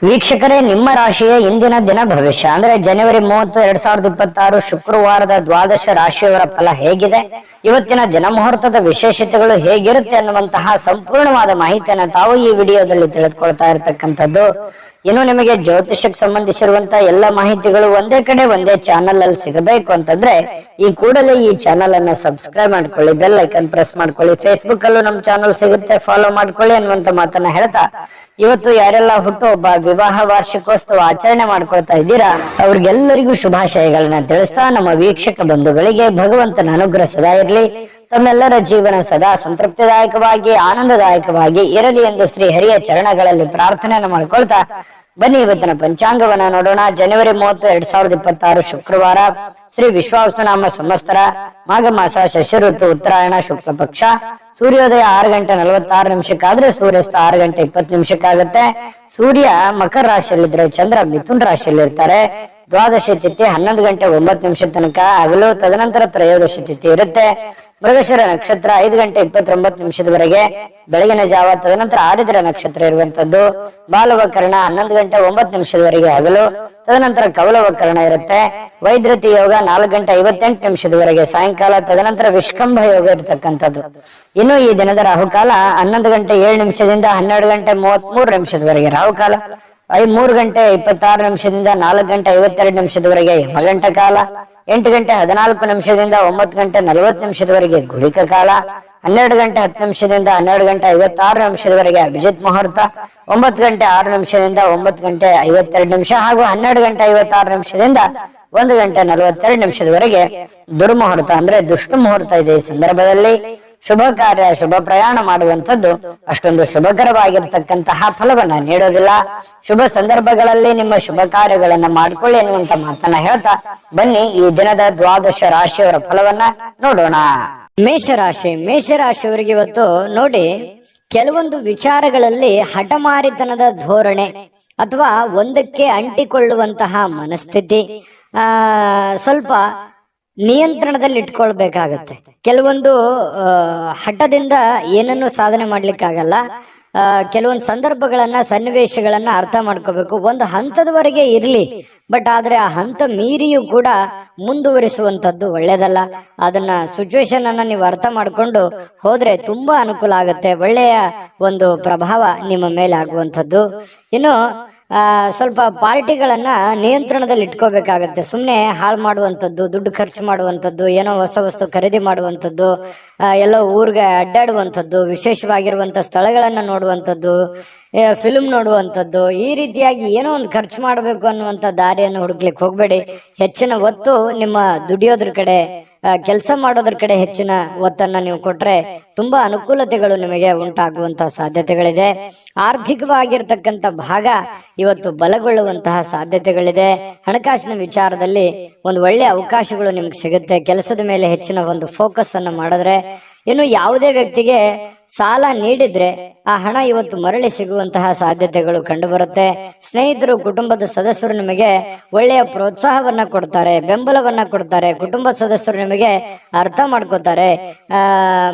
ವೀಕ್ಷಕರೇ, ನಿಮ್ಮ ರಾಶಿಯ ಇಂದಿನ ದಿನ ಭವಿಷ್ಯ ಅಂದ್ರೆ ಜನವರಿ 30, 2026 ಶುಕ್ರವಾರದ ದ್ವಾದಶ ರಾಶಿಯವರ ಫಲ ಹೇಗಿದೆ, ಇವತ್ತಿನ ದಿನ ಮುಹೂರ್ತದ ವಿಶೇಷತೆಗಳು ಹೇಗಿರುತ್ತೆ ಅನ್ನುವಂತಹ ಸಂಪೂರ್ಣವಾದ ಮಾಹಿತಿಯನ್ನು ತಾವು ಈ ವಿಡಿಯೋದಲ್ಲಿ ತಿಳಿದುಕೊಳ್ತಾ ಇರತಕ್ಕಂಥದ್ದು. ಇನ್ನು ನಿಮಗೆ ಜ್ಯೋತಿಷಕ್ಕೆ ಸಂಬಂಧಿಸಿರುವಂತ ಎಲ್ಲ ಮಾಹಿತಿಗಳು ಒಂದೇ ಕಡೆ ಒಂದೇ ಚಾನಲ್ ಅಲ್ಲಿ ಸಿಗಬೇಕು ಅಂತಂದ್ರೆ ಈ ಕೂಡಲೇ ಈ ಚಾನಲ್ ಅನ್ನ ಸಬ್ಸ್ಕ್ರೈಬ್ ಮಾಡ್ಕೊಳ್ಳಿ, ಬೆಲ್ ಐಕನ್ ಪ್ರೆಸ್ ಮಾಡ್ಕೊಳ್ಳಿ. ಫೇಸ್ಬುಕ್ ಅಲ್ಲೂ ನಮ್ಮ ಚಾನಲ್ ಸಿಗುತ್ತೆ, ಫಾಲೋ ಮಾಡ್ಕೊಳ್ಳಿ ಅನ್ನುವಂತ ಮಾತನ್ನ ಹೇಳ್ತಾ, ಇವತ್ತು ಯಾರೆಲ್ಲ ಹುಟ್ಟುಹಬ್ಬ, ವಿವಾಹ ವಾರ್ಷಿಕೋತ್ಸವ ಆಚರಣೆ ಮಾಡ್ಕೊಳ್ತಾ ಇದ್ದೀರಾ ಅವ್ರಿಗೆಲ್ಲರಿಗೂ ಶುಭಾಶಯಗಳನ್ನ ತಿಳಿಸ್ತಾ, ನಮ್ಮ ವೀಕ್ಷಕ ಬಂಧುಗಳಿಗೆ ಭಗವಂತನ ಅನುಗ್ರಹ ಸದಾ ಇರಲಿ, ತಮ್ಮೆಲ್ಲರ ಜೀವನ ಸದಾ ಸಂತೃಪ್ತಿದಾಯಕವಾಗಿ ಆನಂದದಾಯಕವಾಗಿ ಇರಲಿ ಎಂದು ಶ್ರೀ ಹರಿಯ ಚರಣಗಳಲ್ಲಿ ಪ್ರಾರ್ಥನೆಯನ್ನು ಮಾಡ್ಕೊಳ್ತಾ ಬನ್ನಿ ಇವತ್ತಿನ ಪಂಚಾಂಗವನ್ನ ನೋಡೋಣ. ಜನವರಿ 30, 2026 ಶುಕ್ರವಾರ, ಶ್ರೀ ವಿಶ್ವಾವಸುನಾಮ ಸಂವತ್ಸರ, ಮಾಘ ಮಾಸ, ಶಶಿ ಋತು, ಉತ್ತರಾಯಣ, ಶುಕ್ಲ ಪಕ್ಷ. ಸೂರ್ಯೋದಯ 6:46 ಆದ್ರೆ ಸೂರ್ಯಾಸ್ತ 6:20 ಸೂರ್ಯ ಮಕರ ರಾಶಿಯಲ್ಲಿದ್ರೆ ಚಂದ್ರ ಮಿಥುನ್ ರಾಶಿಯಲ್ಲಿ ಇರ್ತಾರೆ. ದ್ವಾದಶಿ ತಿಥಿ 11:09 ತನಕ ಹಗಲು, ತದನಂತರ ತ್ರಯೋದಶಿ ತಿಥಿ ಇರುತ್ತೆ. ಮೃಗಶಿರ ನಕ್ಷತ್ರ 5:29 ಬೆಳಗಿನ ಜಾವ, ತದನಂತರ ಆದಿತ್ಯ ನಕ್ಷತ್ರ ಇರುವಂತದ್ದು. ಬಾಲವಕರಣ 11:09 ಹಗಲು, ತದನಂತರ ಕವಲವಕರಣ ಇರುತ್ತೆ. ವೈದ್ಯತಿ ಯೋಗ 4:58 ಸಾಯಂಕಾಲ, ತದನಂತರ ವಿಷ್ಕಂಭ ಯೋಗ ಇರತಕ್ಕಂಥದ್ದು. ಇನ್ನು ಈ ದಿನದ ರಾಹುಕಾಲ 11:07 12:33 ರಾಹುಕಾಲ, 3:26 4:52 ಯಮಗಂಟ ಕಾಲ, 8:14 9:40 ಗುಳಿಕ ಕಾಲ, 12:10 12:56 ಅಭಿಜಿತ್ ಮುಹೂರ್ತ, 9:06 ಹಾಗೂ 12:56 1:42 ದುರ್ಮುಹೂರ್ತ ಅಂದ್ರೆ ದುಷ್ಟ ಮುಹೂರ್ತ ಇದೆ. ಈ ಸಂದರ್ಭದಲ್ಲಿ ಶುಭ ಕಾರ್ಯ, ಶುಭ ಪ್ರಯಾಣ ಮಾಡುವಂಥದ್ದು ಅಷ್ಟೊಂದು ಶುಭಕರವಾಗಿರ್ತಕ್ಕಂತಹ ಫಲವನ್ನ ನೀಡೋದಿಲ್ಲ. ಶುಭ ಸಂದರ್ಭಗಳಲ್ಲಿ ನಿಮ್ಮ ಶುಭ ಕಾರ್ಯಗಳನ್ನ ಮಾಡ್ಕೊಳ್ಳಿ ಅನ್ನುವಂತ ಮಾತನ್ನ ಹೇಳ್ತಾ ಬನ್ನಿ ಈ ದಿನದ ದ್ವಾದಶ ರಾಶಿಯವರ ಫಲವನ್ನ ನೋಡೋಣ. ಮೇಷರಾಶಿಯವರಿಗೆ ಇವತ್ತು ನೋಡಿ, ಕೆಲವೊಂದು ವಿಚಾರಗಳಲ್ಲಿ ಹಠಮಾರಿತನದ ಧೋರಣೆ ಅಥವಾ ಒಂದಕ್ಕೆ ಅಂಟಿಕೊಳ್ಳುವಂತಹ ಮನಸ್ಥಿತಿ ಸ್ವಲ್ಪ ನಿಯಂತ್ರಣದಲ್ಲಿ ಇಟ್ಕೊಳ್ಬೇಕಾಗತ್ತೆ. ಕೆಲವೊಂದು ಹಠದಿಂದ ಏನನ್ನು ಸಾಧನೆ ಮಾಡ್ಲಿಕ್ಕಾಗಲ್ಲ. ಕೆಲವೊಂದು ಸಂದರ್ಭಗಳನ್ನ, ಸನ್ನಿವೇಶಗಳನ್ನ ಅರ್ಥ ಮಾಡ್ಕೋಬೇಕು. ಒಂದು ಹಂತದವರೆಗೆ ಇರ್ಲಿ, ಬಟ್ ಆದ್ರೆ ಆ ಹಂತ ಮೀರಿಯೂ ಕೂಡ ಮುಂದುವರಿಸುವಂತದ್ದು ಒಳ್ಳೇದಲ್ಲ. ಅದನ್ನ ಸಿಚುವೇಶನ್ ಅನ್ನ ನೀವು ಅರ್ಥ ಮಾಡ್ಕೊಂಡು ಹೋದ್ರೆ ತುಂಬಾ ಅನುಕೂಲ ಆಗುತ್ತೆ. ಒಳ್ಳೆಯ ಒಂದು ಪ್ರಭಾವ ನಿಮ್ಮ ಮೇಲೆ ಆಗುವಂಥದ್ದು. ಇನ್ನು ಸ್ವಲ್ಪ ಪಾರ್ಟಿಗಳನ್ನ ನಿಯಂತ್ರಣದಲ್ಲಿ ಇಟ್ಕೋಬೇಕಾಗತ್ತೆ. ಸುಮ್ಮನೆ ಹಾಳು ಮಾಡುವಂಥದ್ದು, ದುಡ್ಡು ಖರ್ಚು ಮಾಡುವಂಥದ್ದು, ಏನೋ ಹೊಸ ವಸ್ತು ಖರೀದಿ ಮಾಡುವಂಥದ್ದು, ಎಲ್ಲೋ ಊರಿಗೆ ಅಡ್ಡಾಡುವಂಥದ್ದು, ವಿಶೇಷವಾಗಿರುವಂಥ ಸ್ಥಳಗಳನ್ನ ನೋಡುವಂಥದ್ದು, ಫಿಲ್ಮ್ ನೋಡುವಂಥದ್ದು, ಈ ರೀತಿಯಾಗಿ ಏನೋ ಒಂದು ಖರ್ಚು ಮಾಡಬೇಕು ಅನ್ನುವಂಥ ದಾರಿಯನ್ನು ಹುಡುಕ್ಲಿಕ್ಕೆ ಹೋಗ್ಬೇಡಿ. ಹೆಚ್ಚಿನ ಒತ್ತು ನಿಮ್ಮ ದುಡಿಯೋದ್ರ ಕಡೆ, ಕೆಲಸ ಮಾಡೋದ್ರ ಕಡೆ ಹೆಚ್ಚಿನ ಒತ್ತನ್ನ ನೀವು ಕೊಟ್ರೆ ತುಂಬಾ ಅನುಕೂಲತೆಗಳು ನಿಮಗೆ ಉಂಟಾಗುವಂತಹ ಸಾಧ್ಯತೆಗಳಿದೆ. ಆರ್ಥಿಕವಾಗಿರ್ತಕ್ಕಂಥ ಭಾಗ ಇವತ್ತು ಬಲಗೊಳ್ಳುವಂತಹ ಸಾಧ್ಯತೆಗಳಿದೆ. ಹಣಕಾಸಿನ ವಿಚಾರದಲ್ಲಿ ಒಂದು ಒಳ್ಳೆ ಅವಕಾಶಗಳು ನಿಮ್ಗೆ ಸಿಗುತ್ತೆ. ಕೆಲಸದ ಮೇಲೆ ಹೆಚ್ಚಿನ ಒಂದು ಫೋಕಸ್ ಅನ್ನು ಮಾಡಿದ್ರೆ, ಇನ್ನು ಯಾವುದೇ ವ್ಯಕ್ತಿಗೆ ಸಾಲ ನೀಡಿದ್ರೆ ಆ ಹಣ ಇವತ್ತು ಮರಳಿ ಸಿಗುವಂತಹ ಸಾಧ್ಯತೆಗಳು ಕಂಡು ಬರುತ್ತೆ. ಸ್ನೇಹಿತರು, ಕುಟುಂಬದ ಸದಸ್ಯರು ನಿಮಗೆ ಒಳ್ಳೆಯ ಪ್ರೋತ್ಸಾಹವನ್ನ ಕೊಡ್ತಾರೆ, ಬೆಂಬಲವನ್ನ ಕೊಡ್ತಾರೆ. ಕುಟುಂಬ ಸದಸ್ಯರು ನಿಮಗೆ ಅರ್ಥ ಮಾಡ್ಕೋತಾರೆ,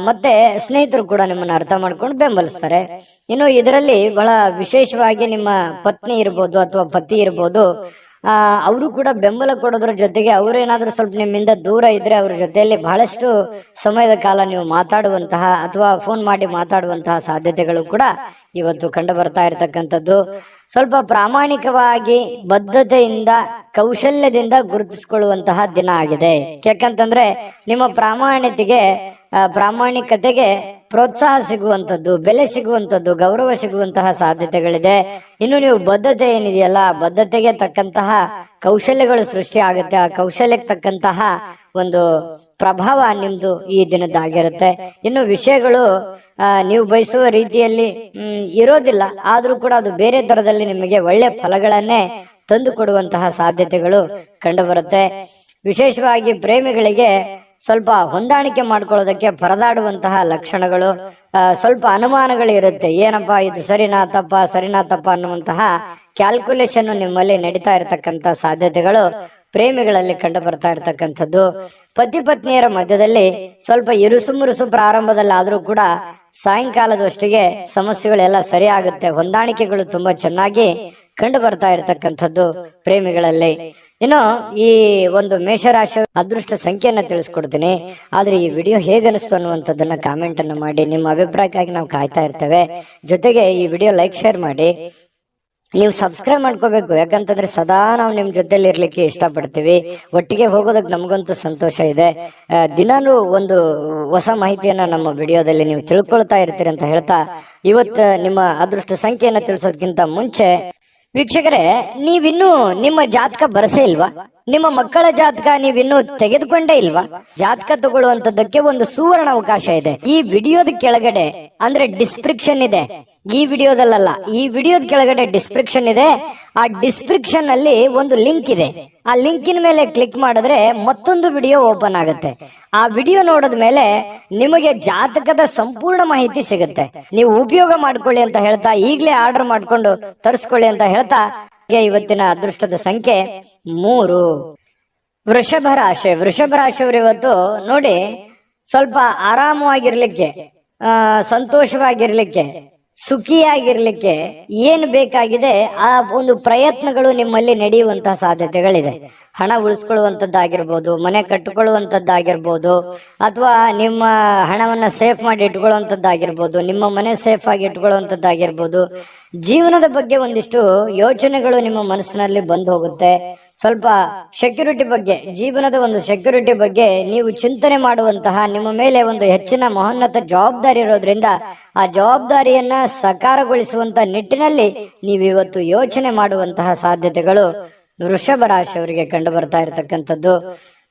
ಮತ್ತೆ ಸ್ನೇಹಿತರು ಕೂಡ ನಿಮ್ಮನ್ನ ಅರ್ಥ ಮಾಡ್ಕೊಂಡು ಬೆಂಬಲಿಸ್ತಾರೆ. ಇನ್ನು ಇದರಲ್ಲಿ ಬಹಳ ವಿಶೇಷವಾಗಿ ನಿಮ್ಮ ಪತ್ನಿ ಇರ್ಬೋದು ಅಥವಾ ಪತಿ ಇರ್ಬೋದು, ಅವರು ಕೂಡ ಬೆಂಬಲ ಕೊಡೋದ್ರ ಜೊತೆಗೆ ಅವರೇನಾದ್ರೂ ಸ್ವಲ್ಪ ನಿಮ್ಮಿಂದ ದೂರ ಇದ್ರೆ ಅವ್ರ ಜೊತೆಯಲ್ಲಿ ಬಹಳಷ್ಟು ಸಮಯದ ಕಾಲ ನೀವು ಮಾತಾಡುವಂತಹ ಅಥವಾ ಫೋನ್ ಮಾಡಿ ಮಾತಾಡುವಂತಹ ಸಾಧ್ಯತೆಗಳು ಕೂಡ ಇವತ್ತು ಕಂಡು ಬರ್ತಾ ಇರತಕ್ಕಂಥದ್ದು. ಸ್ವಲ್ಪ ಪ್ರಾಮಾಣಿಕವಾಗಿ ಬದ್ಧತೆಯಿಂದ, ಕೌಶಲ್ಯದಿಂದ ಗುರುತಿಸಿಕೊಳ್ಳುವಂತಹ ದಿನ ಆಗಿದೆ. ಯಾಕಂತಂದ್ರೆ ನಿಮ್ಮ ಪ್ರಾಮಾಣಿಕತೆಗೆ ಪ್ರೋತ್ಸಾಹ ಸಿಗುವಂಥದ್ದು, ಬೆಲೆ ಸಿಗುವಂಥದ್ದು, ಗೌರವ ಸಿಗುವಂತಹ ಸಾಧ್ಯತೆಗಳಿದೆ. ಇನ್ನು ನೀವು ಬದ್ಧತೆ ಏನಿದೆಯಲ್ಲ, ಬದ್ಧತೆಗೆ ತಕ್ಕಂತಹ ಕೌಶಲ್ಯಗಳು ಸೃಷ್ಟಿ ಆಗುತ್ತೆ. ಆ ಕೌಶಲ್ಯಕ್ಕೆ ತಕ್ಕಂತಹ ಒಂದು ಪ್ರಭಾವ ನಿಮ್ದು ಈ ದಿನದ್ದಾಗಿರುತ್ತೆ. ಇನ್ನು ವಿಷಯಗಳು ನೀವು ಬಯಸುವ ರೀತಿಯಲ್ಲಿ ಇರೋದಿಲ್ಲ, ಆದ್ರೂ ಕೂಡ ಅದು ಬೇರೆ ತರದಲ್ಲಿ ನಿಮಗೆ ಒಳ್ಳೆ ಫಲಗಳನ್ನೇ ತಂದು ಕೊಡುವಂತಹ ಸಾಧ್ಯತೆಗಳು ಕಂಡು ಬರುತ್ತೆ. ವಿಶೇಷವಾಗಿ ಪ್ರೇಮಿಗಳಿಗೆ ಸ್ವಲ್ಪ ಹೊಂದಾಣಿಕೆ ಮಾಡ್ಕೊಳ್ಳೋದಕ್ಕೆ ಪರದಾಡುವಂತಹ ಲಕ್ಷಣಗಳು, ಸ್ವಲ್ಪ ಅನುಮಾನಗಳು ಇರುತ್ತೆ. ಏನಪ್ಪಾ ಇದು ಸರಿನಾ ತಪ್ಪ ಅನ್ನುವಂತಹ ಕ್ಯಾಲ್ಕುಲೇಷನ್ ನಿಮ್ಮಲ್ಲಿ ನಡೀತಾ ಇರತಕ್ಕಂತ ಸಾಧ್ಯತೆಗಳು ಪ್ರೇಮಿಗಳಲ್ಲಿ ಕಂಡು ಬರ್ತಾ ಇರತಕ್ಕಂಥದ್ದು. ಪತಿ ಪತ್ನಿಯರ ಮಧ್ಯದಲ್ಲಿ ಸ್ವಲ್ಪ ಇರುಸು ಪ್ರಾರಂಭದಲ್ಲಿ ಆದ್ರೂ ಕೂಡ ಸಾಯಂಕಾಲದಷ್ಟಿಗೆ ಸಮಸ್ಯೆಗಳೆಲ್ಲ ಸರಿ ಆಗುತ್ತೆ. ಹೊಂದಾಣಿಕೆಗಳು ತುಂಬಾ ಚೆನ್ನಾಗಿ ಕಂಡು ಬರ್ತಾ ಇರತಕ್ಕಂಥದ್ದು ಪ್ರೇಮಿಗಳಲ್ಲಿ. ಇನ್ನು ಈ ಒಂದು ಮೇಷರಾಶಿ ಅದೃಷ್ಟ ಸಂಖ್ಯೆಯನ್ನ ತಿಳಿಸ್ಕೊಡ್ತೀನಿ. ಆದ್ರೆ ಈ ವಿಡಿಯೋ ಹೇಗನಿಸ್ತು ಅನ್ನುವಂಥದ್ದನ್ನ ಕಾಮೆಂಟ್ ಅನ್ನು ಮಾಡಿ. ನಿಮ್ಮ ಅಭಿಪ್ರಾಯಕ್ಕಾಗಿ ನಾವು ಕಾಯ್ತಾ ಇರ್ತೇವೆ. ಜೊತೆಗೆ ಈ ವಿಡಿಯೋ ಲೈಕ್ ಶೇರ್ ಮಾಡಿ. ನೀವು ಸಬ್ಸ್ಕ್ರೈಬ್ ಮಾಡ್ಕೋಬೇಕು, ಯಾಕಂತಂದ್ರೆ ಸದಾ ನಾವು ನಿಮ್ ಜೊತೆಲಿ ಇರ್ಲಿಕ್ಕೆ ಇಷ್ಟಪಡ್ತೀವಿ. ಒಟ್ಟಿಗೆ ಹೋಗೋದಕ್ಕೆ ನಮಗಂತೂ ಸಂತೋಷ ಇದೆ. ದಿನಾನು ಒಂದು ಹೊಸ ಮಾಹಿತಿಯನ್ನ ನಮ್ಮ ವಿಡಿಯೋದಲ್ಲಿ ನೀವು ತಿಳ್ಕೊಳ್ತಾ ಇರ್ತೀರಿ ಅಂತ ಹೇಳ್ತಾ, ಇವತ್ತು ನಿಮ್ಮ ಅದೃಷ್ಟ ಸಂಖ್ಯೆಯನ್ನ ತಿಳಿಸೋದಕ್ಕಿಂತ ಮುಂಚೆ ವೀಕ್ಷಕರೇ, ನೀವಿನ್ನೂ ನಿಮ್ಮ ಜಾತಕ ಬರಸೇ ಇಲ್ವಾ? ನಿಮ್ಮ ಮಕ್ಕಳ ಜಾತಕ ನೀವಿನ್ನೂ ತೆಗೆದುಕೊಂಡೇ ಇಲ್ವಾ? ಜಾತಕ ತಗೊಳ್ಳುವಂತದ್ದಕ್ಕೆ ಒಂದು ಸುವರ್ಣ ಅವಕಾಶ ಇದೆ. ಈ ವಿಡಿಯೋದ ಕೆಳಗಡೆ ಅಂದ್ರೆ ಡಿಸ್ಕ್ರಿಪ್ಷನ್ ಇದೆ. ಈ ವಿಡಿಯೋದಲ್ಲ, ಈ ವಿಡಿಯೋದ ಕೆಳಗಡೆ ಡಿಸ್ಕ್ರಿಪ್ಷನ್ ಇದೆ. ಆ ಡಿಸ್ಕ್ರಿಪ್ಷನ್ ಅಲ್ಲಿ ಒಂದು ಲಿಂಕ್ ಇದೆ. ಆ ಲಿಂಕಿನ ಮೇಲೆ ಕ್ಲಿಕ್ ಮಾಡಿದ್ರೆ ಮತ್ತೊಂದು ವಿಡಿಯೋ ಓಪನ್ ಆಗುತ್ತೆ. ಆ ವಿಡಿಯೋ ನೋಡಿದ ಮೇಲೆ ನಿಮಗೆ ಜಾತಕದ ಸಂಪೂರ್ಣ ಮಾಹಿತಿ ಸಿಗುತ್ತೆ. ನೀವು ಉಪಯೋಗ ಮಾಡ್ಕೊಳ್ಳಿ ಅಂತ ಹೇಳ್ತಾ, ಈಗಲೇ ಆರ್ಡರ್ ಮಾಡ್ಕೊಂಡು ತರಿಸ್ಕೊಳ್ಳಿ ಅಂತ ಹೇಳ್ತಾ, ಇವತ್ತಿನ ಅದೃಷ್ಟದ ಸಂಖ್ಯೆ 3. ವೃಷಭ ರಾಶಿ. ವೃಷಭ ರಾಶಿಯವರು ಇವತ್ತು ನೋಡಿ, ಸ್ವಲ್ಪ ಆರಾಮವಾಗಿರ್ಲಿಕ್ಕೆ, ಸಂತೋಷವಾಗಿರ್ಲಿಕ್ಕೆ, ಸುಖಿಯಾಗಿರ್ಲಿಕ್ಕೆ ಏನು ಬೇಕಾಗಿದೆ ಆ ಒಂದು ಪ್ರಯತ್ನಗಳು ನಿಮ್ಮಲ್ಲಿ ನಡೆಯುವಂತಹ ಸಾಧ್ಯತೆಗಳಿದೆ. ಹಣ ಉಳಿಸ್ಕೊಳ್ಳುವಂಥದ್ದಾಗಿರ್ಬೋದು, ಮನೆ ಕಟ್ಟಿಕೊಳ್ಳುವಂಥದ್ದಾಗಿರ್ಬೋದು, ಅಥವಾ ನಿಮ್ಮ ಹಣವನ್ನ ಸೇಫ್ ಮಾಡಿ ಇಟ್ಕೊಳ್ಳುವಂಥದ್ದಾಗಿರ್ಬೋದು, ನಿಮ್ಮ ಮನೆ ಸೇಫ್ ಆಗಿ ಇಟ್ಕೊಳ್ಳುವಂಥದ್ದಾಗಿರ್ಬೋದು. ಜೀವನದ ಬಗ್ಗೆ ಒಂದಿಷ್ಟು ಯೋಚನೆಗಳು ನಿಮ್ಮ ಮನಸ್ಸಿನಲ್ಲಿ ಬಂದು ಹೋಗುತ್ತೆ. ಸ್ವಲ್ಪ ಸೆಕ್ಯೂರಿಟಿ ಬಗ್ಗೆ, ಜೀವನದ ಒಂದು ಸೆಕ್ಯೂರಿಟಿ ಬಗ್ಗೆ ನೀವು ಚಿಂತನೆ ಮಾಡುವಂತಹ, ನಿಮ್ಮ ಮೇಲೆ ಒಂದು ಹೆಚ್ಚಿನ ಮಹೋನ್ನತ ಜವಾಬ್ದಾರಿ ಇರೋದ್ರಿಂದ ಆ ಜವಾಬ್ದಾರಿಯನ್ನ ಸಾಕಾರಗೊಳಿಸುವಂತ ನಿಟ್ಟಿನಲ್ಲಿ ನೀವಿವತ್ತು ಯೋಚನೆ ಮಾಡುವಂತಹ ಸಾಧ್ಯತೆಗಳು ವೃಷಭ ರಾಶಿಯವರಿಗೆ ಕಂಡು ಬರ್ತಾ ಇರತಕ್ಕಂಥದ್ದು.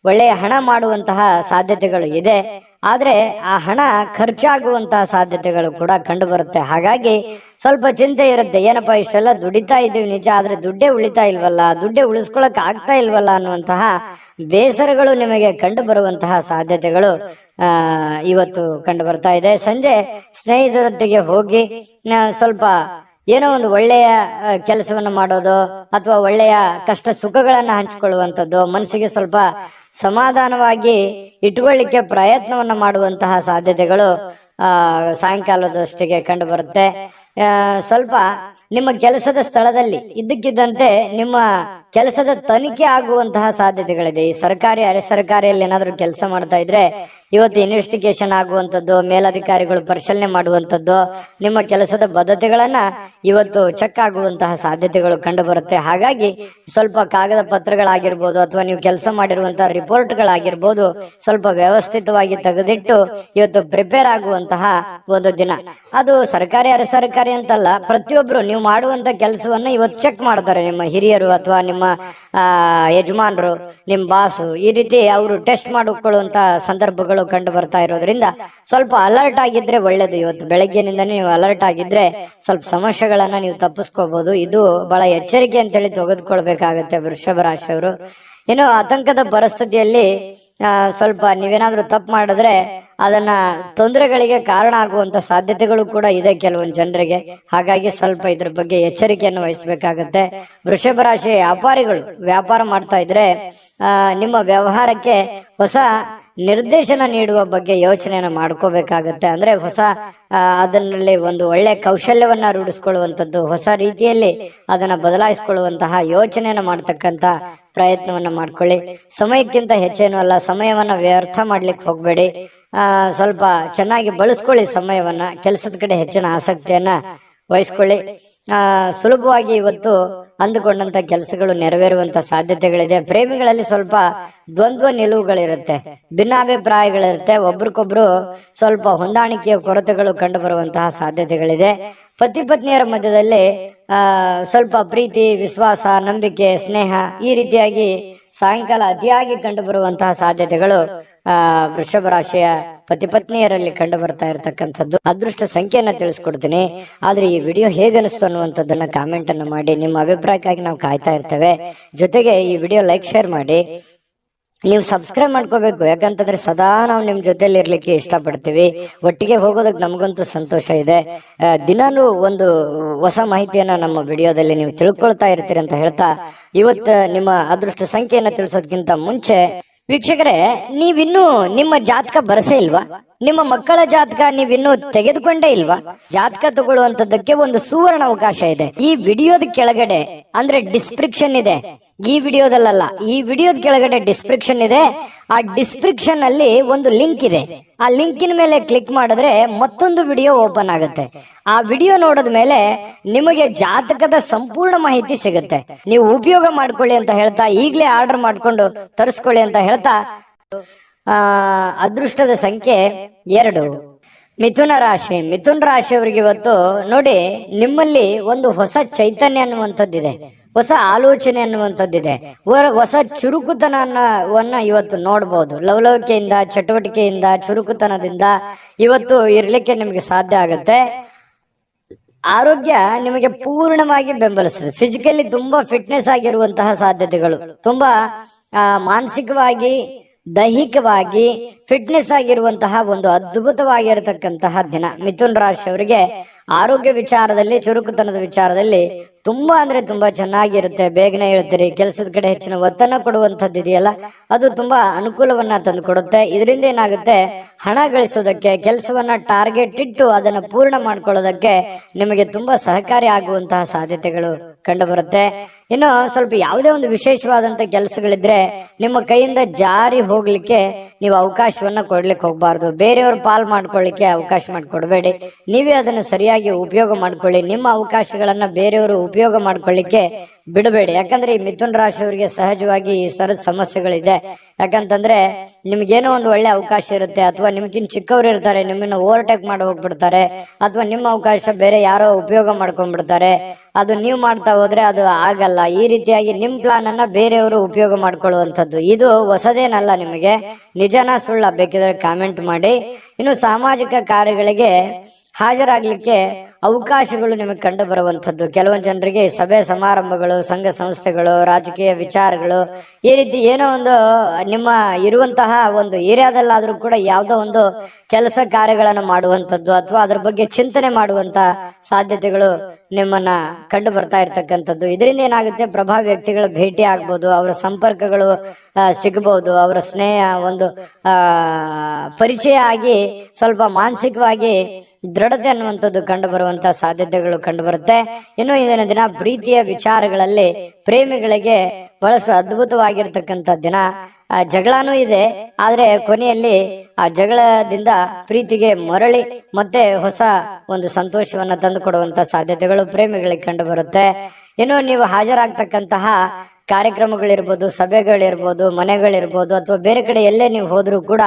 ಒಳ್ಳೆಯ ಹಣ ಮಾಡುವಂತಹ ಸಾಧ್ಯತೆಗಳು ಇದೆ. ಆದ್ರೆ ಆ ಹಣ ಖರ್ಚಾಗುವಂತಹ ಸಾಧ್ಯತೆಗಳು ಕೂಡ ಕಂಡು ಬರುತ್ತೆ. ಹಾಗಾಗಿ ಸ್ವಲ್ಪ ಚಿಂತೆ ಇರುತ್ತೆ. ಏನಪ್ಪಾ, ಇಷ್ಟೆಲ್ಲ ದುಡಿತಾ ಇದೀವಿ ನಿಜ, ಆದ್ರೆ ದುಡ್ಡೇ ಉಳಿತಾ ಇಲ್ವಲ್ಲ, ದುಡ್ಡೇ ಉಳಿಸ್ಕೊಳಕ್ ಆಗ್ತಾ ಇಲ್ವಲ್ಲ ಅನ್ನುವಂತಹ ಬೇಸರಗಳು ನಿಮಗೆ ಕಂಡು ಬರುವಂತಹ ಸಾಧ್ಯತೆಗಳು ಇವತ್ತು ಕಂಡು ಬರ್ತಾ ಇದೆ. ಸಂಜೆ ಸ್ನೇಹಿತರೊಂದಿಗೆ ಹೋಗಿ ಸ್ವಲ್ಪ ಏನೋ ಒಂದು ಒಳ್ಳೆಯ ಕೆಲಸವನ್ನು ಮಾಡೋದು, ಅಥವಾ ಒಳ್ಳೆಯ ಕಷ್ಟ ಸುಖಗಳನ್ನ ಹಂಚಿಕೊಳ್ಳುವಂಥದ್ದು, ಮನಸ್ಸಿಗೆ ಸ್ವಲ್ಪ ಸಮಾಧಾನವಾಗಿ ಇಟ್ಕೊಳ್ಳಿಕ್ಕೆ ಪ್ರಯತ್ನವನ್ನ ಮಾಡುವಂತಹ ಸಾಧ್ಯತೆಗಳು ಸಾಯಂಕಾಲದಷ್ಟಿಗೆ ಕಂಡು ಬರುತ್ತೆ. ಸ್ವಲ್ಪ ನಿಮ್ಮ ಕೆಲಸದ ಸ್ಥಳದಲ್ಲಿ ಇದ್ದಕ್ಕಿದ್ದಂತೆ ನಿಮ್ಮ ಕೆಲಸದ ತನಿಖೆ ಆಗುವಂತಹ ಸಾಧ್ಯತೆಗಳಿದೆ. ಈ ಸರ್ಕಾರಿ ಅರೆ ಸರ್ಕಾರಿಯಲ್ಲಿ ಏನಾದ್ರೂ ಕೆಲಸ ಮಾಡ್ತಾ ಇದ್ರೆ ಇವತ್ತು ಇನ್ವೆಸ್ಟಿಗೇಷನ್ ಆಗುವಂಥದ್ದು, ಮೇಲಧಿಕಾರಿಗಳು ಪರಿಶೀಲನೆ ಮಾಡುವಂಥದ್ದು, ನಿಮ್ಮ ಕೆಲಸದ ಬದ್ಧತೆಗಳನ್ನ ಇವತ್ತು ಚೆಕ್ ಆಗುವಂತಹ ಸಾಧ್ಯತೆಗಳು ಕಂಡು ಬರುತ್ತೆ. ಹಾಗಾಗಿ ಸ್ವಲ್ಪ ಕಾಗದ ಪತ್ರಗಳಾಗಿರ್ಬೋದು, ಅಥವಾ ನೀವು ಕೆಲಸ ಮಾಡಿರುವಂತಹ ರಿಪೋರ್ಟ್ಗಳಾಗಿರ್ಬೋದು, ಸ್ವಲ್ಪ ವ್ಯವಸ್ಥಿತವಾಗಿ ತೆಗೆದಿಟ್ಟು ಇವತ್ತು ಪ್ರಿಪೇರ್ ಆಗುವಂತಹ ಒಂದು ದಿನ. ಅದು ಸರ್ಕಾರಿ ಅರೆ ಸರ್ಕಾರಿ ಅಂತಲ್ಲ, ಪ್ರತಿಯೊಬ್ರು ನೀವು ಮಾಡುವಂತ ಕೆಲಸವನ್ನ ಇವತ್ತು ಚೆಕ್ ಮಾಡ್ತಾರೆ. ನಿಮ್ಮ ಹಿರಿಯರು ಅಥವಾ ನಿಮ್ಮ ಯಜಮಾನರು, ನಿಮ್ಮ ಬಾಸು, ಈ ರೀತಿ ಅವರು ಟೆಸ್ಟ್ ಮಾಡಿಕೊಳ್ಳುವಂತ ಸಂದರ್ಭಗಳು ಕಂಡು ಬರ್ತಾ ಇರೋದ್ರಿಂದ ಸ್ವಲ್ಪ ಅಲರ್ಟ್ ಆಗಿದ್ರೆ ಒಳ್ಳೇದು. ಇವತ್ತು ಬೆಳಗ್ಗೆನಿಂದ ನೀವು ಅಲರ್ಟ್ ಆಗಿದ್ರೆ ಸ್ವಲ್ಪ ಸಮಸ್ಯೆಗಳನ್ನ ನೀವು ತಪ್ಪಿಸ್ಕೋಬಹುದು. ಇದು ಬಹಳ ಎಚ್ಚರಿಕೆ ಅಂತೇಳಿ ತೆಗೆದುಕೊಳ್ಬೇಕಾಗತ್ತೆ ವೃಷಭ ರಾಶಿಯವರು. ಇನ್ನು ಆತಂಕದ ಪರಿಸ್ಥಿತಿಯಲ್ಲಿ ಸ್ವಲ್ಪ ನೀವೇನಾದ್ರೂ ತಪ್ಪು ಮಾಡಿದ್ರೆ ಅದನ್ನ ತೊಂದರೆಗಳಿಗೆ ಕಾರಣ ಆಗುವಂತ ಸಾಧ್ಯತೆಗಳು ಕೂಡ ಇದೆ ಕೆಲವೊಂದು ಜನರಿಗೆ. ಹಾಗಾಗಿ ಸ್ವಲ್ಪ ಇದ್ರ ಬಗ್ಗೆ ಎಚ್ಚರಿಕೆಯನ್ನು ವಹಿಸಬೇಕಾಗತ್ತೆ. ವೃಷಭ ರಾಶಿ ವ್ಯಾಪಾರಿಗಳು ವ್ಯಾಪಾರ ಮಾಡ್ತಾ ಇದ್ರೆ ನಿಮ್ಮ ವ್ಯವಹಾರಕ್ಕೆ ಹೊಸ ನಿರ್ದೇಶನ ನೀಡುವ ಬಗ್ಗೆ ಯೋಚನೆಯನ್ನು ಮಾಡ್ಕೋಬೇಕಾಗತ್ತೆ. ಅಂದ್ರೆ ಹೊಸ ಅದನ್ನಲ್ಲಿ ಒಂದು ಒಳ್ಳೆ ಕೌಶಲ್ಯವನ್ನ ರೂಢಿಸ್ಕೊಳ್ಳುವಂಥದ್ದು, ಹೊಸ ರೀತಿಯಲ್ಲಿ ಅದನ್ನ ಬದಲಾಯಿಸಿಕೊಳ್ಳುವಂತಹ ಯೋಚನೆಯನ್ನು ಮಾಡ್ತಕ್ಕಂತ ಪ್ರಯತ್ನವನ್ನ ಮಾಡ್ಕೊಳ್ಳಿ. ಸಮಯಕ್ಕಿಂತ ಹೆಚ್ಚೇನು ಅಲ್ಲ, ಸಮಯವನ್ನ ವ್ಯರ್ಥ ಮಾಡ್ಲಿಕ್ಕೆ ಹೋಗ್ಬೇಡಿ. ಸ್ವಲ್ಪ ಚೆನ್ನಾಗಿ ಬಳಸ್ಕೊಳ್ಳಿ ಸಮಯವನ್ನ, ಕೆಲಸದ ಕಡೆ ಹೆಚ್ಚಿನ ಆಸಕ್ತಿಯನ್ನ ವಹಿಸ್ಕೊಳ್ಳಿ. ಸುಲಭವಾಗಿ ಇವತ್ತು ಅಂದುಕೊಂಡಂತ ಕೆಲಸಗಳು ನೆರವೇರುವಂತ ಸಾಧ್ಯತೆಗಳಿದೆ. ಪ್ರೇಮಿಗಳಲ್ಲಿ ಸ್ವಲ್ಪ ದ್ವಂದ್ವ ನಿಲುವುಗಳಿರುತ್ತೆ, ಭಿನ್ನಾಭಿಪ್ರಾಯಗಳಿರುತ್ತೆ, ಒಬ್ರಿಗೊಬ್ರು ಸ್ವಲ್ಪ ಹೊಂದಾಣಿಕೆಯ ಕೊರತೆಗಳು ಕಂಡು ಬರುವಂತಹ ಸಾಧ್ಯತೆಗಳಿದೆ. ಪತಿ ಪತ್ನಿಯರ ಮಧ್ಯದಲ್ಲಿ ಸ್ವಲ್ಪ ಪ್ರೀತಿ, ವಿಶ್ವಾಸ, ನಂಬಿಕೆ, ಸ್ನೇಹ ಈ ರೀತಿಯಾಗಿ ಸಾಯಂಕಾಲ ಅತಿಯಾಗಿ ಕಂಡು ಬರುವಂತಹ ಸಾಧ್ಯತೆಗಳು ವೃಷಭ ರಾಶಿಯ ಪತಿ ಪತ್ನಿಯರಲ್ಲಿ ಕಂಡು ಬರ್ತಾ ಇರತಕ್ಕಂಥದ್ದು. ಅದೃಷ್ಟ ಸಂಖ್ಯೆಯನ್ನ ತಿಳಿಸ್ಕೊಡ್ತೀನಿ. ಆದ್ರೆ ಈ ವಿಡಿಯೋ ಹೇಗನಿಸ್ತು ಅನ್ನುವಂಥದ್ದನ್ನ ಕಾಮೆಂಟ್ ಅನ್ನು ಮಾಡಿ. ನಿಮ್ಮ ಅಭಿಪ್ರಾಯಕ್ಕಾಗಿ ನಾವು ಕಾಯ್ತಾ ಇರ್ತೇವೆ. ಜೊತೆಗೆ ಈ ವಿಡಿಯೋ ಲೈಕ್ ಶೇರ್ ಮಾಡಿ. ನೀವು ಸಬ್ಸ್ಕ್ರೈಬ್ ಮಾಡ್ಕೋಬೇಕು, ಯಾಕಂತಂದ್ರೆ ಸದಾ ನಾವು ನಿಮ್ ಜೊತೆಲಿ ಇರ್ಲಿಕ್ಕೆ ಇಷ್ಟಪಡ್ತೀವಿ. ಒಟ್ಟಿಗೆ ಹೋಗೋದಕ್ಕೆ ನಮಗಂತೂ ಸಂತೋಷ ಇದೆ. ದಿನಾನು ಒಂದು ಹೊಸ ಮಾಹಿತಿಯನ್ನ ನಮ್ಮ ವಿಡಿಯೋದಲ್ಲಿ ನೀವು ತಿಳ್ಕೊಳ್ತಾ ಇರ್ತೀರಿ ಅಂತ ಹೇಳ್ತಾ, ಇವತ್ತು ನಿಮ್ಮ ಅದೃಷ್ಟ ಸಂಖ್ಯೆಯನ್ನ ತಿಳಿಸೋದಕ್ಕಿಂತ ಮುಂಚೆ ವೀಕ್ಷಕರೇ, ನೀವಿನ್ನೂ ನಿಮ್ಮ ಜಾತಕ ಬರಸೇ ಇಲ್ವಾ? ನಿಮ್ಮ ಮಕ್ಕಳ ಜಾತಕ ನೀವಿನ್ನೂ ತೆಗೆದುಕೊಂಡೇ ಇಲ್ವಾ? ಜಾತಕ ತಗೊಳ್ಳುವಂತದ್ದಕ್ಕೆ ಒಂದು ಸುವರ್ಣ ಅವಕಾಶ ಇದೆ. ಈ ವಿಡಿಯೋದ ಕೆಳಗಡೆ ಅಂದ್ರೆ ಡಿಸ್ಕ್ರಿಪ್ಷನ್ ಇದೆ, ಈ ವಿಡಿಯೋದಲ್ಲ, ಈ ವಿಡಿಯೋದ ಕೆಳಗಡೆ ಡಿಸ್ಕ್ರಿಪ್ಷನ್ ಇದೆ. ಆ ಡಿಸ್ಕ್ರಿಪ್ಷನ್ ಅಲ್ಲಿ ಒಂದು ಲಿಂಕ್ ಇದೆ. ಆ ಲಿಂಕಿನ ಮೇಲೆ ಕ್ಲಿಕ್ ಮಾಡಿದ್ರೆ ಮತ್ತೊಂದು ವಿಡಿಯೋ ಓಪನ್ ಆಗುತ್ತೆ. ಆ ವಿಡಿಯೋ ನೋಡಿದ ಮೇಲೆ ನಿಮಗೆ ಜಾತಕದ ಸಂಪೂರ್ಣ ಮಾಹಿತಿ ಸಿಗುತ್ತೆ. ನೀವು ಉಪಯೋಗ ಮಾಡ್ಕೊಳ್ಳಿ ಅಂತ ಹೇಳ್ತಾ, ಈಗಲೇ ಆರ್ಡರ್ ಮಾಡ್ಕೊಂಡು ತರಿಸ್ಕೊಳ್ಳಿ ಅಂತ ಹೇಳ್ತಾ, ಅದೃಷ್ಟದ ಸಂಖ್ಯೆ 2. ಮಿಥುನ ರಾಶಿ. ಮಿಥುನ ರಾಶಿಯವರಿಗೆ ಇವತ್ತು ನೋಡಿ, ನಿಮ್ಮಲ್ಲಿ ಒಂದು ಹೊಸ ಚೈತನ್ಯ ಅನ್ನುವಂಥದ್ದಿದೆ, ಹೊಸ ಆಲೋಚನೆ ಅನ್ನುವಂಥದ್ದಿದೆ, ಹೊಸ ಚುರುಕುತನವನ್ನ ಇವತ್ತು ನೋಡ್ಬೋದು. ಲವಲವಿಕೆಯಿಂದ, ಚಟುವಟಿಕೆಯಿಂದ, ಚುರುಕುತನದಿಂದ ಇವತ್ತು ಇರ್ಲಿಕ್ಕೆ ನಿಮಗೆ ಸಾಧ್ಯ ಆಗುತ್ತೆ. ಆರೋಗ್ಯ ನಿಮಗೆ ಪೂರ್ಣವಾಗಿ ಬೆಂಬಲಿಸ್ತದೆ. ಫಿಸಿಕಲಿ ತುಂಬಾ ಫಿಟ್ನೆಸ್ ಆಗಿರುವಂತಹ ಸಾಧ್ಯತೆಗಳು, ತುಂಬಾ ಮಾನಸಿಕವಾಗಿ, ದೈಹಿಕವಾಗಿ ಫಿಟ್ನೆಸ್ ಆಗಿರುವಂತಹ ಒಂದು ಅದ್ಭುತವಾಗಿರತಕ್ಕಂತಹ ದಿನ. ಮಿಥುನ್ ರಾಶಿಯವರಿಗೆ ಆರೋಗ್ಯ ವಿಚಾರದಲ್ಲಿ, ಚುರುಕುತನದ ವಿಚಾರದಲ್ಲಿ ತುಂಬಾ ಅಂದ್ರೆ ತುಂಬಾ ಚೆನ್ನಾಗಿರುತ್ತೆ. ಬೇಗನೆ ಹೇಳ್ತೀರಿ, ಕೆಲಸದ ಕಡೆ ಹೆಚ್ಚಿನ ಒತ್ತನ್ನು ಕೊಡುವಂಥದ್ದು ಇದೆಯಲ್ಲ, ಅದು ತುಂಬಾ ಅನುಕೂಲವನ್ನ ತಂದು ಕೊಡುತ್ತೆ. ಇದರಿಂದ ಏನಾಗುತ್ತೆ, ಹಣ ಗಳಿಸೋದಕ್ಕೆ, ಕೆಲಸವನ್ನ ಟಾರ್ಗೆಟ್ ಇಟ್ಟು ಅದನ್ನ ಪೂರ್ಣ ಮಾಡ್ಕೊಳ್ಳೋದಕ್ಕೆ ನಿಮಗೆ ತುಂಬಾ ಸಹಕಾರಿ ಆಗುವಂತಹ ಸಾಧ್ಯತೆಗಳು ಕಂಡು ಬರುತ್ತೆ. ಇನ್ನು ಸ್ವಲ್ಪ ಯಾವುದೇ ಒಂದು ವಿಶೇಷವಾದಂತ ಕೆಲಸಗಳಿದ್ರೆ ನಿಮ್ಮ ಕೈಯಿಂದ ಜಾರಿ ಹೋಗ್ಲಿಕ್ಕೆ ನೀವು ಅವಕಾಶವನ್ನ ಕೊಡ್ಲಿಕ್ಕೆ ಹೋಗ್ಬಾರ್ದು. ಬೇರೆಯವ್ರ ಪಾಲ್ ಮಾಡ್ಕೊಳ್ಳಿಕ್ಕೆ ಅವಕಾಶ ಮಾಡಿಕೊಡ್ಬೇಡಿ, ನೀವೇ ಅದನ್ನು ಸರಿಯಾಗಿ ಉಪಯೋಗ ಮಾಡ್ಕೊಳ್ಳಿ. ನಿಮ್ಮ ಅವಕಾಶಗಳನ್ನ ಬೇರೆಯವರು ಉಪಯೋಗ ಮಾಡ್ಕೊಳ್ಳಿಕ್ಕೆ ಬಿಡಬೇಡಿ. ಯಾಕಂದ್ರೆ ಈ ಮಿಥುನ ರಾಶಿಯವರಿಗೆ ಸಹಜವಾಗಿ ಈ ಸರದ ಸಮಸ್ಯೆಗಳಿದೆ. ಯಾಕಂತಂದ್ರೆ ನಿಮ್ಗೇನೋ ಒಂದು ಒಳ್ಳೆ ಅವಕಾಶ ಇರುತ್ತೆ, ಅಥವಾ ನಿಮ್ಗಿನ್ ಚಿಕ್ಕವ್ರು ಇರ್ತಾರೆ, ನಿಮ್ಮನ್ನ ಓವರ್ಟೇಕ್ ಮಾಡಿ ಹೋಗ್ಬಿಡ್ತಾರೆ, ಅಥವಾ ನಿಮ್ಮ ಅವಕಾಶ ಬೇರೆ ಯಾರೋ ಉಪಯೋಗ ಮಾಡ್ಕೊಂಡ್ಬಿಡ್ತಾರೆ. ಅದು ನೀವು ಮಾಡ್ತಾ ಹೋದ್ರೆ ಅದು ಆಗಲ್ಲ. ಈ ರೀತಿಯಾಗಿ ನಿಮ್ ಪ್ಲಾನ್ ಅನ್ನ ಬೇರೆಯವರು ಉಪಯೋಗ ಮಾಡ್ಕೊಳ್ಳುವಂಥದ್ದು ಇದು ಹೊಸದೇನಲ್ಲ. ನಿಮಗೆ ನಿಜನಾ ಸುಳ್ಳ ಬೇಕಿದ್ರೆ ಕಾಮೆಂಟ್ ಮಾಡಿ. ಇನ್ನು ಸಾಮಾಜಿಕ ಕಾರ್ಯಗಳಿಗೆ ಹಾಜರಾಗ್ಲಿಕ್ಕೆ ಅವಕಾಶಗಳು ನಿಮಗೆ ಕಂಡು ಬರುವಂಥದ್ದು. ಕೆಲವೊಂದು ಜನರಿಗೆ ಸಭೆ ಸಮಾರಂಭಗಳು, ಸಂಘ ಸಂಸ್ಥೆಗಳು, ರಾಜಕೀಯ ವಿಚಾರಗಳು, ಈ ರೀತಿ ಏನೋ ಒಂದು ನಿಮ್ಮ ಇರುವಂತಹ ಒಂದು ಏರಿಯಾದಲ್ಲಾದ್ರೂ ಕೂಡ ಯಾವುದೋ ಒಂದು ಕೆಲಸ ಕಾರ್ಯಗಳನ್ನು ಮಾಡುವಂಥದ್ದು ಅಥವಾ ಅದ್ರ ಬಗ್ಗೆ ಚಿಂತನೆ ಮಾಡುವಂತ ಸಾಧ್ಯತೆಗಳು ನಿಮ್ಮನ್ನ ಕಂಡು ಬರ್ತಾ ಇರ್ತಕ್ಕಂಥದ್ದು. ಇದರಿಂದ ಏನಾಗುತ್ತೆ, ಪ್ರಭಾವಿ ವ್ಯಕ್ತಿಗಳ ಭೇಟಿ ಆಗ್ಬೋದು, ಅವರ ಸಂಪರ್ಕಗಳು ಸಿಗಬಹುದು, ಅವರ ಸ್ನೇಹ ಒಂದು ಪರಿಚಯ ಆಗಿ ಸ್ವಲ್ಪ ಮಾನಸಿಕವಾಗಿ ದೃಢತೆ ಅನ್ನುವಂಥದ್ದು ಕಂಡು ಬರುವಂತಹ ಸಾಧ್ಯತೆಗಳು ಕಂಡು ಬರುತ್ತೆ. ಇನ್ನು ಇಂದಿನ ದಿನ ಪ್ರೀತಿಯ ವಿಚಾರಗಳಲ್ಲಿ ಪ್ರೇಮಿಗಳಿಗೆ ಬಹಳಷ್ಟು ಅದ್ಭುತವಾಗಿರ್ತಕ್ಕಂಥ ದಿನ. ಜಗಳನೂ ಇದೆ, ಆದ್ರೆ ಕೊನೆಯಲ್ಲಿ ಆ ಜಗಳದಿಂದ ಪ್ರೀತಿಗೆ ಮರಳಿ ಮತ್ತೆ ಹೊಸ ಒಂದು ಸಂತೋಷವನ್ನ ತಂದು ಕೊಡುವಂತ ಸಾಧ್ಯತೆಗಳು ಪ್ರೇಮಿಗಳಿಗೆ ಕಂಡು ಬರುತ್ತೆ. ಇನ್ನು ನೀವು ಹಾಜರಾಗ್ತಕ್ಕಂತಹ ಕಾರ್ಯಕ್ರಮಗಳಿರ್ಬೋದು, ಸಭೆಗಳಿರ್ಬೋದು, ಮನೆಗಳಿರ್ಬೋದು, ಅಥವಾ ಬೇರೆ ಕಡೆ ಎಲ್ಲೇ ನೀವು ಹೋದ್ರೂ ಕೂಡ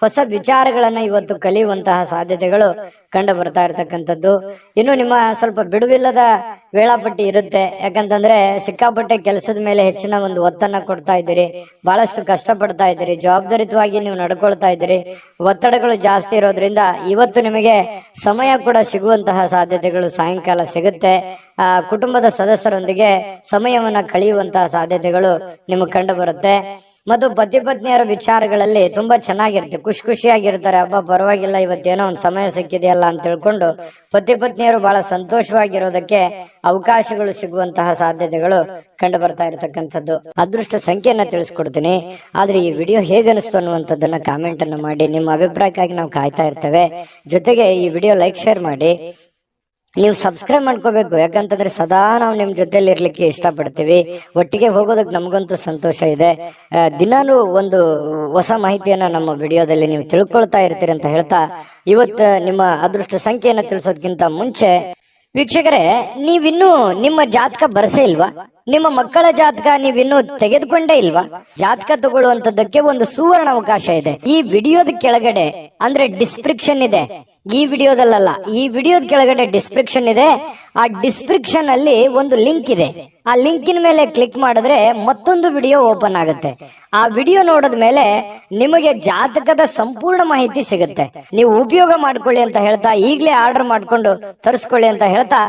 ಹೊಸ ವಿಚಾರಗಳನ್ನ ಇವತ್ತು ಕಲಿಯುವಂತಹ ಸಾಧ್ಯತೆಗಳು ಕಂಡು ಬರ್ತಾ ಇರತಕ್ಕಂಥದ್ದು. ಇನ್ನು ನಿಮ್ಮ ಸ್ವಲ್ಪ ಬಿಡುವಿಲ್ಲದ ವೇಳಾಪಟ್ಟಿ ಇರುತ್ತೆ. ಯಾಕಂತಂದ್ರೆ ಸಿಕ್ಕಾಪಟ್ಟೆ ಕೆಲಸದ ಮೇಲೆ ಹೆಚ್ಚಿನ ಒಂದು ಒತ್ತನ್ನ ಕೊಡ್ತಾ ಇದ್ದೀರಿ, ಬಹಳಷ್ಟು ಕಷ್ಟಪಡ್ತಾ ಇದ್ದೀರಿ, ಜವಾಬ್ದಾರಿತವಾಗಿ ನೀವು ನಡ್ಕೊಳ್ತಾ ಇದ್ದೀರಿ. ಒತ್ತಡಗಳು ಜಾಸ್ತಿ ಇರೋದ್ರಿಂದ ಇವತ್ತು ನಿಮಗೆ ಸಮಯ ಕೂಡ ಸಿಗುವಂತಹ ಸಾಧ್ಯತೆಗಳು ಸಾಯಂಕಾಲ ಸಿಗುತ್ತೆ. ಕುಟುಂಬದ ಸದಸ್ಯರೊಂದಿಗೆ ಸಮಯವನ್ನ ಕಳೆಯುವಂತಹ ಸಾಧ್ಯತೆಗಳು ನಿಮಗೆ ಕಂಡು ಬರುತ್ತೆ. ಮತ್ತು ಪತಿ ಪತ್ನಿಯರ ವಿಚಾರಗಳಲ್ಲಿ ತುಂಬಾ ಚೆನ್ನಾಗಿರುತ್ತೆ, ಖುಷಿಯಾಗಿರ್ತಾರೆ. ಹಬ್ಬ ಪರವಾಗಿಲ್ಲ, ಇವತ್ತೇನೋ ಒಂದು ಸಮಯ ಸಿಕ್ಕಿದೆಯಲ್ಲ ಅಂತ ತಿಳ್ಕೊಂಡು ಪತಿ ಪತ್ನಿಯರು ಬಹಳ ಸಂತೋಷವಾಗಿರೋದಕ್ಕೆ ಅವಕಾಶಗಳು ಸಿಗುವಂತಹ ಸಾಧ್ಯತೆಗಳು ಕಂಡು ಬರ್ತಾ ಇರತಕ್ಕಂಥದ್ದು. ಅದೃಷ್ಟ ಸಂಖ್ಯೆಯನ್ನ ತಿಳಿಸ್ಕೊಡ್ತೀನಿ, ಆದ್ರೆ ಈ ವಿಡಿಯೋ ಹೇಗನಿಸ್ತು ಅನ್ನುವಂಥದ್ದನ್ನ ಕಾಮೆಂಟ್ ಅನ್ನು ಮಾಡಿ. ನಿಮ್ಮ ಅಭಿಪ್ರಾಯಕ್ಕಾಗಿ ನಾವು ಕಾಯ್ತಾ ಇರ್ತೇವೆ. ಜೊತೆಗೆ ಈ ವಿಡಿಯೋ ಲೈಕ್, ಶೇರ್ ಮಾಡಿ. ನೀವು ಸಬ್ಸ್ಕ್ರೈಬ್ ಮಾಡ್ಕೋಬೇಕು, ಯಾಕಂತಂದ್ರೆ ಸದಾ ನಾವು ನಿಮ್ ಜೊತೆಲಿ ಇರ್ಲಿಕ್ಕೆ ಇಷ್ಟಪಡ್ತೀವಿ. ಒಟ್ಟಿಗೆ ಹೋಗೋದಕ್ಕೆ ನಮಗಂತೂ ಸಂತೋಷ ಇದೆ. ದಿನಾನು ಒಂದು ಹೊಸ ಮಾಹಿತಿಯನ್ನ ನಮ್ಮ ವಿಡಿಯೋದಲ್ಲಿ ನೀವು ತಿಳ್ಕೊಳ್ತಾ ಇರ್ತೀರಿ ಅಂತ ಹೇಳ್ತಾ, ಇವತ್ತು ನಿಮ್ಮ ಅದೃಷ್ಟ ಸಂಖ್ಯೆಯನ್ನ ತಿಳಿಸೋದಕ್ಕಿಂತ ಮುಂಚೆ ವೀಕ್ಷಕರೇ, ನೀವಿನ್ನೂ ನಿಮ್ಮ ಜಾತಕ ಬರಸೇ ಇಲ್ವಾ? ನಿಮ್ಮ ಮಕ್ಕಳ ಜಾತಕ ನೀವಿನ್ನೂ ತೆಗೆದುಕೊಂಡೇ ಇಲ್ವಾ? ಜಾತಕ ತಗೊಳ್ಳುವಂತದ್ದಕ್ಕೆ ಒಂದು ಸುವರ್ಣ ಅವಕಾಶ ಇದೆ. ಈ ವಿಡಿಯೋದ ಕೆಳಗಡೆ ಅಂದ್ರೆ ಡಿಸ್ಕ್ರಿಪ್ಷನ್ ಇದೆ, ಈ ವಿಡಿಯೋದಲ್ಲ, ಈ ವಿಡಿಯೋದ ಕೆಳಗಡೆ ಡಿಸ್ಕ್ರಿಪ್ಷನ್ ಇದೆ. ಆ ಡಿಸ್ಕ್ರಿಪ್ಷನ್ ಅಲ್ಲಿ ಒಂದು ಲಿಂಕ್ ಇದೆ. ಆ ಲಿಂಕಿನ ಮೇಲೆ ಕ್ಲಿಕ್ ಮಾಡಿದ್ರೆ ಮತ್ತೊಂದು ವಿಡಿಯೋ ಓಪನ್ ಆಗುತ್ತೆ. ಆ ವಿಡಿಯೋ ನೋಡಿದ ಮೇಲೆ ನಿಮಗೆ ಜಾತಕದ ಸಂಪೂರ್ಣ ಮಾಹಿತಿ ಸಿಗುತ್ತೆ. ನೀವು ಉಪಯೋಗ ಮಾಡ್ಕೊಳ್ಳಿ ಅಂತ ಹೇಳ್ತಾ, ಈಗಲೇ ಆರ್ಡರ್ ಮಾಡ್ಕೊಂಡು ತರಿಸ್ಕೊಳ್ಳಿ ಅಂತ ಹೇಳ್ತಾ,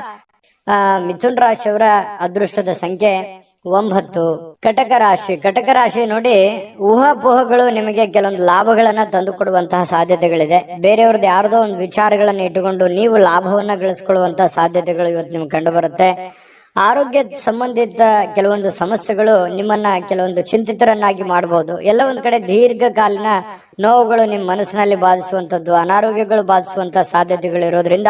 ಮಿಥುನ್ ರಾಶಿಯವರ ಅದೃಷ್ಟದ ಸಂಖ್ಯೆ 9. ಕಟಕ ರಾಶಿ ನೋಡಿ, ಊಹಾಪೋಹಗಳು ನಿಮಗೆ ಕೆಲವೊಂದು ಲಾಭಗಳನ್ನ ತಂದು ಕೊಡುವಂತಹ ಸಾಧ್ಯತೆಗಳಿದೆ. ಬೇರೆಯವ್ರದ್ದು ಯಾರ್ದೋ ಒಂದು ವಿಚಾರಗಳನ್ನ ಇಟ್ಟುಕೊಂಡು ನೀವು ಲಾಭವನ್ನ ಗಳಿಸ್ಕೊಳ್ಳುವಂತಹ ಸಾಧ್ಯತೆಗಳು ಇವತ್ತು ನಿಮ್ಗೆ ಕಂಡು ಬರುತ್ತೆ. ಆರೋಗ್ಯ ಸಂಬಂಧಿತ ಕೆಲವೊಂದು ಸಮಸ್ಯೆಗಳು ನಿಮ್ಮನ್ನ ಕೆಲವೊಂದು ಚಿಂತಿತರನ್ನಾಗಿ ಮಾಡಬಹುದು. ಎಲ್ಲ ಒಂದ್ ಕಡೆ ದೀರ್ಘಕಾಲೀನ ನೋವುಗಳು ನಿಮ್ಮ ಮನಸ್ಸಿನಲ್ಲಿ ಬಾಧಿಸುವಂತದ್ದು, ಅನಾರೋಗ್ಯಗಳು ಬಾಧಿಸುವಂತ ಸಾಧ್ಯತೆಗಳು ಇರೋದ್ರಿಂದ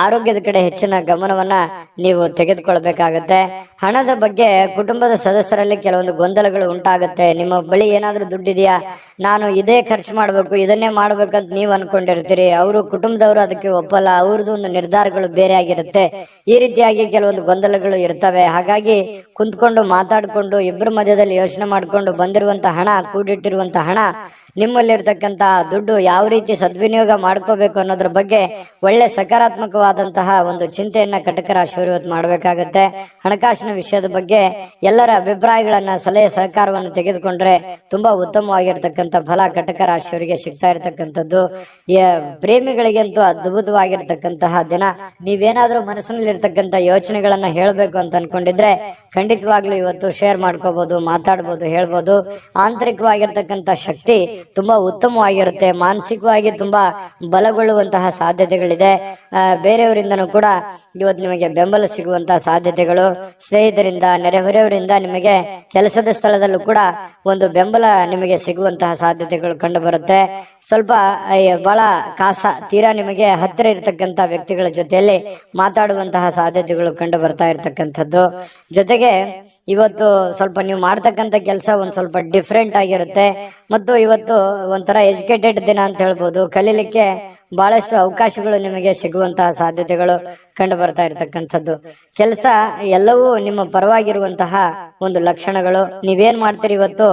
ಆರೋಗ್ಯದ ಕಡೆ ಹೆಚ್ಚಿನ ಗಮನವನ್ನ ನೀವು ತೆಗೆದುಕೊಳ್ಬೇಕಾಗತ್ತೆ. ಹಣದ ಬಗ್ಗೆ ಕುಟುಂಬದ ಸದಸ್ಯರಲ್ಲಿ ಕೆಲವೊಂದು ಗೊಂದಲಗಳು ಉಂಟಾಗುತ್ತೆ. ನಿಮ್ಮ ಬಳಿ ಏನಾದ್ರೂ ದುಡ್ಡಿದೆಯಾ, ನಾನು ಇದೇ ಖರ್ಚು ಮಾಡ್ಬೇಕು, ಇದನ್ನೇ ಮಾಡ್ಬೇಕಂತ ನೀವು ಅನ್ಕೊಂಡಿರ್ತೀರಿ. ಅವರು ಕುಟುಂಬದವರು ಅದಕ್ಕೆ ಒಪ್ಪಲ್ಲ, ಅವ್ರದ್ದು ಒಂದು ನಿರ್ಧಾರಗಳು ಬೇರೆ ಆಗಿರುತ್ತೆ. ಈ ರೀತಿಯಾಗಿ ಕೆಲವೊಂದು ಗೊಂದಲಗಳು ಇರ್ತವೆ. ಹಾಗಾಗಿ ಕುಂತ್ಕೊಂಡು ಮಾತಾಡ್ಕೊಂಡು ಇಬ್ಬರ ಮಧ್ಯದಲ್ಲಿ ಯೋಚನೆ ಮಾಡ್ಕೊಂಡು ಬಂದಿರುವಂತ ಹಣ, ಕೂಡಿಟ್ಟಿರುವಂತ ಹಣ, ನಿಮ್ಮಲ್ಲಿರ್ತಕ್ಕಂತ ದುಡ್ಡು ಯಾವ ರೀತಿ ಸದ್ವಿನಿಯೋಗ ಮಾಡ್ಕೋಬೇಕು ಅನ್ನೋದ್ರ ಬಗ್ಗೆ ಒಳ್ಳೆ ಸಕಾರಾತ್ಮಕವಾದಂತಹ ಒಂದು ಚಿಂತೆಯನ್ನ ಕಟಕ ರಾಶಿಯವರು ಇವತ್ತು ಮಾಡಬೇಕಾಗತ್ತೆ. ಹಣಕಾಸಿನ ವಿಷಯದ ಬಗ್ಗೆ ಎಲ್ಲರ ಅಭಿಪ್ರಾಯಗಳನ್ನ, ಸಲಹೆ ಸಹಕಾರವನ್ನು ತೆಗೆದುಕೊಂಡ್ರೆ ತುಂಬಾ ಉತ್ತಮವಾಗಿರ್ತಕ್ಕಂಥ ಫಲ ಕಟಕ ರಾಶಿಯವರಿಗೆ ಸಿಗ್ತಾ ಇರತಕ್ಕಂಥದ್ದು. ಪ್ರೇಮಿಗಳಿಗಂತೂ ಅದ್ಭುತವಾಗಿರ್ತಕ್ಕಂತಹ ದಿನ. ನೀವೇನಾದ್ರೂ ಮನಸ್ಸಿನಲ್ಲಿ ಇರ್ತಕ್ಕಂಥ ಯೋಚನೆಗಳನ್ನ ಹೇಳಬೇಕು ಅಂತ ಅನ್ಕೊಂಡಿದ್ರೆ ಖಂಡಿತವಾಗ್ಲೂ ಇವತ್ತು ಶೇರ್ ಮಾಡ್ಕೋಬಹುದು, ಮಾತಾಡ್ಬೋದು, ಹೇಳ್ಬೋದು. ಆಂತರಿಕವಾಗಿರ್ತಕ್ಕಂಥ ಶಕ್ತಿ ತುಂಬಾ ಉತ್ತಮವಾಗಿರುತ್ತೆ. ಮಾನಸಿಕವಾಗಿ ತುಂಬಾ ಬಲಗೊಳ್ಳುವಂತಹ ಸಾಧ್ಯತೆಗಳಿದೆ. ಬೇರೆಯವರಿಂದನೂ ಕೂಡ ಇವತ್ತು ನಿಮಗೆ ಬೆಂಬಲ ಸಿಗುವಂತಹ ಸಾಧ್ಯತೆಗಳು, ಸ್ನೇಹಿತರಿಂದ, ನೆರೆಹೊರೆಯವರಿಂದ, ನಿಮಗೆ ಕೆಲಸದ ಸ್ಥಳದಲ್ಲೂ ಕೂಡ ಒಂದು ಬೆಂಬಲ ನಿಮಗೆ ಸಿಗುವಂತಹ ಸಾಧ್ಯತೆಗಳು ಕಂಡು ಬರುತ್ತೆ. ಸ್ವಲ್ಪ ಬಹಳ ತೀರಾ ನಿಮಗೆ ಹತ್ತಿರ ಇರತಕ್ಕಂತ ವ್ಯಕ್ತಿಗಳ ಜೊತೆಯಲ್ಲಿ ಮಾತಾಡುವಂತಹ ಸಾಧ್ಯತೆಗಳು ಕಂಡು ಬರ್ತಾ ಇರತಕ್ಕಂಥದ್ದು. ಜೊತೆಗೆ ಇವತ್ತು ಸ್ವಲ್ಪ ನೀವು ಮಾಡ್ತಕ್ಕಂಥ ಕೆಲಸ ಒಂದ್ ಸ್ವಲ್ಪ ಡಿಫ್ರೆಂಟ್ ಆಗಿರುತ್ತೆ. ಮತ್ತು ಇವತ್ತು ಒಂಥರ ಎಜುಕೇಟೆಡ್ ದಿನ ಅಂತ ಹೇಳ್ಬೋದು. ಕಲೀಲಿಕ್ಕೆ ಬಹಳಷ್ಟು ಅವಕಾಶಗಳು ನಿಮಗೆ ಸಿಗುವಂತಹ ಸಾಧ್ಯತೆಗಳು ಕಂಡು ಬರ್ತಾ ಇರತಕ್ಕಂಥದ್ದು. ಕೆಲಸ ಎಲ್ಲವೂ ನಿಮ್ಮ ಪರವಾಗಿರುವಂತಹ ಒಂದು ಲಕ್ಷಣಗಳು. ನೀವೇನ್ ಮಾಡ್ತೀರಿ ಇವತ್ತು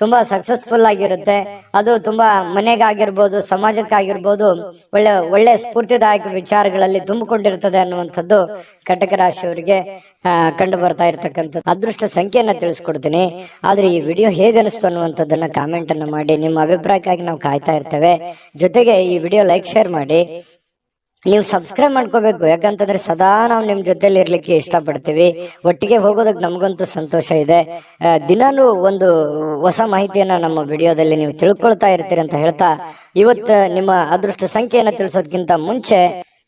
ತುಂಬಾ ಸಕ್ಸಸ್ಫುಲ್ ಆಗಿರುತ್ತೆ. ಅದು ತುಂಬಾ ಮನೆಗಾಗಿರ್ಬೋದು, ಸಮಾಜಕ್ಕಾಗಿರ್ಬೋದು, ಒಳ್ಳೆ ಸ್ಫೂರ್ತಿದಾಯಕ ವಿಚಾರಗಳಲ್ಲಿ ತುಂಬಿಕೊಂಡಿರ್ತದೆ ಅನ್ನುವಂಥದ್ದು ಕಟಕ ರಾಶಿಯವರಿಗೆ ಕಂಡು ಬರ್ತಾ ಇರತಕ್ಕಂಥದ್ದು. ಅದೃಷ್ಟ ಸಂಖ್ಯೆಯನ್ನ ತಿಳಿಸ್ಕೊಡ್ತೀನಿ. ಆದ್ರೆ ಈ ವಿಡಿಯೋ ಹೇಗನಿಸ್ತು ಅನ್ನುವಂಥದ್ದನ್ನ ಕಾಮೆಂಟ್ ಅನ್ನ ಮಾಡಿ. ನಿಮ್ಮ ಅಭಿಪ್ರಾಯಕ್ಕಾಗಿ ನಾವು ಕಾಯ್ತಾ ಇರ್ತೇವೆ. ಜೊತೆಗೆ ಈ ವಿಡಿಯೋ ಲೈಕ್, ಶೇರ್ ಮಾಡಿ. ನೀವು ಸಬ್ಸ್ಕ್ರೈಬ್ ಮಾಡ್ಕೋಬೇಕು. ಯಾಕಂತಂದ್ರೆ ಸದಾ ನಾವು ನಿಮ್ ಜೊತೆಲಿ ಇರ್ಲಿಕ್ಕೆ ಇಷ್ಟಪಡ್ತೀವಿ. ಒಟ್ಟಿಗೆ ಹೋಗೋದಕ್ಕೆ ನಮಗಂತೂ ಸಂತೋಷ ಇದೆ. ದಿನಾನು ಒಂದು ಹೊಸ ಮಾಹಿತಿಯನ್ನ ನಮ್ಮ ವಿಡಿಯೋದಲ್ಲಿ ನೀವು ತಿಳ್ಕೊಳ್ತಾ ಇರ್ತೀರಿ ಅಂತ ಹೇಳ್ತಾ, ಇವತ್ತು ನಿಮ್ಮ ಅದೃಷ್ಟ ಸಂಖ್ಯೆಯನ್ನ ತಿಳಿಸೋದಕ್ಕಿಂತ ಮುಂಚೆ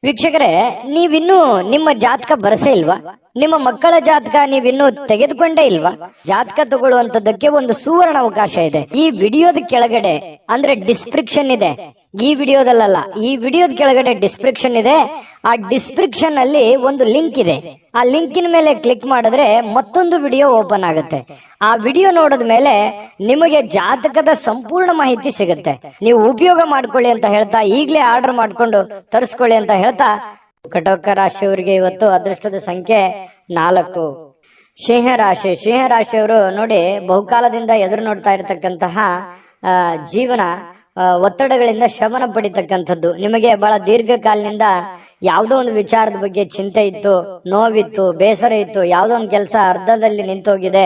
ವೀಕ್ಷಕರೇ, ನೀವಿನ್ನೂ ನಿಮ್ಮ ಜಾತಕ ಬರಸೇ ಇಲ್ವಾ? ನಿಮ್ಮ ಮಕ್ಕಳ ಜಾತಕ ನೀವಿನ್ನೂ ತೆಗೆದುಕೊಂಡೇ ಇಲ್ವಾ? ಜಾತಕ ತಗೊಳ್ಳುವಂತದ್ದಕ್ಕೆ ಒಂದು ಸುವರ್ಣ ಅವಕಾಶ ಇದೆ. ಈ ವಿಡಿಯೋದ ಕೆಳಗಡೆ ಅಂದ್ರೆ ಡಿಸ್ಕ್ರಿಪ್ಷನ್ ಇದೆ. ಈ ವಿಡಿಯೋದಲ್ಲ, ಈ ವಿಡಿಯೋದ ಕೆಳಗಡೆ ಡಿಸ್ಕ್ರಿಪ್ಷನ್ ಇದೆ. ಆ ಡಿಸ್ಕ್ರಿಪ್ಷನ್ ಅಲ್ಲಿ ಒಂದು ಲಿಂಕ್ ಇದೆ. ಆ ಲಿಂಕಿನ ಮೇಲೆ ಕ್ಲಿಕ್ ಮಾಡಿದ್ರೆ ಮತ್ತೊಂದು ವಿಡಿಯೋ ಓಪನ್ ಆಗುತ್ತೆ. ಆ ವಿಡಿಯೋ ನೋಡಿದ ಮೇಲೆ ನಿಮಗೆ ಜಾತಕದ ಸಂಪೂರ್ಣ ಮಾಹಿತಿ ಸಿಗುತ್ತೆ. ನೀವು ಉಪಯೋಗ ಮಾಡ್ಕೊಳ್ಳಿ ಅಂತ ಹೇಳ್ತಾ, ಈಗಲೇ ಆರ್ಡರ್ ಮಾಡ್ಕೊಂಡು ತರಿಸ್ಕೊಳ್ಳಿ ಅಂತ ಹೇಳ್ತಾ, ಕಟಕ ರಾಶಿಯವರಿಗೆ ಇವತ್ತು ಅದೃಷ್ಟದ ಸಂಖ್ಯೆ 4. ಸಿಂಹರಾಶಿಯವರು ನೋಡಿ, ಬಹುಕಾಲದಿಂದ ಎದುರು ನೋಡ್ತಾ ಇರತಕ್ಕಂತಹ ಜೀವನ ಒತ್ತಡಗಳಿಂದ ಶಮನ ಪಡಿತಕ್ಕಂಥದ್ದು. ನಿಮಗೆ ಬಹಳ ದೀರ್ಘಕಾಲದಿಂದ ಯಾವುದೋ ಒಂದು ವಿಚಾರದ ಬಗ್ಗೆ ಚಿಂತೆ ಇತ್ತು, ನೋವಿತ್ತು, ಬೇಸರ ಇತ್ತು. ಯಾವುದೋ ಒಂದು ಕೆಲಸ ಅರ್ಧದಲ್ಲಿ ನಿಂತೋಗಿದೆ,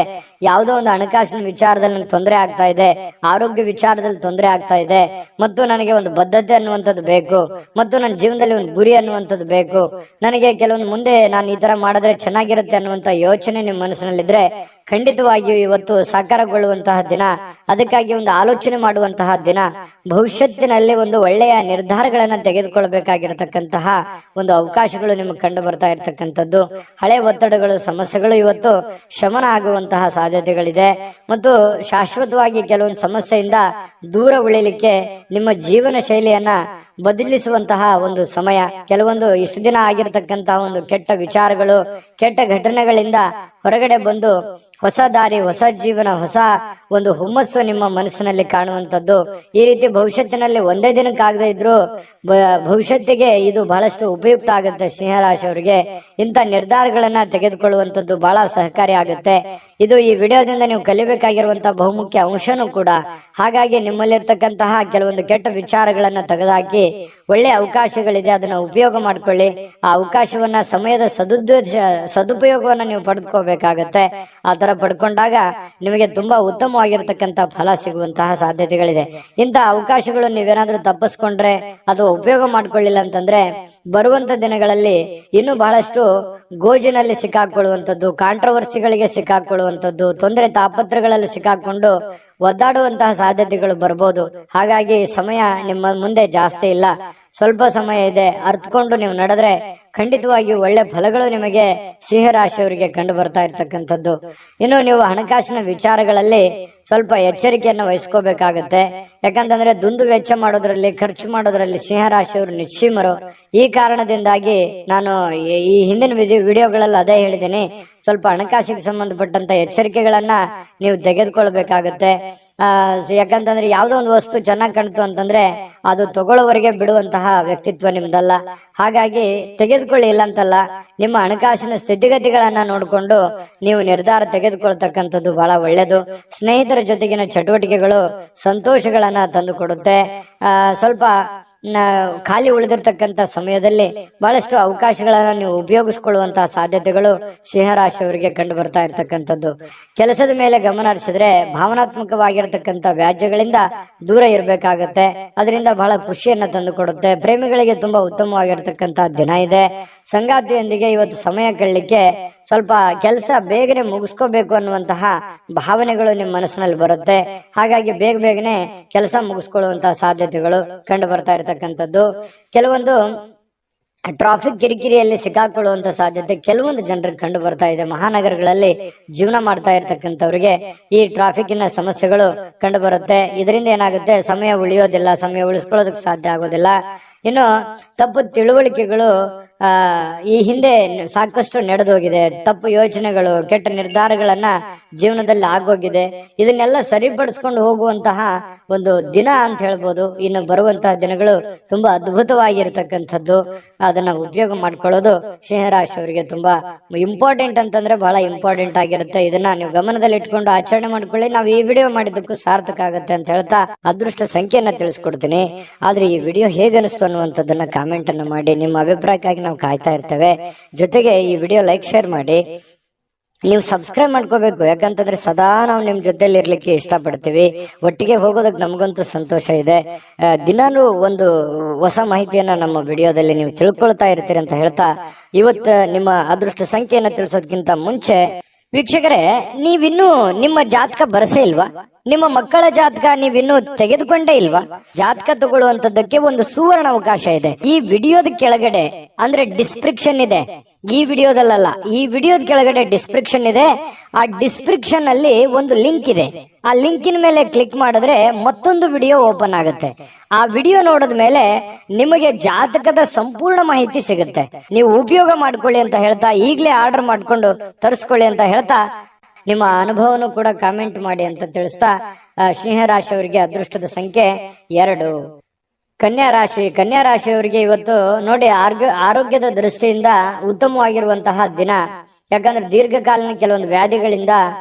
ಯಾವುದೋ ಒಂದು ಹಣಕಾಸಿನ ವಿಚಾರದಲ್ಲಿ ನನಗೆ ತೊಂದರೆ ಆಗ್ತಾ ಇದೆ, ಆರೋಗ್ಯ ವಿಚಾರದಲ್ಲಿ ತೊಂದರೆ ಆಗ್ತಾ ಇದೆ, ಮತ್ತು ನನಗೆ ಒಂದು ಬದ್ಧತೆ ಅನ್ನುವಂಥದ್ದು ಬೇಕು, ಮತ್ತು ನನ್ನ ಜೀವನದಲ್ಲಿ ಒಂದು ಗುರಿ ಅನ್ನುವಂಥದ್ದು ಬೇಕು, ನನಗೆ ಕೆಲವೊಂದು ಮುಂದೆ ನಾನು ಈ ತರ ಮಾಡಿದ್ರೆ ಚೆನ್ನಾಗಿರುತ್ತೆ ಅನ್ನುವಂಥ ಯೋಚನೆ ನಿಮ್ಮ ಮನಸ್ಸಿನಲ್ಲಿದ್ರೆ ಖಂಡಿತವಾಗಿಯೂ ಇವತ್ತು ಸಾಕಾರಗೊಳ್ಳುವಂತಹ ದಿನ. ಅದಕ್ಕಾಗಿ ಒಂದು ಆಲೋಚನೆ ಮಾಡುವಂತಹ ದಿನ. ಭವಿಷ್ಯತ್ತಿನಲ್ಲಿ ಒಂದು ಒಳ್ಳೆಯ ನಿರ್ಧಾರಗಳನ್ನ ತೆಗೆದುಕೊಳ್ಬೇಕಾಗಿರತಕ್ಕಂತಹ ಒಂದು ಅವಕಾಶಗಳು ನಿಮಗೆ ಕಂಡು ಬರ್ತಾ ಇರತಕ್ಕಂಥದ್ದು. ಹಳೆ ಒತ್ತಡಗಳು, ಸಮಸ್ಯೆಗಳು ಇವತ್ತು ಶಮನ ಆಗುವಂತಹ ಸಾಧ್ಯತೆಗಳಿದೆ. ಮತ್ತು ಶಾಶ್ವತವಾಗಿ ಕೆಲವೊಂದು ಸಮಸ್ಯೆಯಿಂದ ದೂರ ಉಳಿಲಿಕ್ಕೆ ನಿಮ್ಮ ಜೀವನ ಶೈಲಿಯನ್ನ ಬದಲಿಸುವಂತಹ ಒಂದು ಸಮಯ. ಕೆಲವೊಂದು ಇಷ್ಟು ದಿನ ಆಗಿರತಕ್ಕಂತಹ ಒಂದು ಕೆಟ್ಟ ವಿಚಾರಗಳು, ಕೆಟ್ಟ ಘಟನೆಗಳಿಂದ ಹೊರಗಡೆ ಬಂದು ಹೊಸ ದಾರಿ, ಹೊಸ ಜೀವನ, ಹೊಸ ಒಂದು ಹುಮ್ಮಸ್ಸು ನಿಮ್ಮ ಮನಸ್ಸಿನಲ್ಲಿ ಕಾಣುವಂಥದ್ದು. ಈ ರೀತಿ ಭವಿಷ್ಯತ್ತಿನಲ್ಲಿ ಒಂದೇ ದಿನಕ್ಕಾಗದೇ ಇದ್ರು ಭವಿಷ್ಯತ್ತಿಗೆ ಇದು ಬಹಳಷ್ಟು ಉಪಯುಕ್ತ ಆಗುತ್ತೆ. ಸಿಂಹರಾಶಿಯವರಿಗೆ ಇಂಥ ನಿರ್ಧಾರಗಳನ್ನ ತೆಗೆದುಕೊಳ್ಳುವಂಥದ್ದು ಬಹಳ ಸಹಕಾರಿ ಆಗುತ್ತೆ. ಇದು ಈ ವಿಡಿಯೋದಿಂದ ನೀವು ಕಲಿಬೇಕಾಗಿರುವಂತಹ ಬಹುಮುಖ್ಯ ಅಂಶನೂ ಕೂಡ. ಹಾಗಾಗಿ ನಿಮ್ಮಲ್ಲಿರ್ತಕ್ಕಂತಹ ಕೆಲವೊಂದು ಕೆಟ್ಟ ವಿಚಾರಗಳನ್ನ ತೆಗೆದುಹಾಕಿ ಒಳ್ಳೆ ಅವಕಾಶಗಳಿದೆ, ಅದನ್ನ ಉಪಯೋಗ ಮಾಡ್ಕೊಳ್ಳಿ. ಆ ಅವಕಾಶವನ್ನ, ಸಮಯದ ಸದುಪಯೋಗವನ್ನ ನೀವು ಪಡೆದುಕೋಬೇಕಾಗತ್ತೆ. ಆ ತರ ಪಡ್ಕೊಂಡಾಗ ನಿಮಗೆ ತುಂಬಾ ಉತ್ತಮವಾಗಿರ್ತಕ್ಕಂಥ ಫಲ ಸಿಗುವಂತಹ ಸಾಧ್ಯತೆಗಳಿದೆ. ಇಂಥ ಅವಕಾಶಗಳು ನೀವೇನಾದ್ರೂ ತಪ್ಪಿಸ್ಕೊಂಡ್ರೆ, ಅದು ಉಪಯೋಗ ಮಾಡ್ಕೊಳ್ಳಿಲ್ಲ ಅಂತಂದ್ರೆ ಬರುವಂತ ದಿನಗಳಲ್ಲಿ ಇನ್ನು ಬಹಳಷ್ಟು ಗೋಜಿನಲ್ಲಿ ಸಿಕ್ಕಾಕೊಳ್ಳುವಂಥದ್ದು, ಕಾಂಟ್ರವರ್ಸಿಗಳಿಗೆ ಸಿಕ್ಕಾಕೊಳ್ಳುವಂಥದ್ದು, ತೊಂದರೆ ತಾಪತ್ರಗಳಲ್ಲಿ ಸಿಕ್ಕಾಕೊಂಡು ಒದ್ದಾಡುವಂತಹ ಸಾಧ್ಯತೆಗಳು ಬರ್ಬೋದು. ಹಾಗಾಗಿ ಸಮಯ ನಿಮ್ಮ ಮುಂದೆ ಜಾಸ್ತಿ ಇಲ್ಲ, ಸ್ವಲ್ಪ ಸಮಯ ಇದೆ. ಅರ್ಥಕೊಂಡು ನೀವು ನಡೆದ್ರೆ ಖಂಡಿತವಾಗಿಯೂ ಒಳ್ಳೆ ಫಲಗಳು ನಿಮಗೆ ಸಿಂಹರಾಶಿಯವರಿಗೆ ಕಂಡು ಬರ್ತಾ ಇರ್ತಕ್ಕಂಥದ್ದು. ಇನ್ನು ನೀವು ಹಣಕಾಸಿನ ವಿಚಾರಗಳಲ್ಲಿ ಸ್ವಲ್ಪ ಎಚ್ಚರಿಕೆಯನ್ನು ವಹಿಸ್ಕೋಬೇಕಾಗತ್ತೆ. ಯಾಕಂತಂದ್ರೆ ದುಂದು ವೆಚ್ಚ ಮಾಡೋದ್ರಲ್ಲಿ, ಖರ್ಚು ಮಾಡೋದ್ರಲ್ಲಿ ಸಿಂಹರಾಶಿಯವರು ನಿಶ್ಚಿಮರು. ಈ ಕಾರಣದಿಂದಾಗಿ ನಾನು ಈ ಹಿಂದಿನ ವಿಡಿಯೋಗಳಲ್ಲಿ ಅದೇ ಹೇಳಿದ್ದೀನಿ, ಸ್ವಲ್ಪ ಹಣಕಾಸಿಗೆ ಸಂಬಂಧಪಟ್ಟಂತ ಎಚ್ಚರಿಕೆಗಳನ್ನ ನೀವು ತೆಗೆದುಕೊಳ್ಬೇಕಾಗತ್ತೆ. ಯಾಕಂತಂದ್ರೆ ಯಾವ್ದೋ ಒಂದು ವಸ್ತು ಚೆನ್ನಾಗಿ ಕಾಣ್ತು ಅಂತಂದ್ರೆ ಅದು ತಗೊಳ್ಳೋವರೆಗೆ ಬಿಡುವಂತಹ ವ್ಯಕ್ತಿತ್ವ ನಿಮ್ದಲ್ಲ. ಹಾಗಾಗಿ ತೆಗೆದುಕೊಳ್ಳಿ, ಇಲ್ಲ ಅಂತಲ್ಲ, ನಿಮ್ಮ ಹಣಕಾಸಿನ ಸ್ಥಿತಿಗತಿಗಳನ್ನ ನೋಡಿಕೊಂಡು ನೀವು ನಿರ್ಧಾರ ತೆಗೆದುಕೊಳ್ತಕ್ಕಂಥದ್ದು ಬಹಳ ಒಳ್ಳೆಯದು. ಸ್ನೇಹಿತರ ಜೊತೆಗಿನ ಚಟುವಟಿಕೆಗಳು ಸಂತೋಷಗಳನ್ನ ತಂದು ಕೊಡುತ್ತೆ. ಸ್ವಲ್ಪ ಖಾಲಿ ಉಳಿದಿರ್ತಕ್ಕಂಥ ಸಮಯದಲ್ಲಿ ಬಹಳಷ್ಟು ಅವಕಾಶಗಳನ್ನ ನೀವು ಉಪಯೋಗಿಸ್ಕೊಳ್ಳುವಂತಹ ಸಾಧ್ಯತೆಗಳು ಸಿಂಹರಾಶಿಯವರಿಗೆ ಕಂಡು ಬರ್ತಾ ಇರ್ತಕ್ಕಂಥದ್ದು. ಕೆಲಸದ ಮೇಲೆ ಗಮನ ಹರಿಸಿದ್ರೆ ಭಾವನಾತ್ಮಕವಾಗಿರ್ತಕ್ಕಂಥ ವ್ಯಾಜ್ಯಗಳಿಂದ ದೂರ ಇರಬೇಕಾಗತ್ತೆ. ಅದರಿಂದ ಬಹಳ ಖುಷಿಯನ್ನ ತಂದು ಕೊಡುತ್ತೆ. ಪ್ರೇಮಿಗಳಿಗೆ ತುಂಬಾ ಉತ್ತಮವಾಗಿರ್ತಕ್ಕಂಥ ದಿನ ಇದೆ. ಸಂಗಾತಿಯೊಂದಿಗೆ ಇವತ್ತು ಸಮಯ ಕಳಲಿಕ್ಕೆ ಸ್ವಲ್ಪ ಕೆಲಸ ಬೇಗನೆ ಮುಗಿಸ್ಕೋಬೇಕು ಅನ್ನುವಂತಹ ಭಾವನೆಗಳು ನಿಮ್ಮ ಮನಸ್ಸಿನಲ್ಲಿ ಬರುತ್ತೆ. ಹಾಗಾಗಿ ಬೇಗನೆ ಕೆಲಸ ಮುಗಿಸ್ಕೊಳ್ಳುವಂತಹ ಸಾಧ್ಯತೆಗಳು ಕಂಡು ಬರ್ತಾ ಇರತಕ್ಕಂಥದ್ದು. ಕೆಲವೊಂದು ಟ್ರಾಫಿಕ್ ಕಿರಿಕಿರಿಯಲ್ಲಿ ಸಿಕ್ಕಾಕೊಳ್ಳುವಂತ ಸಾಧ್ಯತೆ ಕೆಲವೊಂದು ಜನರಿಗೆ ಕಂಡು ಬರ್ತಾ ಇದೆ. ಮಹಾನಗರಗಳಲ್ಲಿ ಜೀವನ ಮಾಡ್ತಾ ಇರ್ತಕ್ಕಂಥವ್ರಿಗೆ ಈ ಟ್ರಾಫಿಕ್ನ ಸಮಸ್ಯೆಗಳು ಕಂಡು ಬರುತ್ತೆ. ಇದರಿಂದ ಏನಾಗುತ್ತೆ, ಸಮಯ ಉಳಿಯೋದಿಲ್ಲ, ಸಮಯ ಉಳಿಸ್ಕೊಳ್ಳೋದಕ್ಕೆ ಸಾಧ್ಯ ಆಗೋದಿಲ್ಲ. ಇನ್ನು ತಪ್ಪು ತಿಳುವಳಿಕೆಗಳು ಈ ಹಿಂದೆ ಸಾಕಷ್ಟು ನಡೆದೋಗಿದೆ. ತಪ್ಪು ಯೋಚನೆಗಳು, ಕೆಟ್ಟ ನಿರ್ಧಾರಗಳನ್ನ ಜೀವನದಲ್ಲಿ ಆಗೋಗಿದೆ. ಇದನ್ನೆಲ್ಲ ಸರಿಪಡಿಸ್ಕೊಂಡು ಹೋಗುವಂತಹ ಒಂದು ದಿನ ಅಂತ ಹೇಳ್ಬೋದು. ಇನ್ನು ಬರುವಂತಹ ದಿನಗಳು ತುಂಬಾ ಅದ್ಭುತವಾಗಿರ್ತಕ್ಕಂಥದ್ದು. ಅದನ್ನ ಉಪಯೋಗ ಮಾಡ್ಕೊಳ್ಳೋದು ಸಿಂಹರಾಶಿಯವರಿಗೆ ತುಂಬಾ ಇಂಪಾರ್ಟೆಂಟ್ ಅಂತಂದ್ರೆ ಬಹಳ ಇಂಪಾರ್ಟೆಂಟ್ ಆಗಿರುತ್ತೆ. ಇದನ್ನ ನೀವು ಗಮನದಲ್ಲಿ ಇಟ್ಕೊಂಡು ಆಚರಣೆ ಮಾಡ್ಕೊಳ್ಳಿ. ನಾವು ಈ ವಿಡಿಯೋ ಮಾಡಿದ್ದಕ್ಕೂ ಸಾರ್ಥಕ ಆಗುತ್ತೆ ಅಂತ ಹೇಳ್ತಾ ಅದೃಷ್ಟ ಸಂಖ್ಯೆಯನ್ನ ತಿಳಿಸ್ಕೊಡ್ತೀನಿ. ಆದ್ರೆ ಈ ವಿಡಿಯೋ ಹೇಗೆ ಅನಿಸ್ತು ಅನ್ನುವಂಥದ್ದನ್ನ ಕಾಮೆಂಟ್ ಅನ್ನು ಮಾಡಿ. ನಿಮ್ಮ ಅಭಿಪ್ರಾಯಕ್ಕಾಗಿ ನಾವು ಕಾಯ್ತಾ ಇರ್ತೇವೆ. ಜೊತೆಗೆ ಈ ವಿಡಿಯೋ ಲೈಕ್, ಶೇರ್ ಮಾಡಿ. ನೀವು ಸಬ್ಸ್ಕ್ರೈಬ್ ಮಾಡ್ಕೋಬೇಕು. ಯಾಕಂತಂದ್ರೆ ಸದಾ ನಾವು ನಿಮ್ ಜೊತೆಲಿ ಇರ್ಲಿಕ್ಕೆ ಇಷ್ಟಪಡ್ತೀವಿ. ಒಟ್ಟಿಗೆ ಹೋಗೋದಕ್ಕೆ ನಮಗಂತೂ ಸಂತೋಷ ಇದೆ. ದಿನಾನು ಒಂದು ಹೊಸ ಮಾಹಿತಿಯನ್ನ ನಮ್ಮ ವಿಡಿಯೋದಲ್ಲಿ ನೀವು ತಿಳ್ಕೊಳ್ತಾ ಇರ್ತೀರಿ ಅಂತ ಹೇಳ್ತಾ ಇವತ್ತು ನಿಮ್ಮ ಅದೃಷ್ಟ ಸಂಖ್ಯೆಯನ್ನ ತಿಳಿಸೋದಕ್ಕಿಂತ ಮುಂಚೆ ವೀಕ್ಷಕರೇ, ನೀವಿನ್ನೂ ನಿಮ್ಮ ಜಾತಕ ಬರಸೇ ಇಲ್ವಾ? ನಿಮ್ಮ ಮಕ್ಕಳ ಜಾತಕ ನೀವಿನ್ನೂ ತೆಗೆದುಕೊಂಡೇ ಇಲ್ವಾ? ಜಾತಕ ತಗೊಳ್ಳುವಂತದ್ದಕ್ಕೆ ಒಂದು ಸುವರ್ಣ ಅವಕಾಶ ಇದೆ. ಈ ವಿಡಿಯೋದ ಕೆಳಗಡೆ ಅಂದ್ರೆ ಡಿಸ್ಕ್ರಿಪ್ಷನ್ ಇದೆ. ಈ ವಿಡಿಯೋದಲ್ಲ, ಈ ವಿಡಿಯೋದ ಕೆಳಗಡೆ ಡಿಸ್ಕ್ರಿಪ್ಷನ್ ಇದೆ. ಆ ಡಿಸ್ಕ್ರಿಪ್ಷನ್ ಅಲ್ಲಿ ಒಂದು ಲಿಂಕ್ ಇದೆ. ಆ ಲಿಂಕಿನ ಮೇಲೆ ಕ್ಲಿಕ್ ಮಾಡಿದ್ರೆ ಮತ್ತೊಂದು ವಿಡಿಯೋ ಓಪನ್ ಆಗುತ್ತೆ. ಆ ವಿಡಿಯೋ ನೋಡಿದ ಮೇಲೆ ನಿಮಗೆ ಜಾತಕದ ಸಂಪೂರ್ಣ ಮಾಹಿತಿ ಸಿಗುತ್ತೆ. ನೀವು ಉಪಯೋಗ ಮಾಡ್ಕೊಳ್ಳಿ ಅಂತ ಹೇಳ್ತಾ, ಈಗಲೇ ಆರ್ಡರ್ ಮಾಡ್ಕೊಂಡು ತರಿಸ್ಕೊಳ್ಳಿ ಅಂತ ಹೇಳ್ತಾ, ನಿಮ್ಮ ಅನುಭವನು ಕೂಡ ಕಾಮೆಂಟ್ ಮಾಡಿ ಅಂತ ತಿಳಿಸ್ತಾ, ಸಿಂಹರಾಶಿಯವರಿಗೆ ಅದೃಷ್ಟದ ಸಂಖ್ಯೆ 2. ಕನ್ಯಾ ರಾಶಿಯವರಿಗೆ ಇವತ್ತು ನೋಡಿ ಆರೋಗ್ಯದ ದೃಷ್ಟಿಯಿಂದ ಉತ್ತಮವಾಗಿರುವಂತಹ ದಿನ. ಯಾಕಂದ್ರೆ ದೀರ್ಘಕಾಲೀನ ಕೆಲವೊಂದು ವ್ಯಾಧಿಗಳಿಂದ,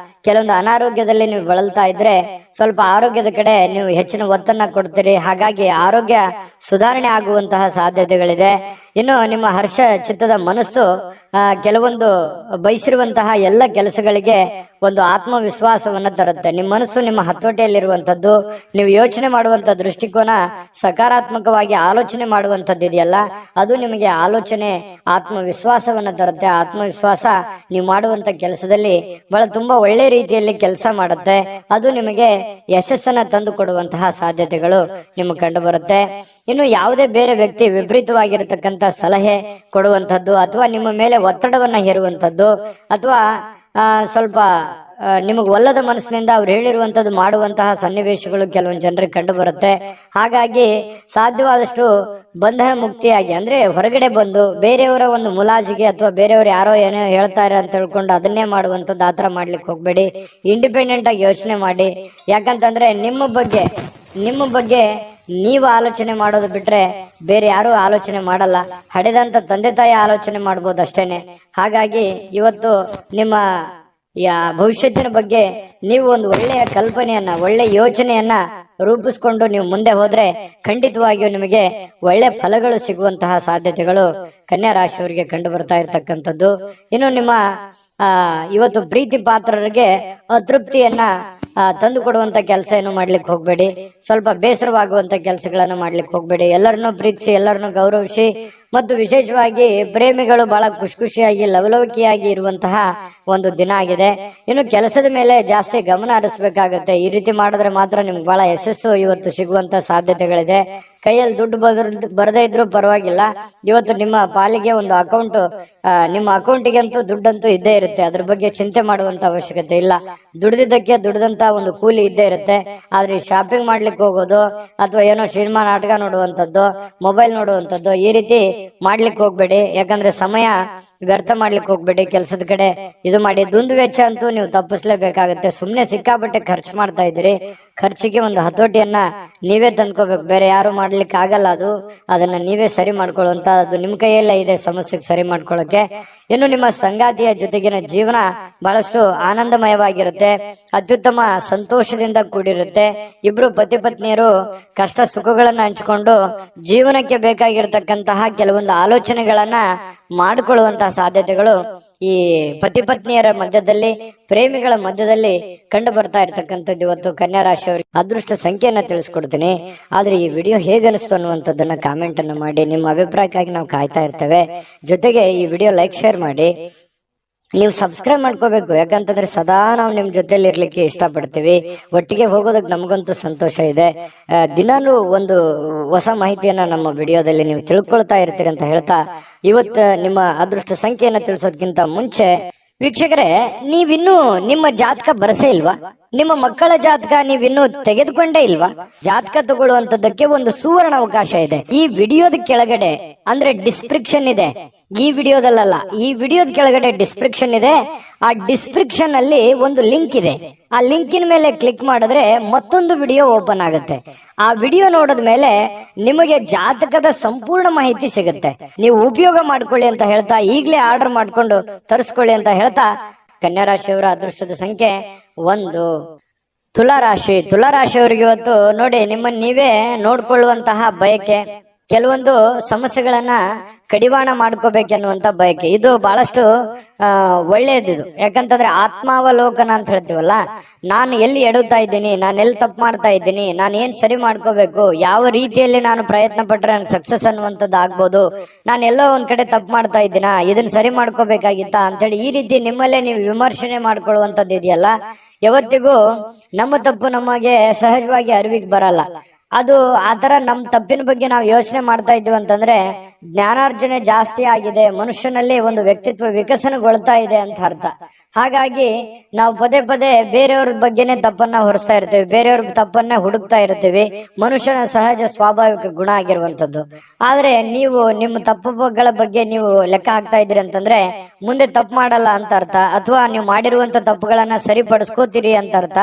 ಕೆಲವೊಂದು ಅನಾರೋಗ್ಯದಲ್ಲಿ ನೀವು ಬಳಲ್ತಾ ಇದ್ರೆ ಸ್ವಲ್ಪ ಆರೋಗ್ಯದ ಕಡೆ ನೀವು ಹೆಚ್ಚಿನ ಒತ್ತನ್ನ ಕೊಡ್ತೀರಿ. ಹಾಗಾಗಿ ಆರೋಗ್ಯ ಸುಧಾರಣೆ ಆಗುವಂತಹ ಸಾಧ್ಯತೆಗಳಿದೆ. ಇನ್ನು ನಿಮ್ಮ ಹರ್ಷ ಚಿತ್ತದ ಮನಸ್ಸು ಕೆಲವೊಂದು ಬಯಸಿರುವಂತಹ ಎಲ್ಲ ಕೆಲಸಗಳಿಗೆ ಒಂದು ಆತ್ಮವಿಶ್ವಾಸವನ್ನ ತರುತ್ತೆ. ನಿಮ್ಮ ಮನಸ್ಸು ನಿಮ್ಮ ಹತೋಟಿಯಲ್ಲಿರುವಂತದ್ದು. ನೀವು ಯೋಚನೆ ಮಾಡುವಂತ ದೃಷ್ಟಿಕೋನ ಸಕಾರಾತ್ಮಕವಾಗಿ ಆಲೋಚನೆ ಮಾಡುವಂತದ್ದು ಇದೆಯಲ್ಲ, ಅದು ನಿಮಗೆ ಆಲೋಚನೆ ಆತ್ಮವಿಶ್ವಾಸವನ್ನ ತರುತ್ತೆ. ಆತ್ಮವಿಶ್ವಾಸ ನೀವು ಮಾಡುವಂತ ಕೆಲಸದಲ್ಲಿ ಬಹಳ ತುಂಬಾ ಒಳ್ಳೆ ರೀತಿಯಲ್ಲಿ ಕೆಲಸ ಮಾಡುತ್ತೆ. ಅದು ನಿಮಗೆ ಯಶಸ್ಸನ್ನ ತಂದು ಕೊಡುವಂತಹ ಸಾಧ್ಯತೆಗಳು ನಿಮಗೆ ಕಂಡು ಬರುತ್ತೆ. ಇನ್ನು ಯಾವುದೇ ಬೇರೆ ವ್ಯಕ್ತಿ ವಿಪರೀತವಾಗಿರತಕ್ಕಂತ ಸಲಹೆ ಕೊಡುವಂತದ್ದು, ಅಥವಾ ನಿಮ್ಮ ಮೇಲೆ ಒತ್ತಡವನ್ನ ಹೇರುವಂತದ್ದು, ಅಥವಾ ಸ್ವಲ್ಪ ನಿಮಗೆ ಒಲ್ಲದ ಮನಸ್ಸಿನಿಂದ ಅವ್ರು ಹೇಳಿರುವಂತದ್ದು ಮಾಡುವಂತಹ ಸನ್ನಿವೇಶಗಳು ಕೆಲವೊಂದು ಜನರಿಗೆ ಕಂಡು ಬರುತ್ತೆ. ಹಾಗಾಗಿ ಸಾಧ್ಯವಾದಷ್ಟು ಬಂಧನ ಮುಕ್ತಿಯಾಗಿ, ಅಂದ್ರೆ ಹೊರಗಡೆ ಬಂದು ಬೇರೆಯವರ ಒಂದು ಮುಲಾಜಿಗೆ ಅಥವಾ ಬೇರೆಯವರು ಯಾರೋ ಏನೋ ಹೇಳ್ತಾರೆ ಅಂತ ಹೇಳ್ಕೊಂಡು ಅದನ್ನೇ ಮಾಡುವಂಥದ್ದು, ಆತರ ಮಾಡ್ಲಿಕ್ಕೆ ಹೋಗ್ಬೇಡಿ. ಇಂಡಿಪೆಂಡೆಂಟ್ ಆಗಿ ಯೋಚನೆ ಮಾಡಿ. ಯಾಕಂತಂದ್ರೆ ನಿಮ್ಮ ಬಗ್ಗೆ ನೀವು ಆಲೋಚನೆ ಮಾಡೋದು ಬಿಟ್ರೆ ಬೇರೆ ಯಾರು ಆಲೋಚನೆ ಮಾಡಲ್ಲ. ಹಡೆದಂತ ತಂದೆ ತಾಯಿ ಆಲೋಚನೆ ಮಾಡ್ಬೋದು ಅಷ್ಟೇನೆ. ಹಾಗಾಗಿ ಇವತ್ತು ನಿಮ್ಮ ಭವಿಷ್ಯತ್ತಿನ ಬಗ್ಗೆ ನೀವು ಒಂದು ಒಳ್ಳೆಯ ಕಲ್ಪನೆಯನ್ನ, ಒಳ್ಳೆಯ ಯೋಚನೆಯನ್ನ ರೂಪಿಸ್ಕೊಂಡು ನೀವು ಮುಂದೆ ಹೋದ್ರೆ ಖಂಡಿತವಾಗಿಯೂ ನಿಮಗೆ ಒಳ್ಳೆ ಫಲಗಳು ಸಿಗುವಂತಹ ಸಾಧ್ಯತೆಗಳು ಕನ್ಯಾ ರಾಶಿಯವರಿಗೆ ಕಂಡು ಬರ್ತಾ ಇರ್ತಕ್ಕಂಥದ್ದು. ಇನ್ನು ನಿಮ್ಮ ಇವತ್ತು ಪ್ರೀತಿ ಪಾತ್ರರಿಗೆ ಅತೃಪ್ತಿಯನ್ನ ತಂದು ಕೊಡುವಂತ ಕೆಲಸ ಏನು ಮಾಡ್ಲಿಕ್ಕೆ ಹೋಗ್ಬೇಡಿ. ಸ್ವಲ್ಪ ಬೇಸರವಾಗುವಂತ ಕೆಲಸಗಳನ್ನು ಮಾಡ್ಲಿಕ್ಕೆ ಹೋಗ್ಬೇಡಿ. ಎಲ್ಲರನ್ನೂ ಪ್ರೀತಿಸಿ, ಎಲ್ಲರನ್ನೂ ಗೌರವಿಸಿ ಮತ್ತು ವಿಶೇಷವಾಗಿ ಪ್ರೇಮಿಗಳು ಬಹಳ ಖುಷಿಯಾಗಿ ಲವಲವಿಕೆಯಾಗಿ ಇರುವಂತಹ ಒಂದು ದಿನ ಆಗಿದೆ. ಇನ್ನು ಕೆಲಸದ ಮೇಲೆ ಜಾಸ್ತಿ ಗಮನ ಹರಿಸಬೇಕಾಗುತ್ತೆ. ಈ ರೀತಿ ಮಾಡಿದ್ರೆ ಮಾತ್ರ ನಿಮ್ಗೆ ಬಹಳ ಯಶಸ್ಸು ಇವತ್ತು ಸಿಗುವಂತ ಸಾಧ್ಯತೆಗಳಿದೆ. ಕೈಯಲ್ಲಿ ದುಡ್ಡು ಬರದೇ ಇದ್ರೂ ಪರವಾಗಿಲ್ಲ, ಇವತ್ತು ನಿಮ್ಮ ಪಾಲಿಗೆ ಒಂದು ಅಕೌಂಟ್, ನಿಮ್ಮ ಅಕೌಂಟಿಗೆ ಅಂತೂ ದುಡ್ಡಂತೂ ಇದ್ದೇ ಇರುತ್ತೆ. ಅದ್ರ ಬಗ್ಗೆ ಚಿಂತೆ ಮಾಡುವಂತ ಅವಶ್ಯಕತೆ ಇಲ್ಲ. ದುಡ್ದಿದ್ದಕ್ಕೆ ದುಡ್ದಂತ ಒಂದು ಕೂಲಿ ಇದ್ದೇ ಇರುತ್ತೆ. ಆದ್ರೆ ಶಾಪಿಂಗ್ ಮಾಡ್ಲಿಕ್ಕೆ ಹೋಗೋದು ಅಥವಾ ಏನೋ ಸಿನಿಮಾ ನಾಟಕ ನೋಡುವಂತದ್ದು, ಮೊಬೈಲ್ ನೋಡುವಂತದ್ದು, ಈ ರೀತಿ ಮಾಡ್ಲಿಕ್ಕೆ ಹೋಗ್ಬೇಡಿ. ಯಾಕಂದ್ರೆ ಸಮಯ ವ್ಯರ್ಥ ಮಾಡ್ಲಿಕ್ಕೆ ಹೋಗ್ಬೇಡಿ. ಕೆಲಸದ ಕಡೆ ಇದು ಮಾಡಿ. ದುಂದು ವೆಚ್ಚ ಅಂತೂ ನೀವು ತಪ್ಪಿಸ್ಲೇಬೇಕಾಗತ್ತೆ. ಸುಮ್ನೆ ಸಿಕ್ಕಾಪಟ್ಟೆ ಖರ್ಚು ಮಾಡ್ತಾ ಇದ್ದೀರಿ. ಖರ್ಚಿಗೆ ಒಂದು ಹತೋಟಿಯನ್ನ ನೀವೇ ತಂದ್ಕೋಬೇಕು, ಬೇರೆ ಯಾರು ಮಾಡ್ಲಿಕ್ಕೆ ಆಗಲ್ಲ. ಅದನ್ನ ನೀವೇ ಸರಿ ಮಾಡ್ಕೊಳ್ಳುವಂತ, ಅದು ನಿಮ್ ಕೈಯಲ್ಲೇ ಇದೆ ಸಮಸ್ಯೆಗೆ ಸರಿ ಮಾಡ್ಕೊಳ್ಳೋಕೆ. ಇನ್ನು ನಿಮ್ಮ ಸಂಗಾತಿಯ ಜೊತೆಗಿನ ಜೀವನ ಬಹಳಷ್ಟು ಆನಂದಮಯವಾಗಿರುತ್ತೆ, ಅತ್ಯುತ್ತಮ ಸಂತೋಷದಿಂದ ಕೂಡಿರುತ್ತೆ. ಇಬ್ರು ಪತಿ ಪತ್ನಿಯರು ಕಷ್ಟ ಸುಖಗಳನ್ನ ಹಂಚಿಕೊಂಡು ಜೀವನಕ್ಕೆ ಬೇಕಾಗಿರ್ತಕ್ಕಂತಹ ಕೆಲವೊಂದು ಆಲೋಚನೆಗಳನ್ನ ಮಾಡಿಕೊಳ್ಳುವಂತಹ ಸಾಧ್ಯತೆಗಳು ಈ ಪತಿ ಪತ್ನಿಯರ ಮಧ್ಯದಲ್ಲಿ, ಪ್ರೇಮಿಗಳ ಮಧ್ಯದಲ್ಲಿ ಕಂಡು ಬರ್ತಾ ಇರ್ತಕ್ಕಂಥದ್ದು. ಇವತ್ತು ಕನ್ಯಾ ರಾಶಿಯವರಿಗೆ ಅದೃಷ್ಟ ಸಂಖ್ಯೆಯನ್ನ ತಿಳಿಸ್ಕೊಡ್ತೀನಿ. ಆದ್ರೆ ಈ ವಿಡಿಯೋ ಹೇಗೆ ಅನಿಸ್ತು ಅನ್ನುವಂಥದ್ದನ್ನ ಕಾಮೆಂಟ್ ಅನ್ನು ಮಾಡಿ. ನಿಮ್ಮ ಅಭಿಪ್ರಾಯಕ್ಕಾಗಿ ನಾವು ಕಾಯ್ತಾ ಇರ್ತೇವೆ. ಜೊತೆಗೆ ಈ ವಿಡಿಯೋ ಲೈಕ್ ಶೇರ್ ಮಾಡಿ. ನೀವು ಸಬ್ಸ್ಕ್ರೈಬ್ ಮಾಡ್ಕೋಬೇಕು, ಯಾಕಂತಂದ್ರೆ ಸದಾ ನಾವು ನಿಮ್ ಜೊತೆಲಿ ಇರ್ಲಿಕ್ಕೆ ಇಷ್ಟಪಡ್ತೀವಿ. ಒಟ್ಟಿಗೆ ಹೋಗೋದಕ್ಕೆ ನಮಗಂತೂ ಸಂತೋಷ ಇದೆ. ದಿನಾಲೂ ಒಂದು ಹೊಸ ಮಾಹಿತಿಯನ್ನ ನಮ್ಮ ವಿಡಿಯೋದಲ್ಲಿ ನೀವು ತಿಳ್ಕೊಳ್ತಾ ಇರ್ತೀರಿ ಅಂತ ಹೇಳ್ತಾ, ಇವತ್ತು ನಿಮ್ಮ ಅದೃಷ್ಟ ಸಂಖ್ಯೆಯನ್ನ ತಿಳಿಸೋದಕ್ಕಿಂತ ಮುಂಚೆ ವೀಕ್ಷಕರೇ, ನೀವಿನ್ನೂ ನಿಮ್ಮ ಜಾತಕ ಬರಸೇ ಇಲ್ವಾ? ನಿಮ್ಮ ಮಕ್ಕಳ ಜಾತಕ ನೀವಿನ್ನೂ ತೆಗೆದುಕೊಂಡೇ ಇಲ್ವಾ? ಜಾತಕ ತಗೊಳ್ಳುವಂತದ್ದಕ್ಕೆ ಒಂದು ಸುವರ್ಣ ಅವಕಾಶ ಇದೆ. ಈ ವಿಡಿಯೋದ ಕೆಳಗಡೆ ಅಂದ್ರೆ ಡಿಸ್ಕ್ರಿಪ್ಷನ್ ಇದೆ. ಈ ವಿಡಿಯೋದಲ್ಲ, ಈ ವಿಡಿಯೋದ ಕೆಳಗಡೆ ಡಿಸ್ಕ್ರಿಪ್ಷನ್ ಇದೆ. ಆ ಡಿಸ್ಕ್ರಿಪ್ಷನ್ ಅಲ್ಲಿ ಒಂದು ಲಿಂಕ್ ಇದೆ. ಆ ಲಿಂಕಿನ ಮೇಲೆ ಕ್ಲಿಕ್ ಮಾಡಿದ್ರೆ ಮತ್ತೊಂದು ವಿಡಿಯೋ ಓಪನ್ ಆಗುತ್ತೆ. ಆ ವಿಡಿಯೋ ನೋಡಿದ ಮೇಲೆ ನಿಮಗೆ ಜಾತಕದ ಸಂಪೂರ್ಣ ಮಾಹಿತಿ ಸಿಗುತ್ತೆ. ನೀವು ಉಪಯೋಗ ಮಾಡ್ಕೊಳ್ಳಿ ಅಂತ ಹೇಳ್ತಾ, ಈಗಲೇ ಆರ್ಡರ್ ಮಾಡ್ಕೊಂಡು ತರಿಸ್ಕೊಳ್ಳಿ ಅಂತ ಹೇಳ್ತಾ, ಕನ್ಯಾ ರಾಶಿಯವರ ಅದೃಷ್ಟದ ಸಂಖ್ಯೆ 1. ತುಲಾರಾಶಿಯವರಿಗೆ ಇವತ್ತು ನೋಡಿ, ನಿಮ್ಮನ್ನ ನೀವೇ ನೋಡ್ಕೊಳ್ಳುವಂತಹ ಬಯಕೆ, ಕೆಲವೊಂದು ಸಮಸ್ಯೆಗಳನ್ನ ಕಡಿವಾಣ ಮಾಡ್ಕೋಬೇಕೆನ್ನುವಂತ ಬಯಕೆ, ಇದು ಬಹಳಷ್ಟು ಒಳ್ಳೇದಿದು. ಯಾಕಂತಂದ್ರೆ ಆತ್ಮಾವಲೋಕನ ಅಂತ ಹೇಳ್ತೀವಲ್ಲ, ನಾನು ಎಲ್ಲಿ ಎಡುತ್ತಾ ಇದ್ದೀನಿ, ನಾನು ಎಲ್ಲಿ ತಪ್ಪು ಮಾಡ್ತಾ ಇದ್ದೀನಿ, ನಾನು ಏನ್ ಸರಿ ಮಾಡ್ಕೋಬೇಕು, ಯಾವ ರೀತಿಯಲ್ಲಿ ನಾನು ಪ್ರಯತ್ನ ಪಟ್ರೆ ನನ್ಗೆ ಸಕ್ಸಸ್ ಅನ್ನುವಂಥದ್ದು ಆಗ್ಬೋದು, ನಾನು ಎಲ್ಲೋ ಒಂದ್ ಕಡೆ ತಪ್ಪು ಮಾಡ್ತಾ ಇದ್ದೀನ, ಇದನ್ನ ಸರಿ ಮಾಡ್ಕೋಬೇಕಾಗಿತ್ತಾ ಅಂತೇಳಿ ಈ ರೀತಿ ನಿಮ್ಮಲ್ಲೇ ನೀವು ವಿಮರ್ಶನೆ ಮಾಡ್ಕೊಳ್ಳುವಂಥದ್ದು ಇದೆಯಲ್ಲ, ಯಾವತ್ತಿಗೂ ನಮ್ಮ ತಪ್ಪು ನಮಗೆ ಸಹಜವಾಗಿ ಅರಿವಿಗೆ ಬರಲ್ಲ. ಅದು ಆತರ ನಮ್ ತಪ್ಪಿನ ಬಗ್ಗೆ ನಾವು ಯೋಚನೆ ಮಾಡ್ತಾ ಇದ್ವಿ ಅಂತಂದ್ರೆ ಜ್ಞಾನಾರ್ಜನೆ ಜಾಸ್ತಿ ಆಗಿದೆ, ಮನುಷ್ಯನಲ್ಲಿ ಒಂದು ವ್ಯಕ್ತಿತ್ವ ವಿಕಸನಗೊಳ್ತಾ ಇದೆ ಅಂತ ಅರ್ಥ. ಹಾಗಾಗಿ ನಾವು ಪದೇ ಪದೇ ಬೇರೆಯವ್ರ ಬಗ್ಗೆನೆ ತಪ್ಪನ್ನ ಹೊರಿಸ್ತಾ ಇರ್ತೀವಿ, ಬೇರೆಯವ್ರ ತಪ್ಪನ್ನ ಹುಡುಕ್ತಾ ಇರ್ತೀವಿ. ಮನುಷ್ಯನ ಸಹಜ ಸ್ವಾಭಾವಿಕ ಗುಣ ಆಗಿರುವಂತದ್ದು. ಆದ್ರೆ ನೀವು ನಿಮ್ಮ ತಪ್ಪುಗಳ ಬಗ್ಗೆ ನೀವು ಲೆಕ್ಕ ಹಾಕ್ತಾ ಇದ್ರಿ ಅಂತಂದ್ರೆ ಮುಂದೆ ತಪ್ಪು ಮಾಡಲ್ಲ ಅಂತ ಅರ್ಥ, ಅಥವಾ ನೀವು ಮಾಡಿರುವಂತ ತಪ್ಪುಗಳನ್ನ ಸರಿಪಡಿಸ್ಕೋತೀರಿ ಅಂತ ಅರ್ಥ.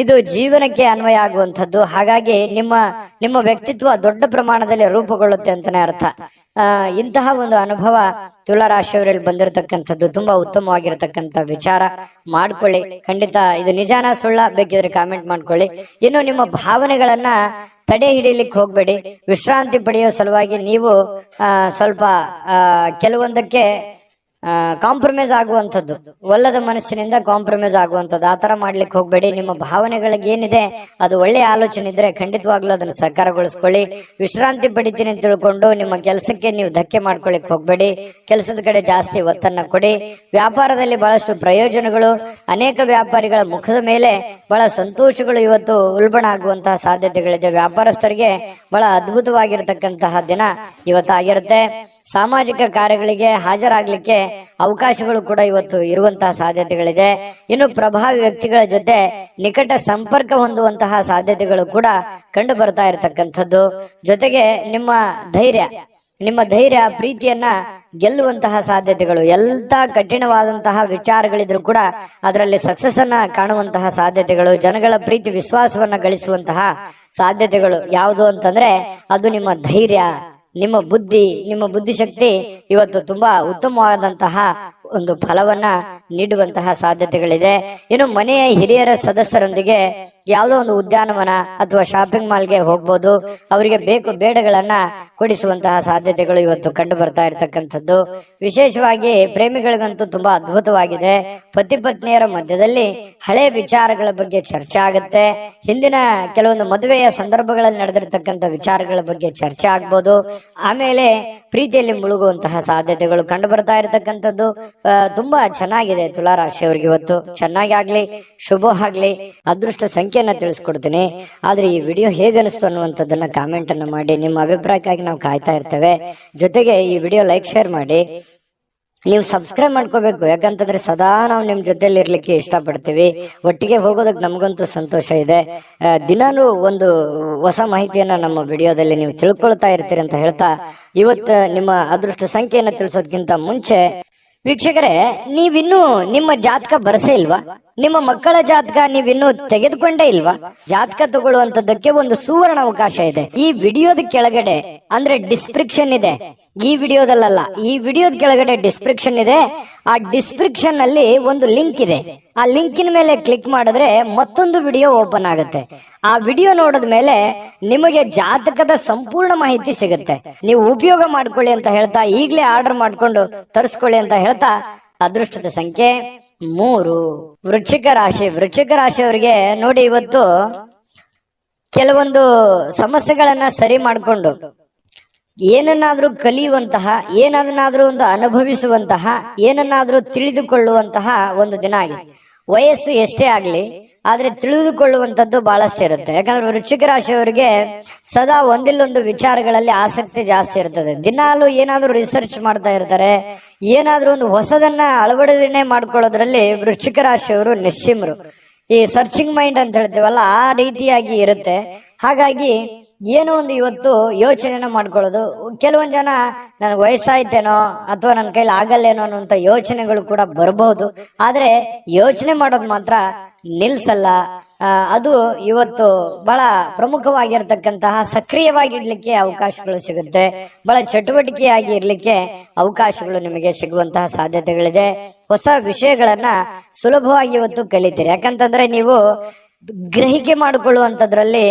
ಇದು ಜೀವನಕ್ಕೆ ಅನ್ವಯ ಆಗುವಂಥದ್ದು. ಹಾಗಾಗಿ ನಿಮ್ಮ ವ್ಯಕ್ತಿತ್ವ ದೊಡ್ಡ ಪ್ರಮಾಣದಲ್ಲಿ ರೂಪುಗೊಳ್ಳುತ್ತೆ ಅಂತಾನೆ ಅರ್ಥ. ಇಂತಹ ಒಂದು ಅನುಭವ ತುಲಾರಾಶಿಯವರಲ್ಲಿ ಬಂದಿರತಕ್ಕಂಥದ್ದು ತುಂಬಾ ಉತ್ತಮವಾಗಿರತಕ್ಕಂಥ ವಿಚಾರ. ಮಾಡ್ಕೊಳ್ಳಿ, ಖಂಡಿತ ಇದು ನಿಜಾನ ಸುಳ್ಳ ಬೇಕಿದ್ರೆ ಕಾಮೆಂಟ್ ಮಾಡ್ಕೊಳ್ಳಿ. ಇನ್ನು ನಿಮ್ಮ ಭಾವನೆಗಳನ್ನ ತಡೆ ಹಿಡಿಲಿಕ್ಕೆ ಹೋಗ್ಬೇಡಿ. ವಿಶ್ರಾಂತಿ ಪಡೆಯೋ ಸಲುವಾಗಿ ನೀವು ಸ್ವಲ್ಪ ಕೆಲವೊಂದಕ್ಕೆ ಕಾಂಪ್ರಮೈಸ್ ಆಗುವಂಥದ್ದು, ಒಲ್ಲದ ಮನಸ್ಸಿನಿಂದ ಕಾಂಪ್ರಮೈಸ್ ಆಗುವಂಥದ್ದು, ಆತರ ಮಾಡ್ಲಿಕ್ಕೆ ಹೋಗ್ಬೇಡಿ. ನಿಮ್ಮ ಭಾವನೆಗಳಿಗೆ ಏನಿದೆ ಅದು ಒಳ್ಳೆಯ ಆಲೋಚನೆ ಇದ್ರೆ ಖಂಡಿತವಾಗ್ಲೂ ಅದನ್ನು ಸಾಕಾರಗೊಳಿಸ್ಕೊಳ್ಳಿ. ವಿಶ್ರಾಂತಿ ಪಡಿತೀನಿ ಅಂತ ತಿಳ್ಕೊಂಡು ನಿಮ್ಮ ಕೆಲಸಕ್ಕೆ ನೀವು ಧಕ್ಕೆ ಮಾಡ್ಕೊಳ್ಳಿಕ್ ಹೋಗ್ಬೇಡಿ. ಕೆಲಸದ ಕಡೆ ಜಾಸ್ತಿ ಒತ್ತನ್ನ ಕೊಡಿ. ವ್ಯಾಪಾರದಲ್ಲಿ ಬಹಳಷ್ಟು ಪ್ರಯೋಜನಗಳು, ಅನೇಕ ವ್ಯಾಪಾರಿಗಳ ಮುಖದ ಮೇಲೆ ಬಹಳ ಸಂತೋಷಗಳು ಇವತ್ತು ಉಲ್ಬಣ ಆಗುವಂತಹ ಸಾಧ್ಯತೆಗಳಿದೆ. ವ್ಯಾಪಾರಸ್ಥರಿಗೆ ಬಹಳ ಅದ್ಭುತವಾಗಿರತಕ್ಕಂತಹ ದಿನ ಇವತ್ತಾಗಿರುತ್ತೆ. ಸಾಮಾಜಿಕ ಕಾರ್ಯಗಳಿಗೆ ಹಾಜರಾಗ್ಲಿಕ್ಕೆ ಅವಕಾಶಗಳು ಕೂಡ ಇವತ್ತು ಇರುವಂತಹ ಸಾಧ್ಯತೆಗಳಿದೆ. ಇನ್ನು ಪ್ರಭಾವಿ ವ್ಯಕ್ತಿಗಳ ಜೊತೆ ನಿಕಟ ಸಂಪರ್ಕ ಹೊಂದುವಂತಹ ಸಾಧ್ಯತೆಗಳು ಕೂಡ ಕಂಡು ಬರ್ತಾ ಇರತಕ್ಕಂಥದ್ದು. ಜೊತೆಗೆ ನಿಮ್ಮ ಧೈರ್ಯ ಪ್ರೀತಿಯನ್ನ ಗೆಲ್ಲುವಂತಹ ಸಾಧ್ಯತೆಗಳು, ಎಂತ ಕಠಿಣವಾದಂತಹ ವಿಚಾರಗಳಿದ್ರು ಕೂಡ ಅದರಲ್ಲಿ ಸಕ್ಸಸ್ ಅನ್ನ ಕಾಣುವಂತಹ ಸಾಧ್ಯತೆಗಳು, ಜನಗಳ ಪ್ರೀತಿ ವಿಶ್ವಾಸವನ್ನ ಗಳಿಸುವಂತಹ ಸಾಧ್ಯತೆಗಳು ಯಾವುದು ಅಂತಂದ್ರೆ ಅದು ನಿಮ್ಮ ಧೈರ್ಯ, ನಿಮ್ಮ ಬುದ್ಧಿಶಕ್ತಿ ಇವತ್ತು ತುಂಬಾ ಉತ್ತಮವಾದಂತಹ ಒಂದು ಫಲವನ್ನ ನೀಡುವಂತಹ ಸಾಧ್ಯತೆಗಳಿದೆ. ಇನ್ನು ಮನೆಯ ಹಿರಿಯರ ಸದಸ್ಯರೊಂದಿಗೆ ಯಾವುದೋ ಒಂದು ಉದ್ಯಾನವನ ಅಥವಾ ಶಾಪಿಂಗ್ ಮಾಲ್ಗೆ ಹೋಗ್ಬೋದು. ಅವರಿಗೆ ಬೇಕು ಬೇಡಗಳನ್ನ ಕೊಡಿಸುವಂತಹ ಸಾಧ್ಯತೆಗಳು ಇವತ್ತು ಕಂಡು ಬರ್ತಾ ಇರತಕ್ಕಂಥದ್ದು. ವಿಶೇಷವಾಗಿ ಪ್ರೇಮಿಗಳಿಗಂತೂ ತುಂಬಾ ಅದ್ಭುತವಾಗಿದೆ. ಪತಿ ಪತ್ನಿಯರ ಮಧ್ಯದಲ್ಲಿ ಹಳೆ ವಿಚಾರಗಳ ಬಗ್ಗೆ ಚರ್ಚೆ ಆಗುತ್ತೆ. ಹಿಂದಿನ ಕೆಲವೊಂದು ಮದುವೆಯ ಸಂದರ್ಭಗಳಲ್ಲಿ ನಡೆದಿರ್ತಕ್ಕಂಥ ವಿಚಾರಗಳ ಬಗ್ಗೆ ಚರ್ಚೆ ಆಗ್ಬೋದು. ಆಮೇಲೆ ಪ್ರೀತಿಯಲ್ಲಿ ಮುಳುಗುವಂತಹ ಸಾಧ್ಯತೆಗಳು ಕಂಡು ಬರ್ತಾ ಇರತಕ್ಕಂಥದ್ದು. ತುಂಬಾ ಚೆನ್ನಾಗಿದೆ ತುಲಾರಾಶಿಯವರಿಗೆ ಇವತ್ತು. ಚೆನ್ನಾಗಿ ಆಗ್ಲಿ, ಶುಭ ಆಗ್ಲಿ. ಅದೃಷ್ಟ ಸಂಖ್ಯೆಯನ್ನ ತಿಳಿಸ್ಕೊಡ್ತೀನಿ. ಆದ್ರೆ ಈ ವಿಡಿಯೋ ಹೇಗನಿಸ್ತು ಅನ್ನುವಂಥದ್ದನ್ನ ಕಾಮೆಂಟ್ ಅನ್ನು ಮಾಡಿ. ನಿಮ್ಮ ಅಭಿಪ್ರಾಯಕ್ಕಾಗಿ ನಾವು ಕಾಯ್ತಾ ಇರ್ತೇವೆ. ಜೊತೆಗೆ ಈ ವಿಡಿಯೋ ಲೈಕ್, ಶೇರ್ ಮಾಡಿ. ನೀವು ಸಬ್ಸ್ಕ್ರೈಬ್ ಮಾಡ್ಕೋಬೇಕು. ಯಾಕಂತಂದ್ರೆ ಸದಾ ನಾವು ನಿಮ್ ಜೊತೆಲಿ ಇರ್ಲಿಕ್ಕೆ ಇಷ್ಟಪಡ್ತೀವಿ. ಒಟ್ಟಿಗೆ ಹೋಗೋದಕ್ಕೆ ನಮಗಂತೂ ಸಂತೋಷ ಇದೆ. ದಿನಾನು ಒಂದು ಹೊಸ ಮಾಹಿತಿಯನ್ನ ನಮ್ಮ ವಿಡಿಯೋದಲ್ಲಿ ನೀವು ತಿಳ್ಕೊಳ್ತಾ ಇರ್ತೀರಿ ಅಂತ ಹೇಳ್ತಾ, ಇವತ್ತು ನಿಮ್ಮ ಅದೃಷ್ಟ ಸಂಖ್ಯೆಯನ್ನ ತಿಳಿಸೋದಕ್ಕಿಂತ ಮುಂಚೆ ವೀಕ್ಷಕರೇ, ನೀವಿನ್ನೂ ನಿಮ್ಮ ಜಾತಕ ಬರಸೇ ಇಲ್ವಾ? ನಿಮ್ಮ ಮಕ್ಕಳ ಜಾತಕ ನೀವಿನ್ನೂ ತೆಗೆದುಕೊಂಡೇ ಇಲ್ವಾ? ಜಾತಕ ತಗೊಳ್ಳುವಂತದ್ದಕ್ಕೆ ಒಂದು ಸುವರ್ಣ ಅವಕಾಶ ಇದೆ. ಈ ವಿಡಿಯೋದ ಕೆಳಗಡೆ ಅಂದ್ರೆ ಡಿಸ್ಕ್ರಿಪ್ಷನ್ ಇದೆ. ಈ ವಿಡಿಯೋದಲ್ಲ, ಈ ವಿಡಿಯೋದ ಕೆಳಗಡೆ ಡಿಸ್ಕ್ರಿಪ್ಷನ್ ಇದೆ. ಆ ಡಿಸ್ಕ್ರಿಪ್ಷನ್ ನಲ್ಲಿ ಒಂದು ಲಿಂಕ್ ಇದೆ. ಆ ಲಿಂಕಿನ ಮೇಲೆ ಕ್ಲಿಕ್ ಮಾಡಿದ್ರೆ ಮತ್ತೊಂದು ವಿಡಿಯೋ ಓಪನ್ ಆಗುತ್ತೆ. ಆ ವಿಡಿಯೋ ನೋಡಿದ ಮೇಲೆ ನಿಮಗೆ ಜಾತಕದ ಸಂಪೂರ್ಣ ಮಾಹಿತಿ ಸಿಗುತ್ತೆ. ನೀವು ಉಪಯೋಗ ಮಾಡ್ಕೊಳ್ಳಿ ಅಂತ ಹೇಳ್ತಾ, ಈಗಲೇ ಆರ್ಡರ್ ಮಾಡ್ಕೊಂಡು ತರಿಸ್ಕೊಳ್ಳಿ ಅಂತ ಹೇಳ್ತಾ, ಅದೃಷ್ಟದ ಸಂಖ್ಯೆ 3 ವೃಶ್ಚಿಕ ರಾಶಿ. ವೃಶ್ಚಿಕ ರಾಶಿಯವರಿಗೆ ನೋಡಿ, ಇವತ್ತು ಕೆಲವೊಂದು ಸಮಸ್ಯೆಗಳನ್ನ ಸರಿ ಮಾಡಿಕೊಂಡು ಏನನ್ನಾದ್ರೂ ಕಲಿಯುವಂತಹ, ಏನನ್ನಾದ್ರೂ ಒಂದು ಅನುಭವಿಸುವಂತಹ, ಏನನ್ನಾದ್ರೂ ತಿಳಿದುಕೊಳ್ಳುವಂತಹ ಒಂದು ದಿನ ಆಗಿದೆ. ವಯಸ್ಸು ಎಷ್ಟೇ ಆಗ್ಲಿ, ಆದ್ರೆ ತಿಳಿದುಕೊಳ್ಳುವಂತದ್ದು ಬಹಳಷ್ಟು ಇರುತ್ತೆ. ಯಾಕಂದ್ರೆ ವೃಶ್ಚಿಕ ರಾಶಿಯವರಿಗೆ ಸದಾ ಒಂದಿಲ್ಲೊಂದು ವಿಚಾರಗಳಲ್ಲಿ ಆಸಕ್ತಿ ಜಾಸ್ತಿ ಇರ್ತದೆ. ದಿನಾಲು ಏನಾದ್ರೂ ರಿಸರ್ಚ್ ಮಾಡ್ತಾ ಇರ್ತಾರೆ. ಏನಾದ್ರೂ ಒಂದು ಹೊಸದನ್ನ ಅಳವಡಿಕೆ ಮಾಡ್ಕೊಳ್ಳೋದ್ರಲ್ಲಿ ವೃಶ್ಚಿಕ ರಾಶಿಯವರು ನಿಶ್ಚಿಮರು. ಈ ಸರ್ಚಿಂಗ್ ಮೈಂಡ್ ಅಂತ ಹೇಳ್ತೀವಲ್ಲ, ಆ ರೀತಿಯಾಗಿ ಇರುತ್ತೆ. ಹಾಗಾಗಿ ಏನೋ ಒಂದು ಇವತ್ತು ಯೋಚನೆನ ಮಾಡ್ಕೊಳ್ಳೋದು. ಕೆಲವೊಂದ್ ಜನ ನನಗೆ ವಯಸ್ಸಾಯ್ತೇನೋ ಅಥವಾ ನನ್ನ ಕೈಲಿ ಆಗಲ್ಲೇನೋ ಅನ್ನುವಂತ ಯೋಚನೆಗಳು ಕೂಡ ಬರಬಹುದು. ಆದ್ರೆ ಯೋಚನೆ ಮಾಡೋದು ಮಾತ್ರ ನಿಲ್ಸಲ್ಲ. ಅದು ಇವತ್ತು ಬಹಳ ಪ್ರಮುಖವಾಗಿರ್ತಕ್ಕಂತಹ, ಸಕ್ರಿಯವಾಗಿರ್ಲಿಕ್ಕೆ ಅವಕಾಶಗಳು ಸಿಗುತ್ತೆ. ಬಹಳ ಚಟುವಟಿಕೆಯಾಗಿ ಇರ್ಲಿಕ್ಕೆ ಅವಕಾಶಗಳು ನಿಮಗೆ ಸಿಗುವಂತಹ ಸಾಧ್ಯತೆಗಳಿದೆ. ಹೊಸ ವಿಷಯಗಳನ್ನ ಸುಲಭವಾಗಿ ಇವತ್ತು ಕಲಿತೀರಿ. ಯಾಕಂತಂದ್ರೆ ನೀವು ಗ್ರಹಿಕೆ ಮಾಡಿಕೊಳ್ಳುವಂತದ್ರಲ್ಲಿ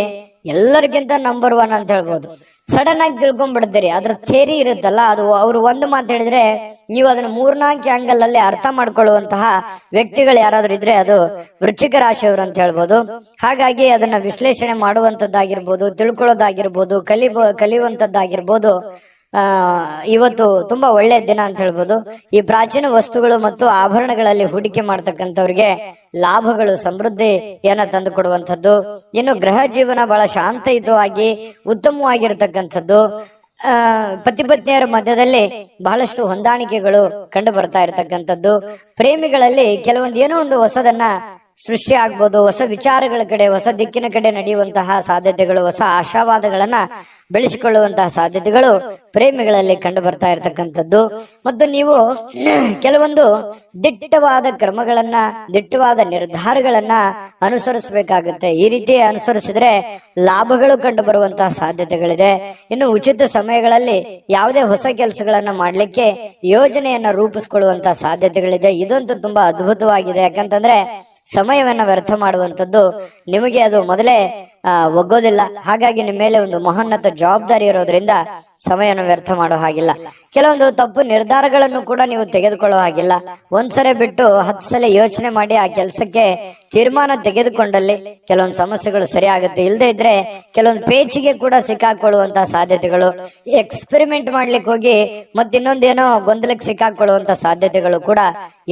ಎಲ್ಲರಿಗಿಂತ ನಂಬರ್ 1 ಅಂತ ಹೇಳ್ಬೋದು. ಸಡನ್ ಆಗಿ ತಿಳ್ಕೊಂಡ್ಬಿಡ್ತೀರಿ. ಅದ್ರ ಥೇರಿ ಇರುತ್ತಲ್ಲ, ಅದು ಅವರು ಒಂದು ಮಾತು ಹೇಳಿದ್ರೆ ನೀವು ಅದನ್ನ 3-4 ಆಂಗಲ್ ಅಲ್ಲಿ ಅರ್ಥ ಮಾಡ್ಕೊಳ್ಳುವಂತಹ ವ್ಯಕ್ತಿಗಳು ಯಾರಾದ್ರೂ ಇದ್ರೆ ಅದು ವೃಶ್ಚಿಕ ರಾಶಿಯವರು ಅಂತ ಹೇಳ್ಬೋದು. ಹಾಗಾಗಿ ಅದನ್ನ ವಿಶ್ಲೇಷಣೆ ಮಾಡುವಂತದ್ದಾಗಿರ್ಬೋದು, ತಿಳ್ಕೊಳ್ಳೋದಾಗಿರ್ಬೋದು, ಕಲಿಯುವಂತದ್ದಾಗಿರ್ಬೋದು. ಇವತ್ತು ತುಂಬಾ ಒಳ್ಳೆ ದಿನ ಅಂತ ಹೇಳ್ಬೋದು. ಈ ಪ್ರಾಚೀನ ವಸ್ತುಗಳು ಮತ್ತು ಆಭರಣಗಳಲ್ಲಿ ಹೂಡಿಕೆ ಮಾಡ್ತಕ್ಕಂಥವ್ರಿಗೆ ಲಾಭಗಳು, ಸಮೃದ್ಧಿಯನ್ನ ತಂದು ಕೊಡುವಂಥದ್ದು. ಇನ್ನು ಗೃಹ ಜೀವನ ಬಹಳ ಶಾಂತಯುತವಾಗಿ ಉತ್ತಮವಾಗಿರ್ತಕ್ಕಂಥದ್ದು. ಪತಿ ಪತ್ನಿಯರ ಮಧ್ಯದಲ್ಲಿ ಬಹಳಷ್ಟು ಹೊಂದಾಣಿಕೆಗಳು ಕಂಡು ಬರ್ತಾ ಇರತಕ್ಕಂಥದ್ದು. ಪ್ರೇಮಿಗಳಲ್ಲಿ ಕೆಲವೊಂದು ಏನೋ ಒಂದು ಹೊಸದನ್ನ ಸೃಷ್ಟಿ ಆಗ್ಬೋದು. ಹೊಸ ವಿಚಾರಗಳ ಕಡೆ, ಹೊಸ ದಿಕ್ಕಿನ ಕಡೆ ನಡೆಯುವಂತಹ ಸಾಧ್ಯತೆಗಳು, ಹೊಸ ಆಶಾವಾದಗಳನ್ನ ಬೆಳೆಸಿಕೊಳ್ಳುವಂತಹ ಸಾಧ್ಯತೆಗಳು ಪ್ರೇಮಿಗಳಲ್ಲಿ ಕಂಡು ಬರ್ತಾ ಇರತಕ್ಕಂಥದ್ದು. ಮತ್ತು ನೀವು ಕೆಲವೊಂದು ದಿಟ್ಟವಾದ ಕ್ರಮಗಳನ್ನ, ದಿಟ್ಟವಾದ ನಿರ್ಧಾರಗಳನ್ನ ಅನುಸರಿಸಬೇಕಾಗುತ್ತೆ. ಈ ರೀತಿ ಅನುಸರಿಸಿದ್ರೆ ಲಾಭಗಳು ಕಂಡು ಬರುವಂತಹ ಸಾಧ್ಯತೆಗಳಿದೆ. ಇನ್ನು ಉಚಿತ ಸಮಯಗಳಲ್ಲಿ ಯಾವುದೇ ಹೊಸ ಕೆಲಸಗಳನ್ನ ಮಾಡ್ಲಿಕ್ಕೆ ಯೋಜನೆಯನ್ನ ರೂಪಿಸಿಕೊಳ್ಳುವಂತಹ ಸಾಧ್ಯತೆಗಳಿದೆ. ಇದಂತೂ ತುಂಬಾ ಅದ್ಭುತವಾಗಿದೆ. ಯಾಕಂತಂದ್ರೆ ಸಮಯವನ್ನ ವ್ಯರ್ಥ ಮಾಡುವಂಥದ್ದು ನಿಮಗೆ ಅದು ಮೊದಲೇ ಒಗ್ಗೋದಿಲ್ಲ. ಹಾಗಾಗಿ ನಿಮ್ಮ ಮೇಲೆ ಒಂದು ಮಹೋನ್ನತ ಜವಾಬ್ದಾರಿ ಇರೋದ್ರಿಂದ ಸಮಯವನ್ನು ವ್ಯರ್ಥ ಮಾಡೋ ಹಾಗಿಲ್ಲ. ಕೆಲವೊಂದು ತಪ್ಪು ನಿರ್ಧಾರಗಳನ್ನು ಕೂಡ ನೀವು ತೆಗೆದುಕೊಳ್ಳೋ ಹಾಗಿಲ್ಲ. ಒಂದ್ಸರಿ ಬಿಟ್ಟು 10 ಸಲ ಯೋಚನೆ ಮಾಡಿ ಆ ಕೆಲಸಕ್ಕೆ ತೀರ್ಮಾನ ತೆಗೆದುಕೊಂಡಲ್ಲಿ ಕೆಲವೊಂದು ಸಮಸ್ಯೆಗಳು ಸರಿ ಆಗುತ್ತೆ. ಇಲ್ಲದೆ ಇದ್ರೆ ಕೆಲವೊಂದು ಪೇಚಿಗೆ ಕೂಡ ಸಿಕ್ಕಾಕೊಳ್ಳುವಂತಹ ಸಾಧ್ಯತೆಗಳು, ಎಕ್ಸ್ಪೆರಿಮೆಂಟ್ ಮಾಡ್ಲಿಕ್ಕೆ ಹೋಗಿ ಮತ್ತಿನ್ನೊಂದೇನೋ ಗೊಂದಲಕ್ಕೆ ಸಿಕ್ಕಾಕೊಳ್ಳುವಂತ ಸಾಧ್ಯತೆಗಳು ಕೂಡ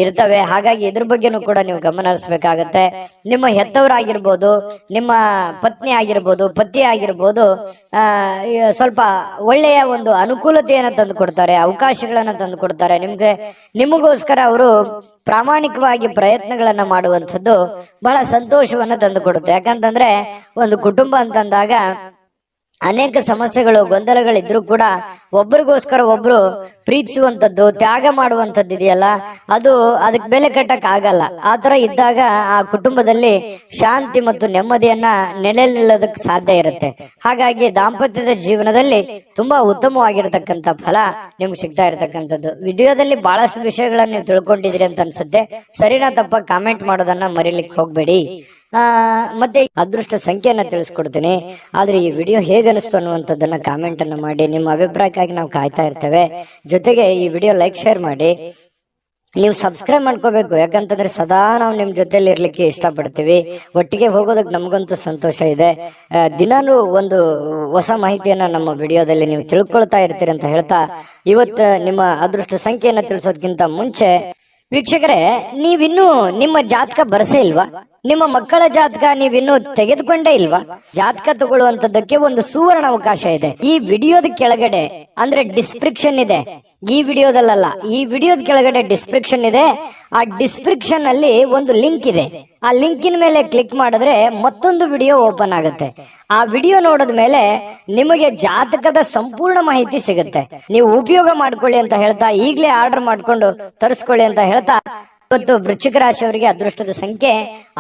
ಇರ್ತವೆ. ಹಾಗಾಗಿ ಇದ್ರ ಬಗ್ಗೆನೂ ಕೂಡ ನೀವು ಗಮನ ಹರಿಸಬೇಕಾಗತ್ತೆ. ನಿಮ್ಮ ಹೆತ್ತವರಾಗಿರ್ಬೋದು, ನಿಮ್ಮ ಪತ್ನಿ ಆಗಿರ್ಬೋದು, ಪತಿ ಆಗಿರ್ಬೋದು, ಸ್ವಲ್ಪ ಒಳ್ಳೆಯ ಒಂದು ಅನುಕೂಲತೆಯನ್ನು ತಂದು ಕೊಡ್ತಾರೆ, ಅವಕಾಶಗಳನ್ನ ತಂದು ಕೊಡ್ತಾರೆ. ನಿಮಗೋಸ್ಕರ ಅವರು ಪ್ರಾಮಾಣಿಕವಾಗಿ ಪ್ರಯತ್ನಗಳನ್ನ ಮಾಡುವಂಥದ್ದು ಬಹಳ ಸಂತೋಷವನ್ನ ತಂದು ಕೊಡುತ್ತೆ. ಯಾಕಂತಂದ್ರೆ ಒಂದು ಕುಟುಂಬ ಅಂತಂದಾಗ ಅನೇಕ ಸಮಸ್ಯೆಗಳು, ಗೊಂದಲಗಳಿದ್ರು ಕೂಡ ಒಬ್ಬರಿಗೋಸ್ಕರ ಒಬ್ರು ಪ್ರೀತಿಸುವಂತದ್ದು, ತ್ಯಾಗ ಮಾಡುವಂತದ್ದು ಇದೆಯಲ್ಲ, ಅದಕ್ಕೆ ಬೆಲೆ ಕಟ್ಟಕ್ ಆಗಲ್ಲ. ಆತರ ಇದ್ದಾಗ ಆ ಕುಟುಂಬದಲ್ಲಿ ಶಾಂತಿ ಮತ್ತು ನೆಮ್ಮದಿಯನ್ನ ನೆಲೆ ನಿಲ್ಲೋದಕ್ಕೆ ಸಾಧ್ಯ ಇರುತ್ತೆ. ಹಾಗಾಗಿ ದಾಂಪತ್ಯದ ಜೀವನದಲ್ಲಿ ತುಂಬಾ ಉತ್ತಮವಾಗಿರತಕ್ಕಂತ ಫಲ ನಿಮ್ಗೆ ಸಿಗ್ತಾ ಇರತಕ್ಕಂಥದ್ದು. ವಿಡಿಯೋದಲ್ಲಿ ಬಹಳಷ್ಟು ವಿಷಯಗಳನ್ನ ನೀವು ತಿಳ್ಕೊಂಡಿದ್ದೀರಿ ಅಂತ ಅನ್ಸುತ್ತೆ. ಸರಿನಾ ತಪ್ಪ ಕಾಮೆಂಟ್ ಮಾಡೋದನ್ನ ಮರಿಲಿಕ್ಕೆ ಹೋಗ್ಬೇಡಿ. ಮತ್ತೆ ಅದೃಷ್ಟ ಸಂಖ್ಯೆಯನ್ನ ತಿಳಿಸ್ಕೊಡ್ತೀನಿ. ಆದ್ರೆ ಈ ವಿಡಿಯೋ ಹೇಗೆ ಅನಿಸ್ತು ಅನ್ನುವಂಥದ್ದನ್ನ ಕಾಮೆಂಟ್ ಅನ್ನ ಮಾಡಿ. ನಿಮ್ಮ ಅಭಿಪ್ರಾಯಕ್ಕಾಗಿ ನಾವು ಕಾಯ್ತಾ ಇರ್ತೇವೆ. ಜೊತೆಗೆ ಈ ವಿಡಿಯೋ ಲೈಕ್ ಶೇರ್ ಮಾಡಿ. ನೀವು ಸಬ್ಸ್ಕ್ರೈಬ್ ಮಾಡ್ಕೋಬೇಕು, ಯಾಕಂತಂದ್ರೆ ಸದಾ ನಾವು ನಿಮ್ ಜೊತೆಲಿ ಇರ್ಲಿಕ್ಕೆ ಇಷ್ಟಪಡ್ತೀವಿ. ಒಟ್ಟಿಗೆ ಹೋಗೋದಕ್ಕೆ ನಮಗಂತೂ ಸಂತೋಷ ಇದೆ. ದಿನಾನು ಒಂದು ಹೊಸ ಮಾಹಿತಿಯನ್ನ ನಮ್ಮ ವಿಡಿಯೋದಲ್ಲಿ ನೀವು ತಿಳ್ಕೊಳ್ತಾ ಇರ್ತೀರಿ ಅಂತ ಹೇಳ್ತಾ, ಇವತ್ತು ನಿಮ್ಮ ಅದೃಷ್ಟ ಸಂಖ್ಯೆಯನ್ನ ತಿಳಿಸೋದಕ್ಕಿಂತ ಮುಂಚೆ ವೀಕ್ಷಕರೇ, ನೀವಿನ್ನೂ ನಿಮ್ಮ ಜಾತಕ ಬರಸೇ ಇಲ್ವಾ? ನಿಮ್ಮ ಮಕ್ಕಳ ಜಾತಕ ನೀವಿನ್ನೂ ತೆಗೆದುಕೊಂಡೇ ಇಲ್ವಾ? ಜಾತಕ ತಗೊಳ್ಳುವಂತದ್ದಕ್ಕೆ ಒಂದು ಸುವರ್ಣ ಅವಕಾಶ ಇದೆ. ಈ ವಿಡಿಯೋದ ಕೆಳಗಡೆ ಅಂದ್ರೆ ಡಿಸ್ಕ್ರಿಪ್ಷನ್ ಇದೆ. ಈ ವಿಡಿಯೋದಲ್ಲ, ಈ ವಿಡಿಯೋದ ಕೆಳಗಡೆ ಡಿಸ್ಕ್ರಿಪ್ಷನ್ ಇದೆ. ಆ ಡಿಸ್ಕ್ರಿಪ್ಷನ್ ಅಲ್ಲಿ ಒಂದು ಲಿಂಕ್ ಇದೆ. ಆ ಲಿಂಕಿನ ಮೇಲೆ ಕ್ಲಿಕ್ ಮಾಡಿದ್ರೆ ಮತ್ತೊಂದು ವಿಡಿಯೋ ಓಪನ್ ಆಗುತ್ತೆ. ಆ ವಿಡಿಯೋ ನೋಡಿದ ಮೇಲೆ ನಿಮಗೆ ಜಾತಕದ ಸಂಪೂರ್ಣ ಮಾಹಿತಿ ಸಿಗುತ್ತೆ. ನೀವು ಉಪಯೋಗ ಮಾಡ್ಕೊಳ್ಳಿ ಅಂತ ಹೇಳ್ತಾ, ಈಗಲೇ ಆರ್ಡರ್ ಮಾಡ್ಕೊಂಡು ತರಿಸ್ಕೊಳ್ಳಿ ಅಂತ ಹೇಳ್ತಾ, ಇವತ್ತು ವೃಶ್ಚಿಕ ರಾಶಿಯವರಿಗೆ ಅದೃಷ್ಟದ ಸಂಖ್ಯೆ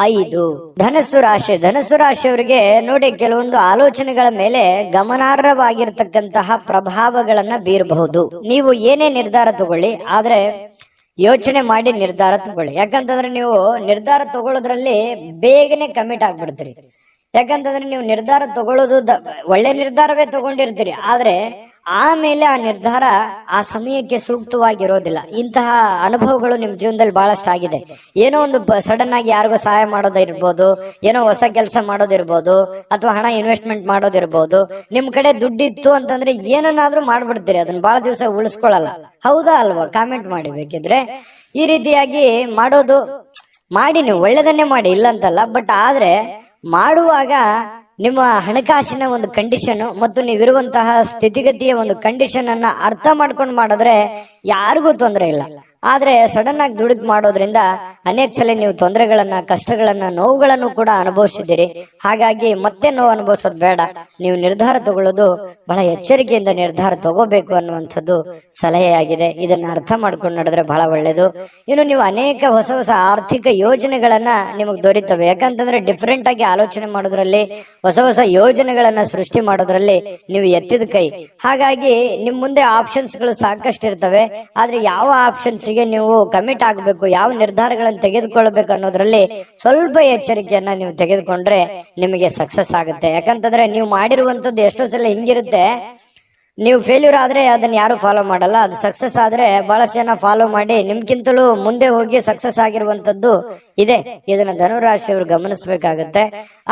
5. ಧನಸ್ಸು ರಾಶಿಯವರಿಗೆ ನೋಡಿ, ಕೆಲವೊಂದು ಆಲೋಚನೆಗಳ ಮೇಲೆ ಗಮನಾರ್ಹವಾಗಿರ್ತಕ್ಕಂತಹ ಪ್ರಭಾವಗಳನ್ನ ಬೀರಬಹುದು. ನೀವು ಏನೇ ನಿರ್ಧಾರ ತಗೊಳ್ಳಿ, ಆದ್ರೆ ಯೋಚನೆ ಮಾಡಿ ನಿರ್ಧಾರ ತಗೊಳ್ಳಿ. ಯಾಕಂತಂದ್ರೆ ನೀವು ನಿರ್ಧಾರ ತಗೊಳ್ಳೋದ್ರಲ್ಲಿ ಬೇಗನೆ ಕಮಿಟ್ ಆಗ್ಬಿಡ್ತೀರಿ. ಯಾಕಂತಂದ್ರೆ ನೀವು ನಿರ್ಧಾರ ತಗೊಳ್ಳೋದು ಒಳ್ಳೆ ನಿರ್ಧಾರವೇ ತಗೊಂಡಿರ್ತೀರಿ, ಆದ್ರೆ ಆಮೇಲೆ ಆ ನಿರ್ಧಾರ ಆ ಸಮಯಕ್ಕೆ ಸೂಕ್ತವಾಗಿರೋದಿಲ್ಲ. ಇಂತಹ ಅನುಭವಗಳು ನಿಮ್ ಜೀವನದಲ್ಲಿ ಬಹಳಷ್ಟು ಆಗಿದೆ. ಏನೋ ಒಂದು ಸಡನ್ ಆಗಿ ಯಾರಿಗೋ ಸಹಾಯ ಮಾಡೋದಿರ್ಬೋದು, ಏನೋ ಹೊಸ ಕೆಲಸ ಮಾಡೋದಿರ್ಬೋದು, ಅಥವಾ ಹಣ ಇನ್ವೆಸ್ಟ್ಮೆಂಟ್ ಮಾಡೋದಿರ್ಬೋದು. ನಿಮ್ ಕಡೆ ದುಡ್ಡಿತ್ತು ಅಂತಂದ್ರೆ ಏನನ್ನಾದ್ರೂ ಮಾಡ್ಬಿಡ್ತೀರಿ, ಅದನ್ನ ಬಹಳ ದಿವಸ ಉಳಿಸ್ಕೊಳ್ಳಲ್ಲ. ಹೌದಾ ಅಲ್ವಾ? ಕಾಮೆಂಟ್ ಮಾಡಿ ಬೇಕಿದ್ರೆ. ಈ ರೀತಿಯಾಗಿ ಮಾಡೋದು ಮಾಡಿ, ನೀವು ಒಳ್ಳೇದನ್ನೇ ಮಾಡಿ, ಇಲ್ಲ ಅಂತಲ್ಲ. ಬಟ್ ಆದ್ರೆ ಮಾಡುವಾಗ ನಿಮ್ಮ ಹಣಕಾಸಿನ ಒಂದು ಕಂಡೀಷನ್ ಮತ್ತು ನೀವಿರುವಂತಹ ಸ್ಥಿತಿಗತಿಯ ಒಂದು ಕಂಡೀಷನ್ ಅನ್ನ ಅರ್ಥ ಮಾಡ್ಕೊಂಡು ಮಾಡಿದ್ರೆ ಯಾರಿಗೂ ತೊಂದರೆ ಇಲ್ಲ. ಆದ್ರೆ ಸಡನ್ ಆಗಿ ದುಡುಕ್ ಮಾಡೋದ್ರಿಂದ ಅನೇಕ ಸಲ ನೀವು ತೊಂದರೆಗಳನ್ನ, ಕಷ್ಟಗಳನ್ನ, ನೋವುಗಳನ್ನು ಕೂಡ ಅನುಭವಿಸಿದ್ದೀರಿ. ಹಾಗಾಗಿ ಮತ್ತೆ ನೋವು ಅನುಭವಿಸೋದು ಬೇಡ. ನೀವು ನಿರ್ಧಾರ ತಗೊಳ್ಳೋದು ಬಹಳ ಎಚ್ಚರಿಕೆಯಿಂದ ನಿರ್ಧಾರ ತಗೋಬೇಕು ಅನ್ನುವಂಥದ್ದು ಸಲಹೆಯಾಗಿದೆ. ಇದನ್ನ ಅರ್ಥ ಮಾಡ್ಕೊಂಡು ನಡೆದ್ರೆ ಬಹಳ ಒಳ್ಳೇದು. ಇನ್ನು ನೀವು ಅನೇಕ ಹೊಸ ಹೊಸ ಆರ್ಥಿಕ ಯೋಜನೆಗಳನ್ನ ನಿಮಗೆ ದೊರೀತವೆ. ಯಾಕಂತಂದ್ರೆ ಡಿಫ್ರೆಂಟ್ ಆಗಿ ಆಲೋಚನೆ ಮಾಡೋದ್ರಲ್ಲಿ, ಹೊಸ ಹೊಸ ಯೋಜನೆಗಳನ್ನ ಸೃಷ್ಟಿ ಮಾಡೋದ್ರಲ್ಲಿ ನೀವು ಎತ್ತಿದ ಕೈ. ಹಾಗಾಗಿ ನಿಮ್ ಮುಂದೆ ಆಪ್ಷನ್ಸ್ ಗಳು ಸಾಕಷ್ಟು ಇರ್ತವೆ. ಆದ್ರೆ ಯಾವ ಆಪ್ಷನ್ಸ್ ಗೆ ನೀವು ಕಮಿಟ್ ಆಗಬೇಕು, ಯಾವ ನಿರ್ಧಾರಗಳನ್ನು ತೆಗೆದುಕೊಳ್ಬೇಕು ಅನ್ನೋದ್ರಲ್ಲಿ ಸ್ವಲ್ಪ ಎಚ್ಚರಿಕೆಯನ್ನ ನೀವು ತೆಗೆದುಕೊಂಡ್ರೆ ನಿಮಗೆ ಸಕ್ಸಸ್ ಆಗುತ್ತೆ. ಯಾಕಂತಂದ್ರೆ ನೀವು ಮಾಡಿರುವಂತದ್ದು ಎಷ್ಟೋ ಸಲ ಹಿಂಗಿರುತ್ತೆ, ನೀವು ಫೇಲ್ಯೂರ್ ಆದ್ರೆ ಅದನ್ನ ಯಾರು ಫಾಲೋ ಮಾಡಲ್ಲ. ಅದು ಸಕ್ಸಸ್ ಆದ್ರೆ ಬಹಳಷ್ಟು ಜನ ಫಾಲೋ ಮಾಡಿ ನಿಮ್ಗಿಂತಲೂ ಮುಂದೆ ಹೋಗಿ ಸಕ್ಸಸ್ ಆಗಿರುವಂತದ್ದು ಇದೆ. ಇದನ್ನ ಧನುರಾಶಿಯವರು ಗಮನಿಸಬೇಕಾಗತ್ತೆ.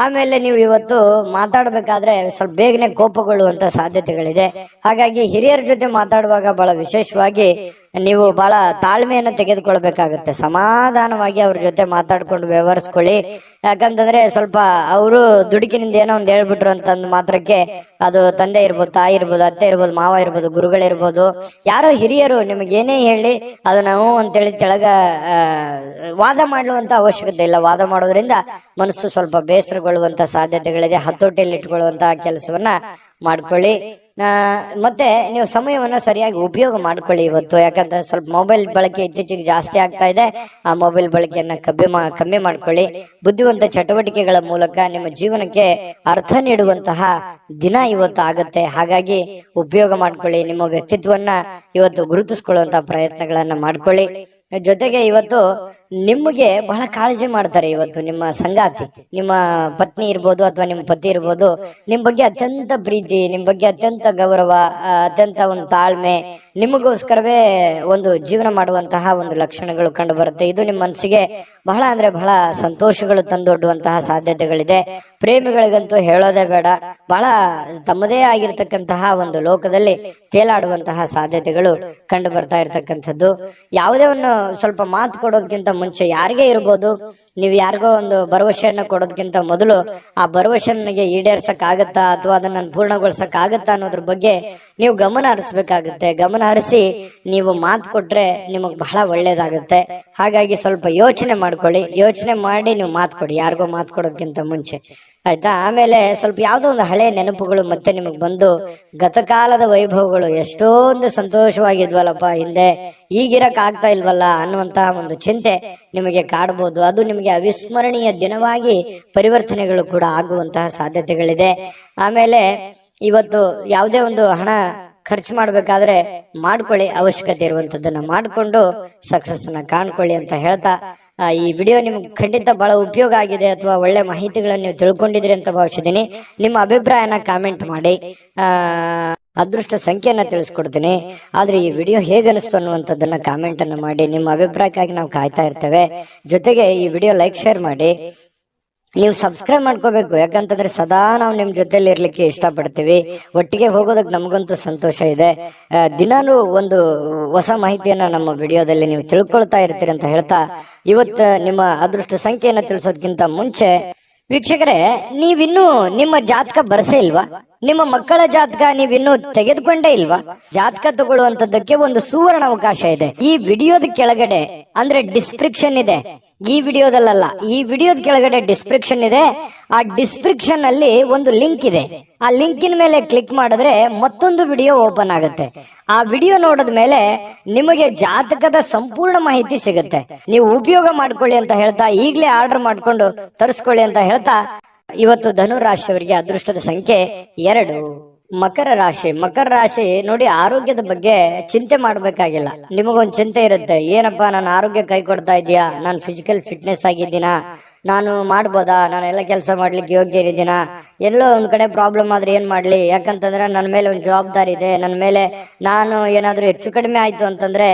ಆಮೇಲೆ ನೀವು ಇವತ್ತು ಮಾತಾಡ್ಬೇಕಾದ್ರೆ ಸ್ವಲ್ಪ ಬೇಗನೆ ಕೋಪಗೊಳ್ಳುವಂತ ಸಾಧ್ಯತೆಗಳಿದೆ. ಹಾಗಾಗಿ ಹಿರಿಯರ ಜೊತೆ ಮಾತಾಡುವಾಗ ಬಹಳ ವಿಶೇಷವಾಗಿ ನೀವು ಬಹಳ ತಾಳ್ಮೆಯನ್ನು ತೆಗೆದುಕೊಳ್ಬೇಕಾಗುತ್ತೆ. ಸಮಾಧಾನವಾಗಿ ಅವ್ರ ಜೊತೆ ಮಾತಾಡ್ಕೊಂಡು ವ್ಯವಹರಿಸ್ಕೊಳ್ಳಿ. ಯಾಕಂತಂದ್ರೆ ಸ್ವಲ್ಪ ಅವರು ದುಡುಕಿನಿಂದ ಏನೋ ಒಂದ್ ಹೇಳ್ಬಿಟ್ರು ಅಂತಂದ್ ಮಾತ್ರಕ್ಕೆ ಅದು ತಂದೆ ಇರ್ಬೋದು, ತಾಯಿ ಇರ್ಬೋದು, ಅತ್ತೆ ಇರ್ಬೋದು, ಮಾವ ಇರ್ಬೋದು, ಗುರುಗಳಿರ್ಬೋದು, ಯಾರೋ ಹಿರಿಯರು ನಿಮಗೇನೇ ಹೇಳಿ ಅದನ್ನ ನಾವು ಅಂತೇಳಿ ತೆಳಗ ವಾದ ಮಾಡುವಂತ ಅವಶ್ಯಕತೆ ಇಲ್ಲ. ವಾದ ಮಾಡೋದ್ರಿಂದ ಮನಸ್ಸು ಸ್ವಲ್ಪ ಬೇಸರಗೊಳ್ಳುವಂತ ಸಾಧ್ಯತೆಗಳಿದೆ. ಹತೋಟಿಯಲ್ಲಿ ಇಟ್ಕೊಳ್ಳುವಂತಹ ಕೆಲಸವನ್ನ ಮಾಡ್ಕೊಳ್ಳಿ. ಮತ್ತೆ ನೀವು ಸಮಯವನ್ನ ಸರಿಯಾಗಿ ಉಪಯೋಗ ಮಾಡ್ಕೊಳ್ಳಿ ಇವತ್ತು. ಯಾಕಂದ್ರೆ ಸ್ವಲ್ಪ ಮೊಬೈಲ್ ಬಳಕೆ ಇತ್ತೀಚೆಗೆ ಜಾಸ್ತಿ ಆಗ್ತಾ ಇದೆ. ಆ ಮೊಬೈಲ್ ಬಳಕೆಯನ್ನ ಕಮ್ಮಿ ಮಾಡ್ಕೊಳ್ಳಿ. ಬುದ್ಧಿವಂತ ಚಟುವಟಿಕೆಗಳ ಮೂಲಕ ನಿಮ್ಮ ಜೀವನಕ್ಕೆ ಅರ್ಥ ನೀಡುವಂತಹ ದಿನ ಇವತ್ತು ಆಗತ್ತೆ. ಹಾಗಾಗಿ ಉಪಯೋಗ ಮಾಡ್ಕೊಳ್ಳಿ. ನಿಮ್ಮ ವ್ಯಕ್ತಿತ್ವನ್ನ ಇವತ್ತು ಗುರುತಿಸ್ಕೊಳ್ಳುವಂತಹ ಪ್ರಯತ್ನಗಳನ್ನ ಮಾಡ್ಕೊಳ್ಳಿ. ಜೊತೆಗೆ ಇವತ್ತು ನಿಮಗೆ ಬಹಳ ಕಾಳಜಿ ಮಾಡ್ತಾರೆ. ಇವತ್ತು ನಿಮ್ಮ ಸಂಗಾತಿ, ನಿಮ್ಮ ಪತ್ನಿ ಇರ್ಬೋದು ಅಥವಾ ನಿಮ್ಮ ಪತಿ ಇರ್ಬೋದು, ನಿಮ್ ಬಗ್ಗೆ ಅತ್ಯಂತ ಪ್ರೀತಿ, ನಿಮ್ ಬಗ್ಗೆ ಅತ್ಯಂತ ಗೌರವ, ಅತ್ಯಂತ ಒಂದು ತಾಳ್ಮೆ, ನಿಮಗೋಸ್ಕರವೇ ಒಂದು ಜೀವನ ಮಾಡುವಂತಹ ಒಂದು ಲಕ್ಷಣಗಳು ಕಂಡು ಬರುತ್ತೆ. ಇದು ನಿಮ್ಮ ಮನಸ್ಸಿಗೆ ಬಹಳ ಅಂದ್ರೆ ಬಹಳ ಸಂತೋಷಗಳು ತಂದೊಡ್ಡುವಂತಹ ಸಾಧ್ಯತೆಗಳಿದೆ. ಪ್ರೇಮಿಗಳಿಗಂತೂ ಹೇಳೋದೇ ಬೇಡ, ಬಹಳ ತಮ್ಮದೇ ಆಗಿರ್ತಕ್ಕಂತಹ ಒಂದು ಲೋಕದಲ್ಲಿ ತೇಲಾಡುವಂತಹ ಸಾಧ್ಯತೆಗಳು ಕಂಡು ಬರ್ತಾ ಇರ್ತಕ್ಕಂಥದ್ದು. ಯಾವುದೇ ಒಂದು ಸ್ವಲ್ಪ ಮಾತು ಕೊಡೋದಕ್ಕಿಂತ ಮುಂಚೆ ಯಾರಿಗೇ ಇರ್ಬೋದು, ನೀವು ಯಾರಿಗೋ ಒಂದು ಭರವಸೆಯನ್ನ ಕೊಡೋದಕ್ಕಿಂತ ಮೊದಲು ಆ ಭರವಸೆ ನನಗೆ ಈಡೇರ್ಸಕ್ ಆಗತ್ತಾ ಅಥವಾ ಅದನ್ನ ಪೂರ್ಣಗೊಳಿಸಕ್ ಆಗತ್ತಾ ಅನ್ನೋದ್ರ ಬಗ್ಗೆ ನೀವು ಗಮನ ಹರಿಸ್ಬೇಕಾಗುತ್ತೆ. ಗಮನ ಹರಿಸಿ ನೀವು ಮಾತು ಕೊಟ್ರೆ ನಿಮಗ್ ಬಹಳ ಒಳ್ಳೇದಾಗುತ್ತೆ. ಹಾಗಾಗಿ ಸ್ವಲ್ಪ ಯೋಚನೆ ಮಾಡ್ಕೊಳ್ಳಿ. ಯೋಚನೆ ಮಾಡಿ ನೀವು ಮಾತು ಕೊಡಿ, ಯಾರಿಗೋ ಮಾತು ಕೊಡೋದಕ್ಕಿಂತ ಮುಂಚೆ, ಆಯ್ತಾ? ಆಮೇಲೆ ಸ್ವಲ್ಪ ಯಾವ್ದೋ ಒಂದು ಹಳೆ ನೆನಪುಗಳು ಮತ್ತೆ ನಿಮಗ್ ಬಂದು ಗತಕಾಲದ ವೈಭವಗಳು ಎಷ್ಟೊಂದು ಸಂತೋಷವಾಗಿದ್ವಲ್ಲಪ್ಪ ಹಿಂದೆ, ಈಗಿರಕ್ ಆಗ್ತಾ ಇಲ್ವಲ್ಲ ಅನ್ನುವಂತಹ ಒಂದು ಚಿಂತೆ ನಿಮಗೆ ಕಾಡಬಹುದು. ಅದು ನಿಮಗೆ ಅವಿಸ್ಮರಣೀಯ ದಿನವಾಗಿ ಪರಿವರ್ತನೆಗಳು ಕೂಡ ಆಗುವಂತಹ ಸಾಧ್ಯತೆಗಳಿದೆ. ಆಮೇಲೆ ಇವತ್ತು ಯಾವುದೇ ಒಂದು ಹಣ ಖರ್ಚು ಮಾಡ್ಬೇಕಾದ್ರೆ ಮಾಡ್ಕೊಳ್ಳಿ, ಅವಶ್ಯಕತೆ ಇರುವಂತದ್ದನ್ನ ಮಾಡ್ಕೊಂಡು ಸಕ್ಸಸ್ ಅನ್ನ ಕಾಣ್ಕೊಳ್ಳಿ ಅಂತ ಹೇಳ್ತಾ ಈ ವಿಡಿಯೋ ನಿಮ್ಗೆ ಖಂಡಿತ ಬಹಳ ಉಪಯೋಗ ಆಗಿದೆ ಅಥವಾ ಒಳ್ಳೆ ಮಾಹಿತಿಗಳನ್ನು ನೀವು ತಿಳ್ಕೊಂಡಿದ್ರಿ ಅಂತ ಭಾವಿಸಿದ್ದೀನಿ. ನಿಮ್ಮ ಅಭಿಪ್ರಾಯನ ಕಾಮೆಂಟ್ ಮಾಡಿ. ಅದೃಷ್ಟ ಸಂಖ್ಯೆಯನ್ನ ತಿಳಿಸ್ಕೊಡ್ತೀನಿ. ಆದ್ರೆ ಈ ವಿಡಿಯೋ ಹೇಗೆ ಅನಿಸ್ತು ಅನ್ನುವಂಥದ್ದನ್ನ ಕಾಮೆಂಟ್ ಅನ್ನು ಮಾಡಿ. ನಿಮ್ಮ ಅಭಿಪ್ರಾಯಕ್ಕಾಗಿ ನಾವು ಕಾಯ್ತಾ ಇರ್ತೇವೆ. ಜೊತೆಗೆ ಈ ವಿಡಿಯೋ ಲೈಕ್ ಶೇರ್ ಮಾಡಿ. ನೀವು ಸಬ್ಸ್ಕ್ರೈಬ್ ಮಾಡ್ಕೋಬೇಕು, ಯಾಕಂತಂದ್ರೆ ಸದಾ ನಾವು ನಿಮ್ ಜೊತೆಲಿ ಇರ್ಲಿಕ್ಕೆ ಇಷ್ಟಪಡ್ತೀವಿ. ಒಟ್ಟಿಗೆ ಹೋಗೋದಕ್ಕೆ ನಮಗಂತೂ ಸಂತೋಷ ಇದೆ. ದಿನಾನು ಒಂದು ಹೊಸ ಮಾಹಿತಿಯನ್ನ ನಮ್ಮ ವಿಡಿಯೋದಲ್ಲಿ ನೀವು ತಿಳ್ಕೊಳ್ತಾ ಇರ್ತೀರಿ ಅಂತ ಹೇಳ್ತಾ, ಇವತ್ತು ನಿಮ್ಮ ಅದೃಷ್ಟ ಸಂಖ್ಯೆಯನ್ನ ತಿಳಿಸೋದಕ್ಕಿಂತ ಮುಂಚೆ ವೀಕ್ಷಕರೇ, ನೀವಿನ್ನೂ ನಿಮ್ಮ ಜಾತಕ ಬರಸೇ ಇಲ್ವಾ? ನಿಮ್ಮ ಮಕ್ಕಳ ಜಾತಕ ನೀವಿನ್ನೂ ತೆಗೆದುಕೊಂಡೇ ಇಲ್ವಾ? ಜಾತಕ ತಗೊಳ್ಳುವಂತದ್ದಕ್ಕೆ ಒಂದು ಸುವರ್ಣ ಅವಕಾಶ ಇದೆ. ಈ ವಿಡಿಯೋದ ಕೆಳಗಡೆ ಅಂದ್ರೆ ಡಿಸ್ಕ್ರಿಪ್ಷನ್ ಇದೆ. ಈ ವಿಡಿಯೋದಲ್ಲ, ಈ ವಿಡಿಯೋದ ಕೆಳಗಡೆ ಡಿಸ್ಕ್ರಿಪ್ಷನ್ ಇದೆ. ಆ ಡಿಸ್ಕ್ರಿಪ್ಷನ್ ಅಲ್ಲಿ ಒಂದು ಲಿಂಕ್ ಇದೆ. ಆ ಲಿಂಕಿನ ಮೇಲೆ ಕ್ಲಿಕ್ ಮಾಡಿದ್ರೆ ಮತ್ತೊಂದು ವಿಡಿಯೋ ಓಪನ್ ಆಗುತ್ತೆ. ಆ ವಿಡಿಯೋ ನೋಡಿದ ಮೇಲೆ ನಿಮಗೆ ಜಾತಕದ ಸಂಪೂರ್ಣ ಮಾಹಿತಿ ಸಿಗುತ್ತೆ. ನೀವು ಉಪಯೋಗ ಮಾಡ್ಕೊಳ್ಳಿ ಅಂತ ಹೇಳ್ತಾ, ಈಗಲೇ ಆರ್ಡರ್ ಮಾಡ್ಕೊಂಡು ತರಿಸ್ಕೊಳ್ಳಿ ಅಂತ ಹೇಳ್ತಾ, ಇವತ್ತು ಧನು ರಾಶಿಯವರಿಗೆ ಅದೃಷ್ಟದ ಸಂಖ್ಯೆ 2. ಮಕರ ರಾಶಿ. ಮಕರ ರಾಶಿ ನೋಡಿ, ಆರೋಗ್ಯದ ಬಗ್ಗೆ ಚಿಂತೆ ಮಾಡಬೇಕಾಗಿಲ್ಲ. ನಿಮಗೊಂದು ಚಿಂತೆ ಇರುತ್ತೆ, ಏನಪ್ಪಾ ನನ್ನ ಆರೋಗ್ಯ ಕೈ ಕೊಡ್ತಾ ಇದೆಯಾ, ನಾನು ಫಿಸಿಕಲ್ ಫಿಟ್ನೆಸ್ ಆಗಿದ್ದೀನಾ, ನಾನು ಮಾಡ್ಬೋದಾ, ನಾನು ಎಲ್ಲ ಕೆಲಸ ಮಾಡ್ಲಿಕ್ಕೆ ಯೋಗ್ಯ ಇದ್ದೀನಾ, ಎಲ್ಲೋ ಒಂದ್ ಕಡೆ ಪ್ರಾಬ್ಲಮ್ ಆದ್ರೆ ಏನ್ ಮಾಡ್ಲಿ, ಯಾಕಂತಂದ್ರೆ ನನ್ನ ಮೇಲೆ ಒಂದು ಜವಾಬ್ದಾರಿ ಇದೆ. ನನ್ನ ಮೇಲೆ ನಾನು ಏನಾದ್ರೂ ಹೆಚ್ಚು ಕಡಿಮೆ ಆಯ್ತು ಅಂತಂದ್ರೆ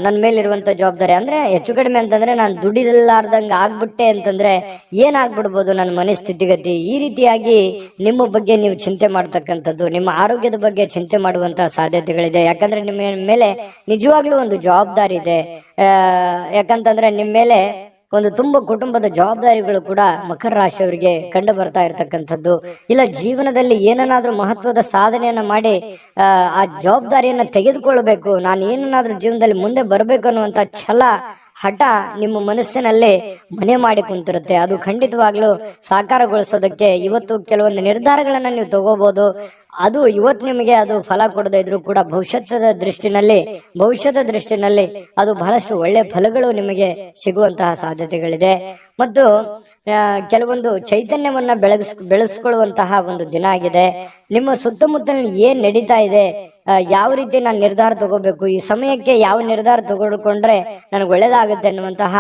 ನನ್ನ ಮೇಲೆ ಇರುವಂತ ಜವಾಬ್ದಾರಿ, ಅಂದ್ರೆ ಹೆಚ್ಚು ಕಡಿಮೆ ಅಂತಂದ್ರೆ ನಾನು ದುಡಿಲಾರ್ದಂಗ ಆಗ್ಬಿಟ್ಟೆ ಅಂತಂದ್ರೆ ಏನಾಗ್ಬಿಡ್ಬೋದು ನನ್ನ ಮನಸ್ಥಿತಿಗತಿ. ಈ ರೀತಿಯಾಗಿ ನಿಮ್ಮ ಬಗ್ಗೆ ನೀವು ಚಿಂತೆ ಮಾಡ್ತಕ್ಕಂಥದ್ದು, ನಿಮ್ಮ ಆರೋಗ್ಯದ ಬಗ್ಗೆ ಚಿಂತೆ ಮಾಡುವಂತಹ ಸಾಧ್ಯತೆಗಳಿದೆ. ಯಾಕಂದ್ರೆ ನಿಮ್ಮ ಮೇಲೆ ನಿಜವಾಗ್ಲೂ ಒಂದು ಜವಾಬ್ದಾರಿ ಇದೆ. ಯಾಕಂತಂದ್ರೆ ನಿಮ್ಮ ಮೇಲೆ ಒಂದು ತುಂಬ ಕುಟುಂಬದ ಜವಾಬ್ದಾರಿಗಳು ಕೂಡ ಮಕರ ರಾಶಿಯವರಿಗೆ ಕಂಡು ಬರ್ತಾ ಇರತಕ್ಕಂಥದ್ದು. ಇಲ್ಲ ಜೀವನದಲ್ಲಿ ಏನನ್ನಾದ್ರೂ ಮಹತ್ವದ ಸಾಧನೆಯನ್ನ ಮಾಡಿ ಆ ಜವಾಬ್ದಾರಿಯನ್ನ ತೆಗೆದುಕೊಳ್ಬೇಕು, ನಾನು ಏನನ್ನಾದ್ರೂ ಜೀವನದಲ್ಲಿ ಮುಂದೆ ಬರಬೇಕು ಅನ್ನುವಂತ ಛಲ, ಹಠ ನಿಮ್ಮ ಮನಸ್ಸಿನಲ್ಲಿ ಮನೆ ಮಾಡಿ ಕುಂತಿರುತ್ತೆ. ಅದು ಖಂಡಿತವಾಗ್ಲೂ ಸಾಕಾರಗೊಳಿಸೋದಕ್ಕೆ ಇವತ್ತು ಕೆಲವೊಂದು ನಿರ್ಧಾರಗಳನ್ನ ನೀವು ತಗೋಬಹುದು. ಅದು ಇವತ್ತು ನಿಮಗೆ ಅದು ಫಲ ಕೊಡದೇ ಇದ್ರು ಕೂಡ ಭವಿಷ್ಯದ ದೃಷ್ಟಿನಲ್ಲಿ ಅದು ಬಹಳಷ್ಟು ಒಳ್ಳೆ ಫಲಗಳು ನಿಮಗೆ ಸಿಗುವಂತಹ ಸಾಧ್ಯತೆಗಳಿದೆ. ಮತ್ತು ಕೆಲವೊಂದು ಚೈತನ್ಯವನ್ನ ಬೆಳೆಸ್ಕೊಳ್ಳುವಂತಹ ಒಂದು ದಿನ ಆಗಿದೆ. ನಿಮ್ಮ ಸುತ್ತಮುತ್ತಲಿನ ಏನ್ ನಡೀತಾ ಇದೆ, ಯಾವ ರೀತಿ ನಾನು ನಿರ್ಧಾರ ತಗೋಬೇಕು, ಈ ಸಮಯಕ್ಕೆ ಯಾವ ನಿರ್ಧಾರ ತಗೊಂಡ್ರೆ ನನಗೆ ಒಳ್ಳೇದಾಗುತ್ತೆ ಅನ್ನುವಂತಹ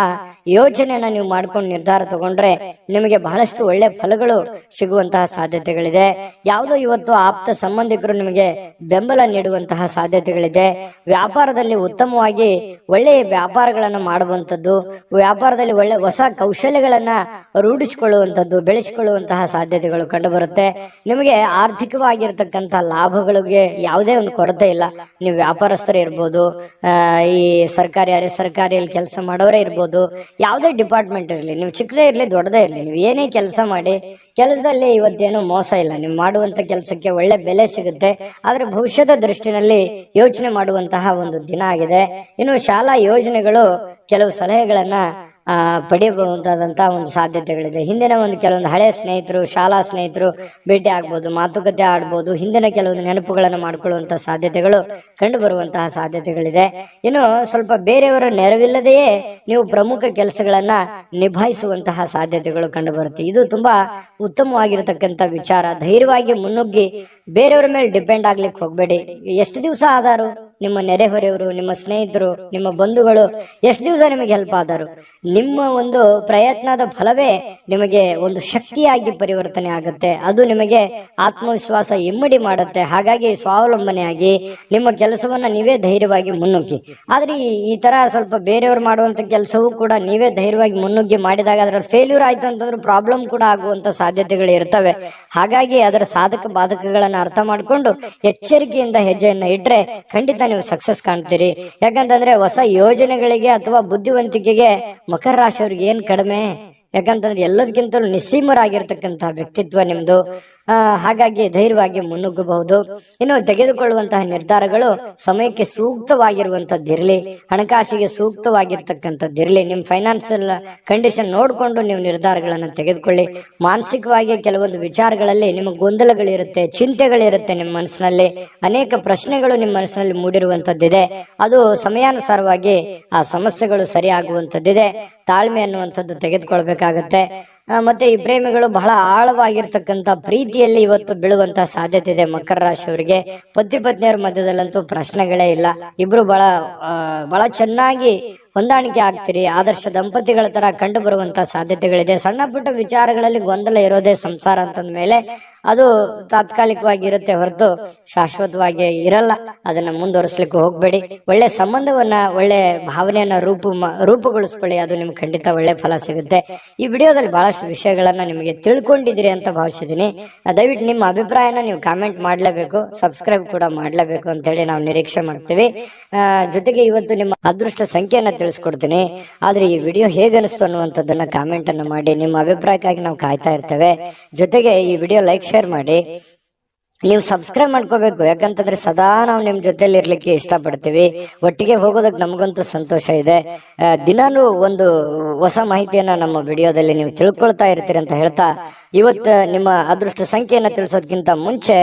ಯೋಚನೆಯನ್ನ ನೀವು ಮಾಡ್ಕೊಂಡು ನಿರ್ಧಾರ ತಗೊಂಡ್ರೆ ನಿಮಗೆ ಬಹಳಷ್ಟು ಒಳ್ಳೆ ಫಲಗಳು ಸಿಗುವಂತಹ ಸಾಧ್ಯತೆಗಳಿದೆ. ಯಾವುದೋ ಇವತ್ತು ಆಪ್ತ ಸಂಬಂಧಿಕರು ನಿಮಗೆ ಬೆಂಬಲ ನೀಡುವಂತಹ ಸಾಧ್ಯತೆಗಳಿದೆ. ವ್ಯಾಪಾರದಲ್ಲಿ ಉತ್ತಮವಾಗಿ ಒಳ್ಳೆಯ ವ್ಯಾಪಾರಗಳನ್ನು ಮಾಡುವಂಥದ್ದು, ವ್ಯಾಪಾರದಲ್ಲಿ ಒಳ್ಳೆ ಹೊಸ ಕೌಶಲ್ಯಗಳನ್ನ ರೂಢಿಸಿಕೊಳ್ಳುವಂಥದ್ದು, ಬೆಳೆಸಿಕೊಳ್ಳುವಂತಹ ಸಾಧ್ಯತೆಗಳು ಕಂಡುಬರುತ್ತೆ. ನಿಮಗೆ ಆರ್ಥಿಕವಾಗಿರ್ತಕ್ಕಂತಹ ಲಾಭಗಳಿಗೆ ಯಾವುದೇ ಒಂದು ಕೊರತೆ ಇಲ್ಲ. ನೀವು ವ್ಯಾಪಾರಸ್ಥರೇ ಇರ್ಬೋದು, ಈ ಸರ್ಕಾರಿ ಅರೆ ಸರ್ಕಾರಿಯಲ್ಲಿ ಕೆಲಸ ಮಾಡೋರೇ ಇರ್ಬೋದು, ಯಾವುದೇ ಡಿಪಾರ್ಟ್ಮೆಂಟ್ ಇರಲಿ, ನೀವು ಚಿಕ್ಕದೇ ಇರಲಿ ದೊಡ್ಡದೇ ಇರಲಿ, ನೀವು ಏನೇ ಕೆಲಸ ಮಾಡಿ ಕೆಲಸದಲ್ಲಿ ಇವತ್ತೇನು ಮೋಸ ಇಲ್ಲ. ನೀವು ಮಾಡುವಂತ ಕೆಲಸಕ್ಕೆ ಒಳ್ಳೆ ಬೆಲೆ ಸಿಗುತ್ತೆ. ಆದ್ರೆ ಭವಿಷ್ಯದ ದೃಷ್ಟಿನಲ್ಲಿ ಯೋಚನೆ ಮಾಡುವಂತಹ ಒಂದು ದಿನ ಆಗಿದೆ. ಇನ್ನು ಶಾಲಾ ಯೋಜನೆಗಳು ಕೆಲವು ಸಲಹೆಗಳನ್ನ ಪಡೆಯಬಹುದಾದಂತಹ ಒಂದು ಸಾಧ್ಯತೆಗಳಿದೆ. ಹಿಂದಿನ ಒಂದು ಕೆಲವೊಂದು ಹಳೆಯ ಸ್ನೇಹಿತರು, ಶಾಲಾ ಸ್ನೇಹಿತರು ಭೇಟಿ ಆಗ್ಬೋದು, ಮಾತುಕತೆ ಆಡ್ಬೋದು, ಹಿಂದಿನ ಕೆಲವೊಂದು ನೆನಪುಗಳನ್ನು ಮಾಡಿಕೊಳ್ಳುವಂತಹ ಸಾಧ್ಯತೆಗಳು ಕಂಡು ಬರುವಂತಹ ಸಾಧ್ಯತೆಗಳಿದೆ. ಇನ್ನು ಸ್ವಲ್ಪ ಬೇರೆಯವರ ನೆರವಿಲ್ಲದೆಯೇ ನೀವು ಪ್ರಮುಖ ಕೆಲಸಗಳನ್ನ ನಿಭಾಯಿಸುವಂತಹ ಸಾಧ್ಯತೆಗಳು ಕಂಡು ಬರುತ್ತೆ. ಇದು ತುಂಬಾ ಉತ್ತಮವಾಗಿರತಕ್ಕಂಥ ವಿಚಾರ. ಧೈರ್ಯವಾಗಿ ಮುನ್ನುಗ್ಗಿ ಬೇರೆಯವರ ಮೇಲೆ ಡಿಪೆಂಡ್ ಆಗ್ಲಿಕ್ಕೆ ಹೋಗ್ಬೇಡಿ. ಎಷ್ಟು ದಿವಸ ಆದಾರು ನಿಮ್ಮ ನೆರೆಹೊರೆಯವರು, ನಿಮ್ಮ ಸ್ನೇಹಿತರು, ನಿಮ್ಮ ಬಂಧುಗಳು ಎಷ್ಟು ದಿವಸ ನಿಮಗೆ ಹೆಲ್ಪ್ ಆದರು? ನಿಮ್ಮ ಒಂದು ಪ್ರಯತ್ನದ ಫಲವೇ ನಿಮಗೆ ಒಂದು ಶಕ್ತಿಯಾಗಿ ಪರಿವರ್ತನೆ ಆಗುತ್ತೆ. ಅದು ನಿಮಗೆ ಆತ್ಮವಿಶ್ವಾಸ ಇಮ್ಮಡಿ ಮಾಡುತ್ತೆ. ಹಾಗಾಗಿ ಸ್ವಾವಲಂಬನೆಯಾಗಿ ನಿಮ್ಮ ಕೆಲಸವನ್ನ ನೀವೇ ಧೈರ್ಯವಾಗಿ ಮುನ್ನುಗ್ಗಿ. ಆದ್ರೆ ಈ ತರ ಸ್ವಲ್ಪ ಬೇರೆಯವರು ಮಾಡುವಂತ ಕೆಲಸವೂ ಕೂಡ ನೀವೇ ಧೈರ್ಯವಾಗಿ ಮುನ್ನುಗ್ಗಿ ಮಾಡಿದಾಗ ಅದರ ಫೇಲ್ಯೂರ್ ಆಯ್ತು ಅಂತಂದ್ರೆ ಪ್ರಾಬ್ಲಮ್ ಕೂಡ ಆಗುವಂತ ಸಾಧ್ಯತೆಗಳು ಇರ್ತವೆ. ಹಾಗಾಗಿ ಅದರ ಸಾಧಕ ಬಾಧಕಗಳನ್ನ ಅರ್ಥ ಮಾಡಿಕೊಂಡು ಎಚ್ಚರಿಕೆಯಿಂದ ಹೆಜ್ಜೆಯನ್ನ ಇಟ್ರೆ ಖಂಡಿತ ನೀವು ಸಕ್ಸಸ್ ಕಾಣ್ತೀರಿ. ಯಾಕಂತಂದ್ರೆ ಹೊಸ ಯೋಜನೆಗಳಿಗೆ ಅಥವಾ ಬುದ್ಧಿವಂತಿಕೆಗೆ ಮಕರ ರಾಶಿಯವ್ರಿಗೆ ಏನ್ ಕಡಿಮೆ? ಯಾಕಂತಂದ್ರೆ ಎಲ್ಲದಕ್ಕಿಂತಲೂ ನಿಸ್ಸೀಮರಾಗಿರ್ತಕ್ಕಂತಹ ವ್ಯಕ್ತಿತ್ವ ನಿಮ್ದು. ಹಾಗಾಗಿ ಧೈರ್ಯವಾಗಿ ಮುನ್ನುಗ್ಗಬಹುದು. ಇನ್ನು ತೆಗೆದುಕೊಳ್ಳುವಂತಹ ನಿರ್ಧಾರಗಳು ಸಮಯಕ್ಕೆ ಸೂಕ್ತವಾಗಿರುವಂತದ್ದಿರಲಿ, ಹಣಕಾಸಿಗೆ ಸೂಕ್ತವಾಗಿರ್ತಕ್ಕಂಥದ್ದಿರಲಿ. ನಿಮ್ಮ ಫೈನಾನ್ಸಿಯಲ್ ಕಂಡೀಷನ್ ನೋಡಿಕೊಂಡು ನೀವು ನಿರ್ಧಾರಗಳನ್ನು ತೆಗೆದುಕೊಳ್ಳಿ. ಮಾನಸಿಕವಾಗಿ ಕೆಲವೊಂದು ವಿಚಾರಗಳಲ್ಲಿ ನಿಮಗೆ ಗೊಂದಲಗಳಿರುತ್ತೆ, ಚಿಂತೆಗಳಿರುತ್ತೆ. ನಿಮ್ಮ ಮನಸ್ಸಿನಲ್ಲಿ ಅನೇಕ ಪ್ರಶ್ನೆಗಳು ನಿಮ್ಮ ಮನಸ್ಸಿನಲ್ಲಿ ಮೂಡಿರುವಂತದ್ದಿದೆ. ಅದು ಸಮಯಾನುಸಾರವಾಗಿ ಆ ಸಮಸ್ಯೆಗಳು ಸರಿಯಾಗುವಂತದ್ದಿದೆ. ತಾಳ್ಮೆ ಅನ್ನುವಂಥದ್ದು ತೆಗೆದುಕೊಳ್ಬೇಕಾಗತ್ತೆ. ಮತ್ತೆ ಈ ಪ್ರೇಮಿಗಳು ಬಹಳ ಆಳವಾಗಿರ್ತಕ್ಕಂಥ ಪ್ರೀತಿಯಲ್ಲಿ ಇವತ್ತು ಬೀಳುವಂತ ಸಾಧ್ಯತೆ ಇದೆ ಮಕರ ರಾಶಿಯವರಿಗೆ. ಪತಿ ಪತ್ನಿಯರ ಮಧ್ಯದಲ್ಲಂತೂ ಪ್ರಶ್ನೆಗಳೇ ಇಲ್ಲ. ಇಬ್ರು ಬಹಳ ಚೆನ್ನಾಗಿ ಹೊಂದಾಣಿಕೆ ಆಗ್ತೀರಿ. ಆದರ್ಶ ದಂಪತಿಗಳ ತರ ಕಂಡು ಬರುವಂತ ಸಾಧ್ಯತೆಗಳಿದೆ. ಸಣ್ಣ ಪುಟ್ಟ ವಿಚಾರಗಳಲ್ಲಿ ಗೊಂದಲ ಇರೋದೇ ಸಂಸಾರ ಅಂತಂದ ಮೇಲೆ ಅದು ತಾತ್ಕಾಲಿಕವಾಗಿ ಇರುತ್ತೆ ಹೊರತು ಶಾಶ್ವತವಾಗಿ ಇರಲ್ಲ. ಅದನ್ನ ಮುಂದುವರಿಸ್ಲಿಕ್ಕೆ ಹೋಗ್ಬೇಡಿ. ಒಳ್ಳೆ ಸಂಬಂಧವನ್ನ, ಒಳ್ಳೆ ಭಾವನೆಯನ್ನ ರೂಪುಗೊಳಿಸ್ಕೊಳ್ಳಿ. ಅದು ನಿಮ್ಗೆ ಖಂಡಿತ ಒಳ್ಳೆ ಫಲ ಸಿಗುತ್ತೆ. ಈ ವಿಡಿಯೋದಲ್ಲಿ ಬಹಳಷ್ಟು ವಿಷಯಗಳನ್ನ ನಿಮಗೆ ತಿಳ್ಕೊಂಡಿದ್ದೀರಿ ಅಂತ ಭಾವಿಸಿದ್ದೀನಿ. ದಯವಿಟ್ಟು ನಿಮ್ಮ ಅಭಿಪ್ರಾಯನ ನೀವು ಕಾಮೆಂಟ್ ಮಾಡ್ಲೇಬೇಕು, ಸಬ್ಸ್ಕ್ರೈಬ್ ಕೂಡ ಮಾಡ್ಲೇಬೇಕು ಅಂತ ಹೇಳಿ ನಾವು ನಿರೀಕ್ಷೆ ಮಾಡ್ತೀವಿ. ಜೊತೆಗೆ ಇವತ್ತು ನಿಮ್ಮ ಅದೃಷ್ಟ ಸಂಖ್ಯೆಯನ್ನ ತಿಳಿಸ್ಕೊಡ್ತೀನಿ. ಆದ್ರೆ ಈ ವಿಡಿಯೋ ಹೇಗೆ ಅನಿಸ್ತು ಅನ್ನುವಂಥದ್ದನ್ನ ಕಾಮೆಂಟ್ ಅನ್ನು ಮಾಡಿ. ನಿಮ್ಮ ಅಭಿಪ್ರಾಯಕ್ಕಾಗಿ ನಾವು ಕಾಯ್ತಾ ಇರ್ತೇವೆ. ಜೊತೆಗೆ ಈ ವಿಡಿಯೋ ಲೈಕ್ ಶೇರ್ ಮಾಡಿ. ನೀವು ಸಬ್ಸ್ಕ್ರೈಬ್ ಮಾಡ್ಕೋಬೇಕು, ಯಾಕಂತಂದ್ರೆ ಸದಾ ನಾವು ನಿಮ್ ಜೊತೆಲಿ ಇರ್ಲಿಕ್ಕೆ ಇಷ್ಟಪಡ್ತೀವಿ. ಒಟ್ಟಿಗೆ ಹೋಗೋದಕ್ಕೆ ನಮಗಂತೂ ಸಂತೋಷ ಇದೆ. ದಿನಾನು ಒಂದು ಹೊಸ ಮಾಹಿತಿಯನ್ನ ನಮ್ಮ ವಿಡಿಯೋದಲ್ಲಿ ನೀವು ತಿಳ್ಕೊಳ್ತಾ ಇರ್ತೀರಿ ಅಂತ ಹೇಳ್ತಾ, ಇವತ್ತು ನಿಮ್ಮ ಅದೃಷ್ಟ ಸಂಖ್ಯೆಯನ್ನ ತಿಳಿಸೋದಕ್ಕಿಂತ ಮುಂಚೆ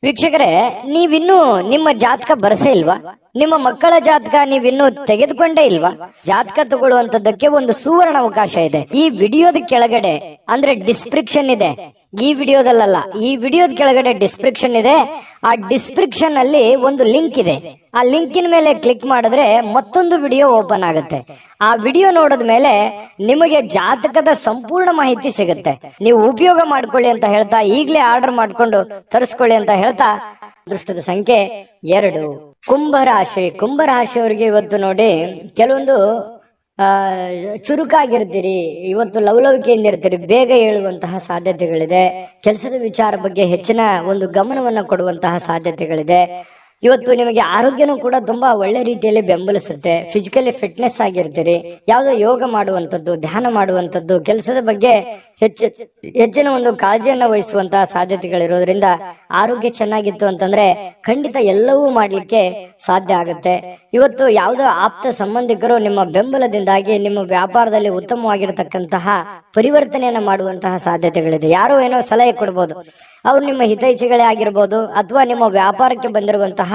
ವೀಕ್ಷಕರೇ, ನೀವಿನ್ನೂ ನಿಮ್ಮ ಜಾತಕ ಬರಸೇ ಇಲ್ವಾ? ನಿಮ್ಮ ಮಕ್ಕಳ ಜಾತಕ ನೀವಿನ್ನೂ ತೆಗೆದುಕೊಂಡೇ ಇಲ್ವಾ? ಜಾತಕ ತಗೊಳ್ಳುವಂತದ್ದಕ್ಕೆ ಒಂದು ಸುವರ್ಣ ಅವಕಾಶ ಇದೆ. ಈ ವಿಡಿಯೋದ ಕೆಳಗಡೆ ಅಂದ್ರೆ ಡಿಸ್ಕ್ರಿಪ್ಷನ್ ಇದೆ. ಈ ವಿಡಿಯೋದಲ್ಲ, ಈ ವಿಡಿಯೋದ ಕೆಳಗಡೆ ಡಿಸ್ಕ್ರಿಪ್ಷನ್ ಇದೆ. ಆ ಡಿಸ್ಕ್ರಿಪ್ಷನ್ ಅಲ್ಲಿ ಒಂದು ಲಿಂಕ್ ಇದೆ. ಆ ಲಿಂಕಿನ ಮೇಲೆ ಕ್ಲಿಕ್ ಮಾಡಿದ್ರೆ ಮತ್ತೊಂದು ವಿಡಿಯೋ ಓಪನ್ ಆಗುತ್ತೆ. ಆ ವಿಡಿಯೋ ನೋಡಿದ ಮೇಲೆ ನಿಮಗೆ ಜಾತಕದ ಸಂಪೂರ್ಣ ಮಾಹಿತಿ ಸಿಗುತ್ತೆ. ನೀವು ಉಪಯೋಗ ಮಾಡ್ಕೊಳ್ಳಿ ಅಂತ ಹೇಳ್ತಾ, ಈಗಲೇ ಆರ್ಡರ್ ಮಾಡ್ಕೊಂಡು ತರಿಸ್ಕೊಳ್ಳಿ ಅಂತ ಹೇಳ್ತಾ, ಅದೃಷ್ಟದ ಸಂಖ್ಯೆ 2 ಕುಂಭರಾಶಿ. ಕುಂಭರಾಶಿಯವರಿಗೆ ಇವತ್ತು ನೋಡಿ, ಕೆಲವೊಂದು ಚುರುಕಾಗಿರ್ತೀರಿ, ಇವತ್ತು ಲವಲವಿಕೆಯಿಂದ ಇರ್ತೀರಿ, ಬೇಗ ಹೇಳುವಂತಹ ಸಾಧ್ಯತೆಗಳಿದೆ. ಕೆಲಸದ ವಿಚಾರ ಬಗ್ಗೆ ಹೆಚ್ಚಿನ ಒಂದು ಗಮನವನ್ನು ಕೊಡುವಂತಹ ಸಾಧ್ಯತೆಗಳಿದೆ. ಇವತ್ತು ನಿಮಗೆ ಆರೋಗ್ಯನೂ ಕೂಡ ತುಂಬಾ ಒಳ್ಳೆ ರೀತಿಯಲ್ಲಿ ಬೆಂಬಲಿಸುತ್ತೆ. ಫಿಸಿಕಲಿ ಆಗಿರ್ತೀರಿ. ಯಾವುದೋ ಯೋಗ ಮಾಡುವಂಥದ್ದು, ಧ್ಯಾನ ಮಾಡುವಂಥದ್ದು, ಕೆಲಸದ ಬಗ್ಗೆ ಹೆಚ್ಚಿನ ಒಂದು ಕಾಳಜಿಯನ್ನ ವಹಿಸುವಂತಹ ಸಾಧ್ಯತೆಗಳಿರೋದ್ರಿಂದ ಆರೋಗ್ಯ ಚೆನ್ನಾಗಿತ್ತು ಅಂತಂದ್ರೆ ಖಂಡಿತ ಎಲ್ಲವೂ ಮಾಡ್ಲಿಕ್ಕೆ ಸಾಧ್ಯ ಆಗುತ್ತೆ. ಇವತ್ತು ಯಾವುದೋ ಆಪ್ತ ಸಂಬಂಧಿಕರು ನಿಮ್ಮ ಬೆಂಬಲದಿಂದಾಗಿ ನಿಮ್ಮ ವ್ಯಾಪಾರದಲ್ಲಿ ಉತ್ತಮವಾಗಿರತಕ್ಕಂತಹ ಪರಿವರ್ತನೆಯನ್ನ ಮಾಡುವಂತಹ ಸಾಧ್ಯತೆಗಳಿದೆ. ಯಾರೋ ಏನೋ ಸಲಹೆ ಕೊಡ್ಬೋದು, ಅವ್ರು ನಿಮ್ಮ ಹಿತೈಷಿಗಳೇ ಆಗಿರ್ಬೋದು, ಅಥವಾ ನಿಮ್ಮ ವ್ಯಾಪಾರಕ್ಕೆ ಬಂದಿರುವಂತಹ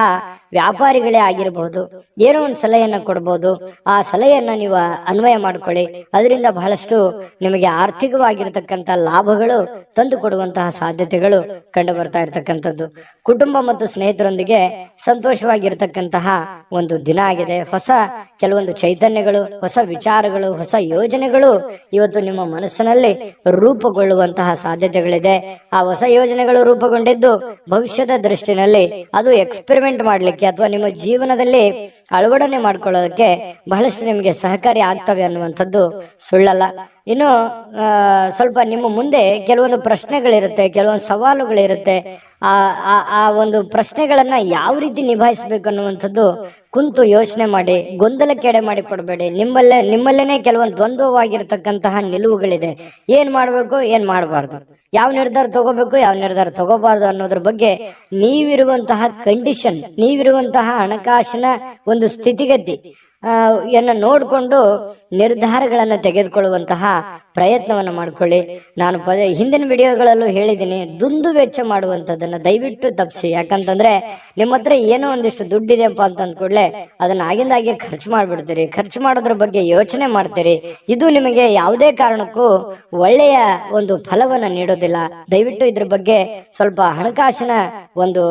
ವ್ಯಾಪಾರಿಗಳೇ ಆಗಿರಬಹುದು. ಏನೋ ಒಂದು ಸಲಹೆಯನ್ನ ಕೊಡ್ಬೋದು. ಆ ಸಲಹೆಯನ್ನ ನೀವು ಅನ್ವಯ ಮಾಡ್ಕೊಳ್ಳಿ. ಅದರಿಂದ ಬಹಳಷ್ಟು ನಿಮಗೆ ಆರ್ಥಿಕವಾಗಿರತಕ್ಕಂತ ಲಾಭಗಳು ತಂದು ಕೊಡುವಂತಹ ಸಾಧ್ಯತೆಗಳು ಕಂಡು ಬರ್ತಾ ಇರತಕ್ಕಂಥದ್ದು. ಕುಟುಂಬ ಮತ್ತು ಸ್ನೇಹಿತರೊಂದಿಗೆ ಸಂತೋಷವಾಗಿರತಕ್ಕಂತಹ ಒಂದು ದಿನ ಆಗಿದೆ. ಹೊಸ ಕೆಲವೊಂದು ಚೈತನ್ಯಗಳು, ಹೊಸ ವಿಚಾರಗಳು, ಹೊಸ ಯೋಜನೆಗಳು ಇವತ್ತು ನಿಮ್ಮ ಮನಸ್ಸಿನಲ್ಲಿ ರೂಪುಗೊಳ್ಳುವಂತಹ ಸಾಧ್ಯತೆಗಳಿದೆ. ಆ ಹೊಸ ಯೋಜನೆಗಳು ರೂಪುಗೊಂಡಿದ್ದು ಭವಿಷ್ಯದ ದೃಷ್ಟಿನಲ್ಲಿ ಅದು ಎಕ್ಸ್ಪೆರಿಮೆಂಟ್ ಮಾಡ್ಲಿಕ್ಕೆ ಅಥವಾ ನಿಮ್ಮ ಜೀವನದಲ್ಲಿ ಅಳವಡನೆ ಮಾಡ್ಕೊಳ್ಳೋದಕ್ಕೆ ಬಹಳಷ್ಟು ನಿಮಗೆ ಸಹಕಾರಿ ಆಗ್ತವೆ ಅನ್ನುವಂಥದ್ದು ಸುಳ್ಳಲ್ಲ. ಇನ್ನು ಸ್ವಲ್ಪ ನಿಮ್ಮ ಮುಂದೆ ಕೆಲವೊಂದು ಪ್ರಶ್ನೆಗಳಿರುತ್ತೆ, ಕೆಲವೊಂದು ಸವಾಲುಗಳಿರುತ್ತೆ. ಆ ಒಂದು ಪ್ರಶ್ನೆಗಳನ್ನ ಯಾವ ರೀತಿ ನಿಭಾಯಿಸಬೇಕು ಅನ್ನುವಂಥದ್ದು ಕುಂತು ಯೋಚನೆ ಮಾಡಿ, ಗೊಂದಲಕ್ಕೆ ಎಡೆ ಮಾಡಿ ಕೊಡಬೇಡಿ. ನಿಮ್ಮಲ್ಲೇನೆ ಕೆಲವೊಂದು ದ್ವಂದ್ವವಾಗಿರ್ತಕ್ಕಂತಹ ನಿಲುವುಗಳಿದೆ. ಏನ್ ಮಾಡ್ಬೇಕು, ಏನ್ ಮಾಡಬಾರ್ದು, ಯಾವ ನಿರ್ಧಾರ ತಗೋಬೇಕು, ಯಾವ ನಿರ್ಧಾರ ತಗೋಬಾರ್ದು ಅನ್ನೋದ್ರ ಬಗ್ಗೆ ನೀವಿರುವಂತಹ ಕಂಡೀಷನ್, ನೀವಿರುವಂತಹ ಹಣಕಾಸಿನ ಒಂದು ಸ್ಥಿತಿಗತಿ ನೋಡಿಕೊಂಡು ನಿರ್ಧಾರಗಳನ್ನು ತೆಗೆದುಕೊಳ್ಳುವಂತಹ ಪ್ರಯತ್ನವನ್ನು ಮಾಡ್ಕೊಳ್ಳಿ. ನಾನು ಹಿಂದಿನ ವಿಡಿಯೋಗಳಲ್ಲೂ ಹೇಳಿದ್ದೀನಿ, ದುಂದು ವೆಚ್ಚ ಮಾಡುವಂಥದ್ದನ್ನ ದಯವಿಟ್ಟು ತಪ್ಪಿಸಿ. ಯಾಕಂತಂದ್ರೆ ನಿಮ್ಮ ಹತ್ರ ಏನೋ ಒಂದಿಷ್ಟು ದುಡ್ಡಿದೆಯಪ್ಪ ಅಂತ ಅಂದ್ಕೂಡ್ಲೆ ಅದನ್ನ ಆಗಿಂದಾಗೆ ಖರ್ಚು ಮಾಡ್ಬಿಡ್ತೀರಿ. ಖರ್ಚು ಮಾಡೋದ್ರ ಬಗ್ಗೆ ಯೋಚನೆ ಮಾಡ್ತೀರಿ. ಇದು ನಿಮಗೆ ಯಾವುದೇ ಕಾರಣಕ್ಕೂ ಒಳ್ಳೆಯ ಒಂದು ಫಲವನ್ನ ನೀಡೋದಿಲ್ಲ. ದಯವಿಟ್ಟು ಇದ್ರ ಬಗ್ಗೆ ಸ್ವಲ್ಪ ಹಣಕಾಸಿನ ಒಂದು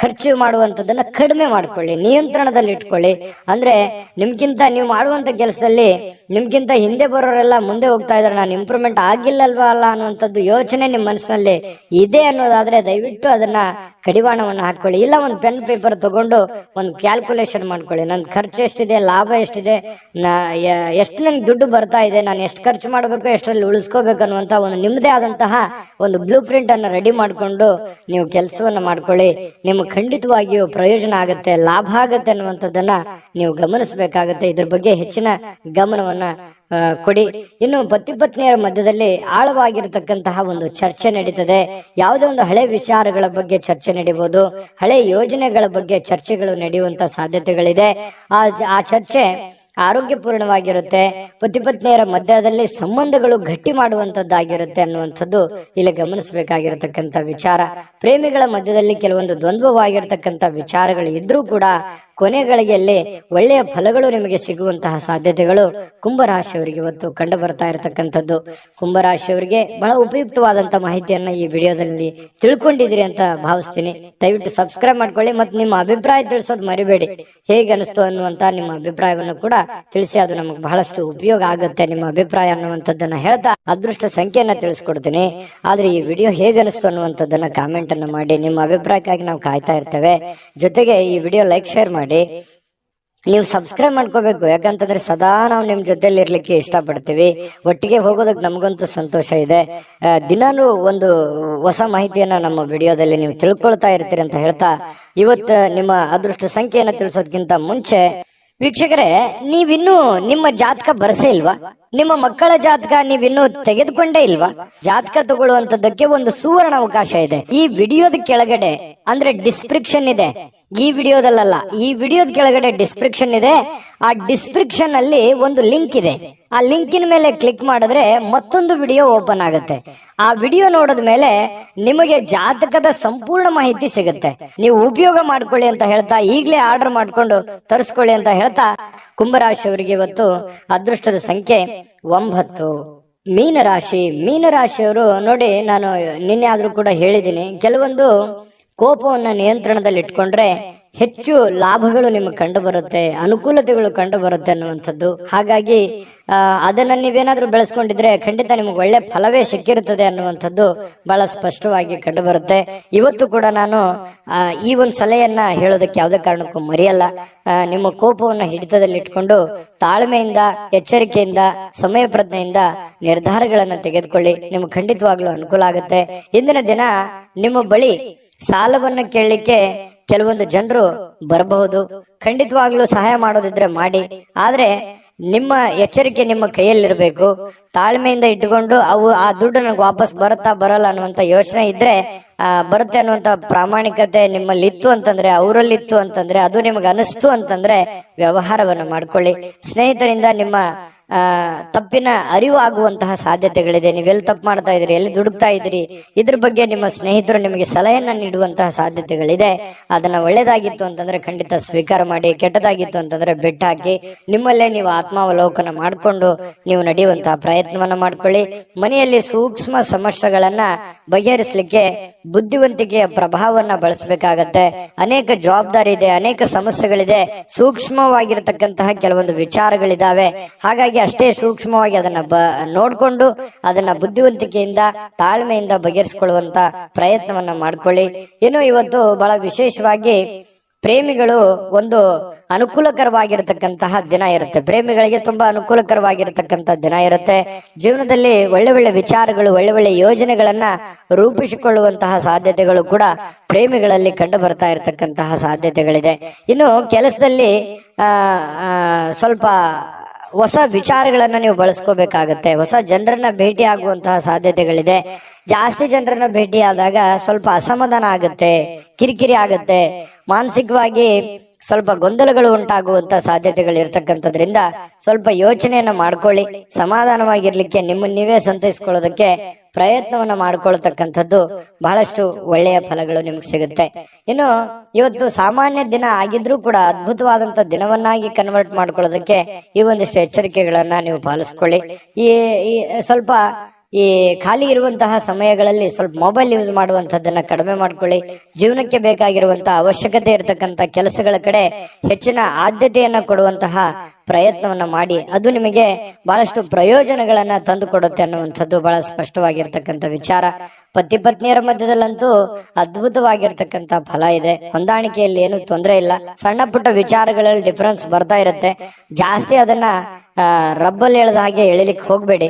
ಖರ್ಚು ಮಾಡುವಂಥದ್ದನ್ನ ಕಡಿಮೆ ಮಾಡ್ಕೊಳ್ಳಿ, ನಿಯಂತ್ರಣದಲ್ಲಿ ಇಟ್ಕೊಳ್ಳಿ. ಅಂದ್ರೆ ನಿಮ್ಗಿಂತ ನೀವು ಮಾಡುವಂತ ಕೆಲಸದಲ್ಲಿ ನಿಮ್ಗಿಂತ ಹಿಂದೆ ಬರೋರೆಲ್ಲ ಮುಂದೆ ಹೋಗ್ತಾ ಇದಾರೆ, ನಾನು ಇಂಪ್ರೂವ್ಮೆಂಟ್ ಆಗಿಲ್ಲಲ್ವಾ ಅಲ್ಲ ಅನ್ನುವಂಥದ್ದು ಯೋಚನೆ ನಿಮ್ಮ ಮನಸ್ಸಿನಲ್ಲಿ ಇದೆ ಅನ್ನೋದಾದ್ರೆ ದಯವಿಟ್ಟು ಅದನ್ನ ಕಡಿವಾಣವನ್ನು ಹಾಕೊಳ್ಳಿ. ಇಲ್ಲ ಒಂದು ಪೆನ್ ಪೇಪರ್ ತಗೊಂಡು ಒಂದು ಕ್ಯಾಲ್ಕುಲೇಷನ್ ಮಾಡ್ಕೊಳ್ಳಿ. ನನ್ನ ಖರ್ಚು ಎಷ್ಟಿದೆ, ಲಾಭ ಎಷ್ಟಿದೆ, ಎಷ್ಟು ನನ್ಗೆ ದುಡ್ಡು ಬರ್ತಾ ಇದೆ, ನಾನು ಎಷ್ಟು ಖರ್ಚು ಮಾಡಬೇಕು, ಎಷ್ಟರಲ್ಲಿ ಉಳಿಸ್ಕೋಬೇಕು ಅನ್ನುವಂತ ಒಂದು ನಿಮ್ಮದೇ ಆದಂತಹ ಒಂದು ಬ್ಲೂ ಪ್ರಿಂಟ್ ಅನ್ನು ರೆಡಿ ಮಾಡಿಕೊಂಡು ನೀವು ಕೆಲಸವನ್ನ ಮಾಡ್ಕೊಳ್ಳಿ. ನಿಮ್ಗೆ ಖಂಡಿತವಾಗಿಯೂ ಪ್ರಯೋಜನ ಆಗುತ್ತೆ, ಲಾಭ ಆಗುತ್ತೆ ಅನ್ನುವಂಥದ್ದನ್ನ ನೀವು ಗಮನಿಸಬೇಕಾಗುತ್ತೆ. ಇದ್ರ ಬಗ್ಗೆ ಹೆಚ್ಚಿನ ಗಮನವನ್ನ ಕೊಡಿ. ಇನ್ನು ಪತಿ ಪತ್ನಿಯರ ಮಧ್ಯದಲ್ಲಿ ಆಳವಾಗಿರತಕ್ಕಂತಹ ಒಂದು ಚರ್ಚೆ ನಡೀತದೆ. ಯಾವುದೇ ಒಂದು ಹಳೆ ವಿಚಾರಗಳ ಬಗ್ಗೆ ಚರ್ಚೆ ನಡೀಬಹುದು, ಹಳೆ ಯೋಜನೆಗಳ ಬಗ್ಗೆ ಚರ್ಚೆಗಳು ನಡೆಯುವಂತ ಸಾಧ್ಯತೆಗಳಿದೆ. ಆ ಚರ್ಚೆ ಆರೋಗ್ಯಪೂರ್ಣವಾಗಿರುತ್ತೆ. ಪತಿ ಪತ್ನಿಯರ ಮಧ್ಯದಲ್ಲಿ ಸಂಬಂಧಗಳು ಗಟ್ಟಿ ಮಾಡುವಂತದ್ದಾಗಿರುತ್ತೆ ಅನ್ನುವಂಥದ್ದು ಇಲ್ಲಿ ಗಮನಿಸಬೇಕಾಗಿರತಕ್ಕಂಥ ವಿಚಾರ. ಪ್ರೇಮಿಗಳ ಮಧ್ಯದಲ್ಲಿ ಕೆಲವೊಂದು ದ್ವಂದ್ವವಾಗಿರ್ತಕ್ಕಂಥ ವಿಚಾರಗಳು ಇದ್ರೂ ಕೂಡ ಕೊನೆಗಳಿಗೆಯಲ್ಲಿ ಒಳ್ಳೆಯ ಫಲಗಳು ನಿಮಗೆ ಸಿಗುವಂತಹ ಸಾಧ್ಯತೆಗಳು ಕುಂಭರಾಶಿಯವರಿಗೆ ಇವತ್ತು ಕಂಡು ಬರ್ತಾ ಇರತಕ್ಕಂಥದ್ದು. ಕುಂಭರಾಶಿಯವರಿಗೆ ಬಹಳ ಉಪಯುಕ್ತವಾದಂತಹ ಮಾಹಿತಿಯನ್ನ ಈ ವಿಡಿಯೋದಲ್ಲಿ ತಿಳ್ಕೊಂಡಿದ್ರಿ ಅಂತ ಭಾವಿಸ್ತೀನಿ. ದಯವಿಟ್ಟು ಸಬ್ಸ್ಕ್ರೈಬ್ ಮಾಡ್ಕೊಳ್ಳಿ ಮತ್ತು ನಿಮ್ಮ ಅಭಿಪ್ರಾಯ ತಿಳಿಸೋದು ಮರಿಬೇಡಿ. ಹೇಗೆ ಅನಿಸ್ತು ಅನ್ನುವಂತ ನಿಮ್ಮ ಅಭಿಪ್ರಾಯವನ್ನು ಕೂಡ ತಿಳಿಸಿ, ಅದು ನಮಗೆ ಬಹಳಷ್ಟು ಉಪಯೋಗ ಆಗುತ್ತೆ ನಿಮ್ಮ ಅಭಿಪ್ರಾಯ ಅನ್ನುವಂಥದ್ದನ್ನ ಹೇಳ್ತಾ ಅದೃಷ್ಟ ಸಂಖ್ಯೆಯನ್ನ ತಿಳಿಸ್ಕೊಡ್ತೀನಿ. ಆದ್ರೆ ಈ ವಿಡಿಯೋ ಹೇಗೆ ಅನಿಸ್ತು ಅನ್ನುವಂಥದ್ದನ್ನ ಕಾಮೆಂಟ್ ಅನ್ನು ಮಾಡಿ. ನಿಮ್ಮ ಅಭಿಪ್ರಾಯಕ್ಕಾಗಿ ನಾವು ಕಾಯ್ತಾ ಇರ್ತೇವೆ. ಜೊತೆಗೆ ಈ ವಿಡಿಯೋ ಲೈಕ್ ಶೇರ್ ಮಾಡಿ. ನೀವು ಸಬ್ಸ್ಕ್ರೈಬ್ ಮಾಡ್ಕೋಬೇಕು, ಯಾಕಂತಂದ್ರೆ ಸದಾ ನಾವು ನಿಮ್ ಜೊತೆಲಿ ಇರ್ಲಿಕ್ಕೆ ಇಷ್ಟಪಡ್ತೀವಿ. ಒಟ್ಟಿಗೆ ಹೋಗೋದಕ್ಕೆ ನಮಗಂತೂ ಸಂತೋಷ ಇದೆ. ದಿನಾನು ಒಂದು ಹೊಸ ಮಾಹಿತಿಯನ್ನ ನಮ್ಮ ವಿಡಿಯೋದಲ್ಲಿ ನೀವು ತಿಳ್ಕೊಳ್ತಾ ಇರ್ತೀರಿ ಅಂತ ಹೇಳ್ತಾ, ಇವತ್ತು ನಿಮ್ಮ ಅದೃಷ್ಟ ಸಂಖ್ಯೆಯನ್ನ ತಿಳಿಸೋದಕ್ಕಿಂತ ಮುಂಚೆ ವೀಕ್ಷಕರೇ, ನೀವಿನ್ನೂ ನಿಮ್ಮ ಜಾತಕ ಬರಸೇ ಇಲ್ವಾ? ನಿಮ್ಮ ಮಕ್ಕಳ ಜಾತಕ ನೀವಿನ್ನೂ ತೆಗೆದುಕೊಂಡೇ ಇಲ್ವಾ? ಜಾತಕ ತಗೊಳ್ಳುವಂತದ್ದಕ್ಕೆ ಒಂದು ಸುವರ್ಣ ಅವಕಾಶ ಇದೆ. ಈ ವಿಡಿಯೋದ ಕೆಳಗಡೆ ಅಂದ್ರೆ ಡಿಸ್ಕ್ರಿಪ್ಷನ್ ಇದೆ. ಈ ವಿಡಿಯೋದಲ್ಲ, ಈ ವಿಡಿಯೋದ ಕೆಳಗಡೆ ಡಿಸ್ಕ್ರಿಪ್ಷನ್ ಇದೆ. ಆ ಡಿಸ್ಕ್ರಿಪ್ಷನ್ ಅಲ್ಲಿ ಒಂದು ಲಿಂಕ್ ಇದೆ. ಆ ಲಿಂಕಿನ ಮೇಲೆ ಕ್ಲಿಕ್ ಮಾಡಿದ್ರೆ ಮತ್ತೊಂದು ವಿಡಿಯೋ ಓಪನ್ ಆಗುತ್ತೆ. ಆ ವಿಡಿಯೋ ನೋಡಿದ ಮೇಲೆ ನಿಮಗೆ ಜಾತಕದ ಸಂಪೂರ್ಣ ಮಾಹಿತಿ ಸಿಗುತ್ತೆ. ನೀವು ಉಪಯೋಗ ಮಾಡ್ಕೊಳ್ಳಿ ಅಂತ ಹೇಳ್ತಾ, ಈಗಲೇ ಆರ್ಡರ್ ಮಾಡ್ಕೊಂಡು ತರಿಸ್ಕೊಳ್ಳಿ ಅಂತ ಹೇಳ್ತಾ, ಕುಂಭರಾಶಿಯವರಿಗೆ ಇವತ್ತು ಅದೃಷ್ಟದ ಸಂಖ್ಯೆ 9. ಮೀನರಾಶಿಯವರು ನೋಡಿ, ನಾನು ನಿನ್ನೆ ಆದ್ರೂ ಕೂಡ ಹೇಳಿದ್ದೀನಿ, ಕೆಲವೊಂದು ಕೋಪವನ್ನ ನಿಯಂತ್ರಣದಲ್ಲಿ ಇಟ್ಕೊಂಡ್ರೆ ಹೆಚ್ಚು ಲಾಭಗಳು ನಿಮಗೆ ಕಂಡು ಬರುತ್ತೆ, ಅನುಕೂಲತೆಗಳು ಕಂಡು ಬರುತ್ತೆ ಅನ್ನುವಂಥದ್ದು. ಹಾಗಾಗಿ ಅದನ್ನ ನೀವೇನಾದ್ರೂ ಬೆಳೆಸ್ಕೊಂಡಿದ್ರೆ ಖಂಡಿತ ನಿಮ್ಗೆ ಒಳ್ಳೆ ಫಲವೇ ಸಿಕ್ಕಿರುತ್ತದೆ ಅನ್ನುವಂಥದ್ದು ಬಹಳ ಸ್ಪಷ್ಟವಾಗಿ ಕಂಡು ಬರುತ್ತೆ. ಇವತ್ತು ಕೂಡ ನಾನು ಈ ಒಂದು ಸಲಹೆಯನ್ನ ಹೇಳೋದಕ್ಕೆ ಯಾವುದೇ ಕಾರಣಕ್ಕೂ ಮರೆಯಲ್ಲ. ನಿಮ್ಮ ಕೋಪವನ್ನ ಹಿಡಿತದಲ್ಲಿ ಇಟ್ಕೊಂಡು ತಾಳ್ಮೆಯಿಂದ, ಎಚ್ಚರಿಕೆಯಿಂದ, ಸಮಯ ಪ್ರಜ್ಞೆಯಿಂದ ನಿರ್ಧಾರಗಳನ್ನ ತೆಗೆದುಕೊಳ್ಳಿ. ನಿಮ್ಗೆ ಖಂಡಿತವಾಗ್ಲೂ ಅನುಕೂಲ ಆಗುತ್ತೆ. ಇಂದಿನ ದಿನ ನಿಮ್ಮ ಬಳಿ ಸಾಲವನ್ನ ಕೇಳಲಿಕ್ಕೆ ಕೆಲವೊಂದು ಜನರು ಬರಬಹುದು. ಖಂಡಿತವಾಗ್ಲೂ ಸಹಾಯ ಮಾಡೋದಿದ್ರೆ ಮಾಡಿ. ಆದ್ರೆ ನಿಮ್ಮ ಎಚ್ಚರಿಕೆ ನಿಮ್ಮ ಕೈಯಲ್ಲಿರ್ಬೇಕು. ತಾಳ್ಮೆಯಿಂದ ಇಟ್ಟುಕೊಂಡು ಆ ದುಡ್ಡು ನನಗೆ ವಾಪಸ್ ಬರುತ್ತಾ ಬರಲ್ಲ ಅನ್ನುವಂತ ಯೋಚನೆ ಇದ್ರೆ, ಬರುತ್ತೆ ಅನ್ನುವಂತ ಪ್ರಾಮಾಣಿಕತೆ ನಿಮ್ಮಲ್ಲಿ ಇತ್ತು ಅಂತಂದ್ರೆ, ಅವರಲ್ಲಿತ್ತು ಅಂತಂದ್ರೆ, ಅದು ನಿಮಗೆ ಅನಿಸ್ತು ಅಂತಂದ್ರೆ ವ್ಯವಹಾರವನ್ನು ಮಾಡ್ಕೊಳ್ಳಿ. ಸ್ನೇಹಿತರಿಂದ ನಿಮ್ಮ ತಪ್ಪಿನ ಅರಿವು ಆಗುವಂತಹ ಸಾಧ್ಯತೆಗಳಿದೆ. ನೀವೆಲ್ಲಿ ತಪ್ಪು ಮಾಡ್ತಾ ಇದ್ರಿ, ಎಲ್ಲಿ ದುಡುಕ್ತಾ ಇದ್ರಿ, ಇದ್ರ ಬಗ್ಗೆ ನಿಮ್ಮ ಸ್ನೇಹಿತರು ನಿಮಗೆ ಸಲಹೆಯನ್ನ ನೀಡುವಂತಹ ಸಾಧ್ಯತೆಗಳಿದೆ. ಅದನ್ನ ಒಳ್ಳೇದಾಗಿತ್ತು ಅಂತಂದ್ರೆ ಖಂಡಿತ ಸ್ವೀಕಾರ ಮಾಡಿ, ಕೆಟ್ಟದಾಗಿತ್ತು ಅಂತಂದ್ರೆ ಬೆಟ್ಟ ಹಾಕಿ ನಿಮ್ಮಲ್ಲೇ ನೀವು ಆತ್ಮಾವಲೋಕನ ಮಾಡಿಕೊಂಡು ನೀವು ನಡೆಯುವಂತಹ ಪ್ರಯತ್ನವನ್ನ ಮಾಡ್ಕೊಳ್ಳಿ. ಮನೆಯಲ್ಲಿ ಸೂಕ್ಷ್ಮ ಸಮಸ್ಯೆಗಳನ್ನ ಬಗೆಹರಿಸಲಿಕ್ಕೆ ಬುದ್ಧಿವಂತಿಕೆಯ ಪ್ರಭಾವವನ್ನ ಬಳಸಬೇಕಾಗತ್ತೆ. ಅನೇಕ ಜವಾಬ್ದಾರಿ ಇದೆ, ಅನೇಕ ಸಮಸ್ಯೆಗಳಿದೆ, ಸೂಕ್ಷ್ಮವಾಗಿರತಕ್ಕಂತಹ ಕೆಲವೊಂದು ವಿಚಾರಗಳಿದಾವೆ. ಹಾಗಾಗಿ ಅಷ್ಟೇ ಸೂಕ್ಷ್ಮವಾಗಿ ಅದನ್ನ ನೋಡ್ಕೊಂಡು ಅದನ್ನ ಬುದ್ಧಿವಂತಿಕೆಯಿಂದ, ತಾಳ್ಮೆಯಿಂದ ಬಗೆಹರಿಸಿಕೊಳ್ಳುವಂತ ಪ್ರಯತ್ನವನ್ನ ಮಾಡ್ಕೊಳ್ಳಿ. ಇನ್ನು ಇವತ್ತು ಬಹಳ ವಿಶೇಷವಾಗಿ ಪ್ರೇಮಿಗಳು ಒಂದು ಅನುಕೂಲಕರವಾಗಿರತಕ್ಕಂತಹ ದಿನ ಇರುತ್ತೆ. ಪ್ರೇಮಿಗಳಿಗೆ ತುಂಬಾ ಅನುಕೂಲಕರವಾಗಿರತಕ್ಕಂತಹ ದಿನ ಇರುತ್ತೆ. ಜೀವನದಲ್ಲಿ ಒಳ್ಳೆ ಒಳ್ಳೆ ವಿಚಾರಗಳು, ಒಳ್ಳೆ ಒಳ್ಳೆ ಯೋಜನೆಗಳನ್ನ ರೂಪಿಸಿಕೊಳ್ಳುವಂತಹ ಸಾಧ್ಯತೆಗಳು ಕೂಡ ಪ್ರೇಮಿಗಳಲ್ಲಿ ಕಂಡು ಬರ್ತಾ ಇರತಕ್ಕಂತಹ ಸಾಧ್ಯತೆಗಳಿದೆ. ಇನ್ನು ಕೆಲಸದಲ್ಲಿ ಸ್ವಲ್ಪ ಹೊಸ ವಿಚಾರಗಳನ್ನ ನೀವು ಬಳಸ್ಕೋಬೇಕಾಗತ್ತೆ. ಹೊಸ ಜನರನ್ನ ಭೇಟಿ ಆಗುವಂತಹ ಸಾಧ್ಯತೆಗಳಿದೆ. ಜಾಸ್ತಿ ಜನರನ್ನ ಭೇಟಿ ಆದಾಗ ಸ್ವಲ್ಪ ಅಸಮಾಧಾನ ಆಗುತ್ತೆ, ಕಿರಿಕಿರಿ ಆಗುತ್ತೆ, ಮಾನಸಿಕವಾಗಿ ಸ್ವಲ್ಪ ಗೊಂದಲಗಳು ಉಂಟಾಗುವಂತ ಸಾಧ್ಯತೆಗಳು ಇರ್ತಕ್ಕಂಥದ್ರಿಂದ ಸ್ವಲ್ಪ ಯೋಚನೆಯನ್ನ ಮಾಡ್ಕೊಳ್ಳಿ. ಸಮಾಧಾನವಾಗಿರ್ಲಿಕ್ಕೆ ನಿಮ್ಮನ್ನ ನೀವೇ ಸಂತೈಸ್ಕೊಳ್ಳೋದಕ್ಕೆ ಪ್ರಯತ್ನವನ್ನ ಮಾಡ್ಕೊಳ್ತಕ್ಕಂಥದ್ದು ಬಹಳಷ್ಟು ಒಳ್ಳೆಯ ಫಲಗಳು ನಿಮ್ಗೆ ಸಿಗುತ್ತೆ. ಇನ್ನು ಇವತ್ತು ಸಾಮಾನ್ಯ ದಿನ ಆಗಿದ್ರೂ ಕೂಡ ಅದ್ಭುತವಾದಂತ ದಿನವನ್ನಾಗಿ ಕನ್ವರ್ಟ್ ಮಾಡ್ಕೊಳ್ಳೋದಕ್ಕೆ ಈ ಒಂದಿಷ್ಟು ಎಚ್ಚರಿಕೆಗಳನ್ನ ನೀವು ಪಾಲಿಸ್ಕೊಳ್ಳಿ. ಈ ಸ್ವಲ್ಪ ಈ ಖಾಲಿ ಇರುವಂತಹ ಸಮಯಗಳಲ್ಲಿ ಸ್ವಲ್ಪ ಮೊಬೈಲ್ ಯೂಸ್ ಮಾಡುವಂತದ್ದನ್ನ ಕಡಿಮೆ ಮಾಡ್ಕೊಳ್ಳಿ. ಜೀವನಕ್ಕೆ ಬೇಕಾಗಿರುವಂತಹ ಅವಶ್ಯಕತೆ ಇರತಕ್ಕಂತ ಕೆಲಸಗಳ ಕಡೆ ಹೆಚ್ಚಿನ ಆದ್ಯತೆಯನ್ನ ಕೊಡುವಂತಹ ಪ್ರಯತ್ನವನ್ನ ಮಾಡಿ. ಅದು ನಿಮಗೆ ಬಹಳಷ್ಟು ಪ್ರಯೋಜನಗಳನ್ನ ತಂದು ಕೊಡುತ್ತೆ ಅನ್ನುವಂಥದ್ದು ಬಹಳ ಸ್ಪಷ್ಟವಾಗಿರ್ತಕ್ಕಂಥ ವಿಚಾರ. ಪತಿ ಪತ್ನಿಯರ ಮಧ್ಯದಲ್ಲಂತೂ ಅದ್ಭುತವಾಗಿರ್ತಕ್ಕಂಥ ಫಲ ಇದೆ. ಹೊಂದಾಣಿಕೆಯಲ್ಲಿ ಏನು ತೊಂದರೆ ಇಲ್ಲ. ಸಣ್ಣ ಪುಟ್ಟ ವಿಚಾರಗಳಲ್ಲಿ ಡಿಫರೆನ್ಸ್ ಬರ್ತಾ ಇರುತ್ತೆ. ಜಾಸ್ತಿ ಅದನ್ನ ರಬ್ಬಲ್ಲಿ ಎಳೆದ ಹಾಗೆ ಎಳಿಲಿಕ್ಕೆ ಹೋಗ್ಬೇಡಿ.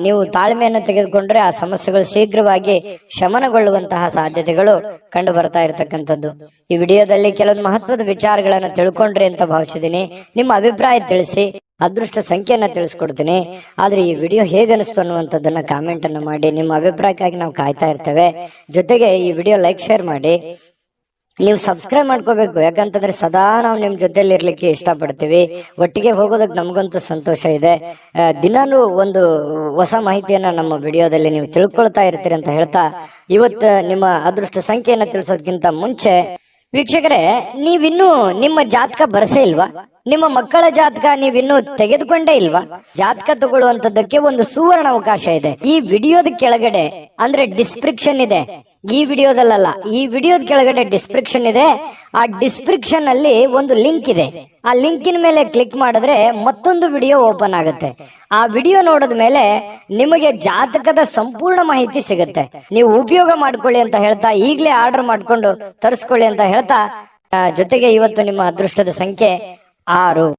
ನೀವು ತಾಳ್ಮೆಯನ್ನು ತೆಗೆದುಕೊಂಡ್ರೆ ಆ ಸಮಸ್ಯೆಗಳು ಶೀಘ್ರವಾಗಿ ಶಮನಗೊಳ್ಳುವಂತಹ ಸಾಧ್ಯತೆಗಳು ಕಂಡು ಬರ್ತಾ ಇರತಕ್ಕಂಥದ್ದು. ಈ ವಿಡಿಯೋದಲ್ಲಿ ಕೆಲವೊಂದು ಮಹತ್ವದ ವಿಚಾರಗಳನ್ನ ತಿಳ್ಕೊಂಡ್ರಿ ಅಂತ ಭಾವಿಸಿದೀನಿ. ನಿಮ್ಮ ಅಭಿಪ್ರಾಯ ತಿಳಿಸಿ. ಅದೃಷ್ಟ ಸಂಖ್ಯೆಯನ್ನ ತಿಳಿಸ್ಕೊಡ್ತೀನಿ. ಆದ್ರೆ ಈ ವಿಡಿಯೋ ಹೇಗನಿಸ್ತು ಅನ್ನುವಂಥದ್ದನ್ನ ಕಾಮೆಂಟ್ ಅನ್ನು ಮಾಡಿ. ನಿಮ್ಮ ಅಭಿಪ್ರಾಯಕ್ಕಾಗಿ ನಾವು ಕಾಯ್ತಾ ಇರ್ತೇವೆ. ಜೊತೆಗೆ ಈ ವಿಡಿಯೋ ಲೈಕ್ ಶೇರ್ ಮಾಡಿ. ನೀವು ಸಬ್ಸ್ಕ್ರೈಬ್ ಮಾಡ್ಕೋಬೇಕು, ಯಾಕಂತಂದ್ರೆ ಸದಾ ನಾವು ನಿಮ್ ಜೊತೆಲಿ ಇರ್ಲಿಕ್ಕೆ ಇಷ್ಟಪಡ್ತೀವಿ. ಒಟ್ಟಿಗೆ ಹೋಗೋದಕ್ಕೆ ನಮಗಂತೂ ಸಂತೋಷ ಇದೆ. ದಿನಾನು ಒಂದು ಹೊಸ ಮಾಹಿತಿಯನ್ನ ನಮ್ಮ ವಿಡಿಯೋದಲ್ಲಿ ನೀವು ತಿಳ್ಕೊಳ್ತಾ ಇರ್ತೀರಿ ಅಂತ ಹೇಳ್ತಾ, ಇವತ್ತು ನಿಮ್ಮ ಅದೃಷ್ಟ ಸಂಖ್ಯೆಯನ್ನ ತಿಳಿಸೋದಕ್ಕಿಂತ ಮುಂಚೆ ವೀಕ್ಷಕರೇ, ನೀವಿನ್ನೂ ನಿಮ್ಮ ಜಾತಕ ಬರಸೇ ಇಲ್ವಾ? ನಿಮ್ಮ ಮಕ್ಕಳ ಜಾತಕ ನೀವಿನ್ನೂ ತೆಗೆದುಕೊಂಡೇ ಇಲ್ವಾ? ಜಾತಕ ತಗೊಳ್ಳುವಂತದ್ದಕ್ಕೆ ಒಂದು ಸುವರ್ಣ ಅವಕಾಶ ಇದೆ. ಈ ವಿಡಿಯೋದ ಕೆಳಗಡೆ ಅಂದ್ರೆ ಡಿಸ್ಕ್ರಿಪ್ಷನ್ ಇದೆ, ಈ ವಿಡಿಯೋದಲ್ಲ, ಈ ವಿಡಿಯೋದ ಕೆಳಗಡೆ ಡಿಸ್ಕ್ರಿಪ್ಷನ್ ಇದೆ. ಆ ಡಿಸ್ಕ್ರಿಪ್ಷನ್ ಅಲ್ಲಿ ಒಂದು ಲಿಂಕ್ ಇದೆ. ಆ ಲಿಂಕಿನ ಮೇಲೆ ಕ್ಲಿಕ್ ಮಾಡಿದ್ರೆ ಮತ್ತೊಂದು ವಿಡಿಯೋ ಓಪನ್ ಆಗುತ್ತೆ. ಆ ವಿಡಿಯೋ ನೋಡಿದ ಮೇಲೆ ನಿಮಗೆ ಜಾತಕದ ಸಂಪೂರ್ಣ ಮಾಹಿತಿ ಸಿಗುತ್ತೆ. ನೀವು ಉಪಯೋಗ ಮಾಡ್ಕೊಳ್ಳಿ ಅಂತ ಹೇಳ್ತಾ, ಈಗಲೇ ಆರ್ಡರ್ ಮಾಡ್ಕೊಂಡು ತರಿಸ್ಕೊಳ್ಳಿ ಅಂತ ಹೇಳ್ತಾ, ಜೊತೆಗೆ ಇವತ್ತು ನಿಮ್ಮ ಅದೃಷ್ಟದ ಸಂಖ್ಯೆ 6.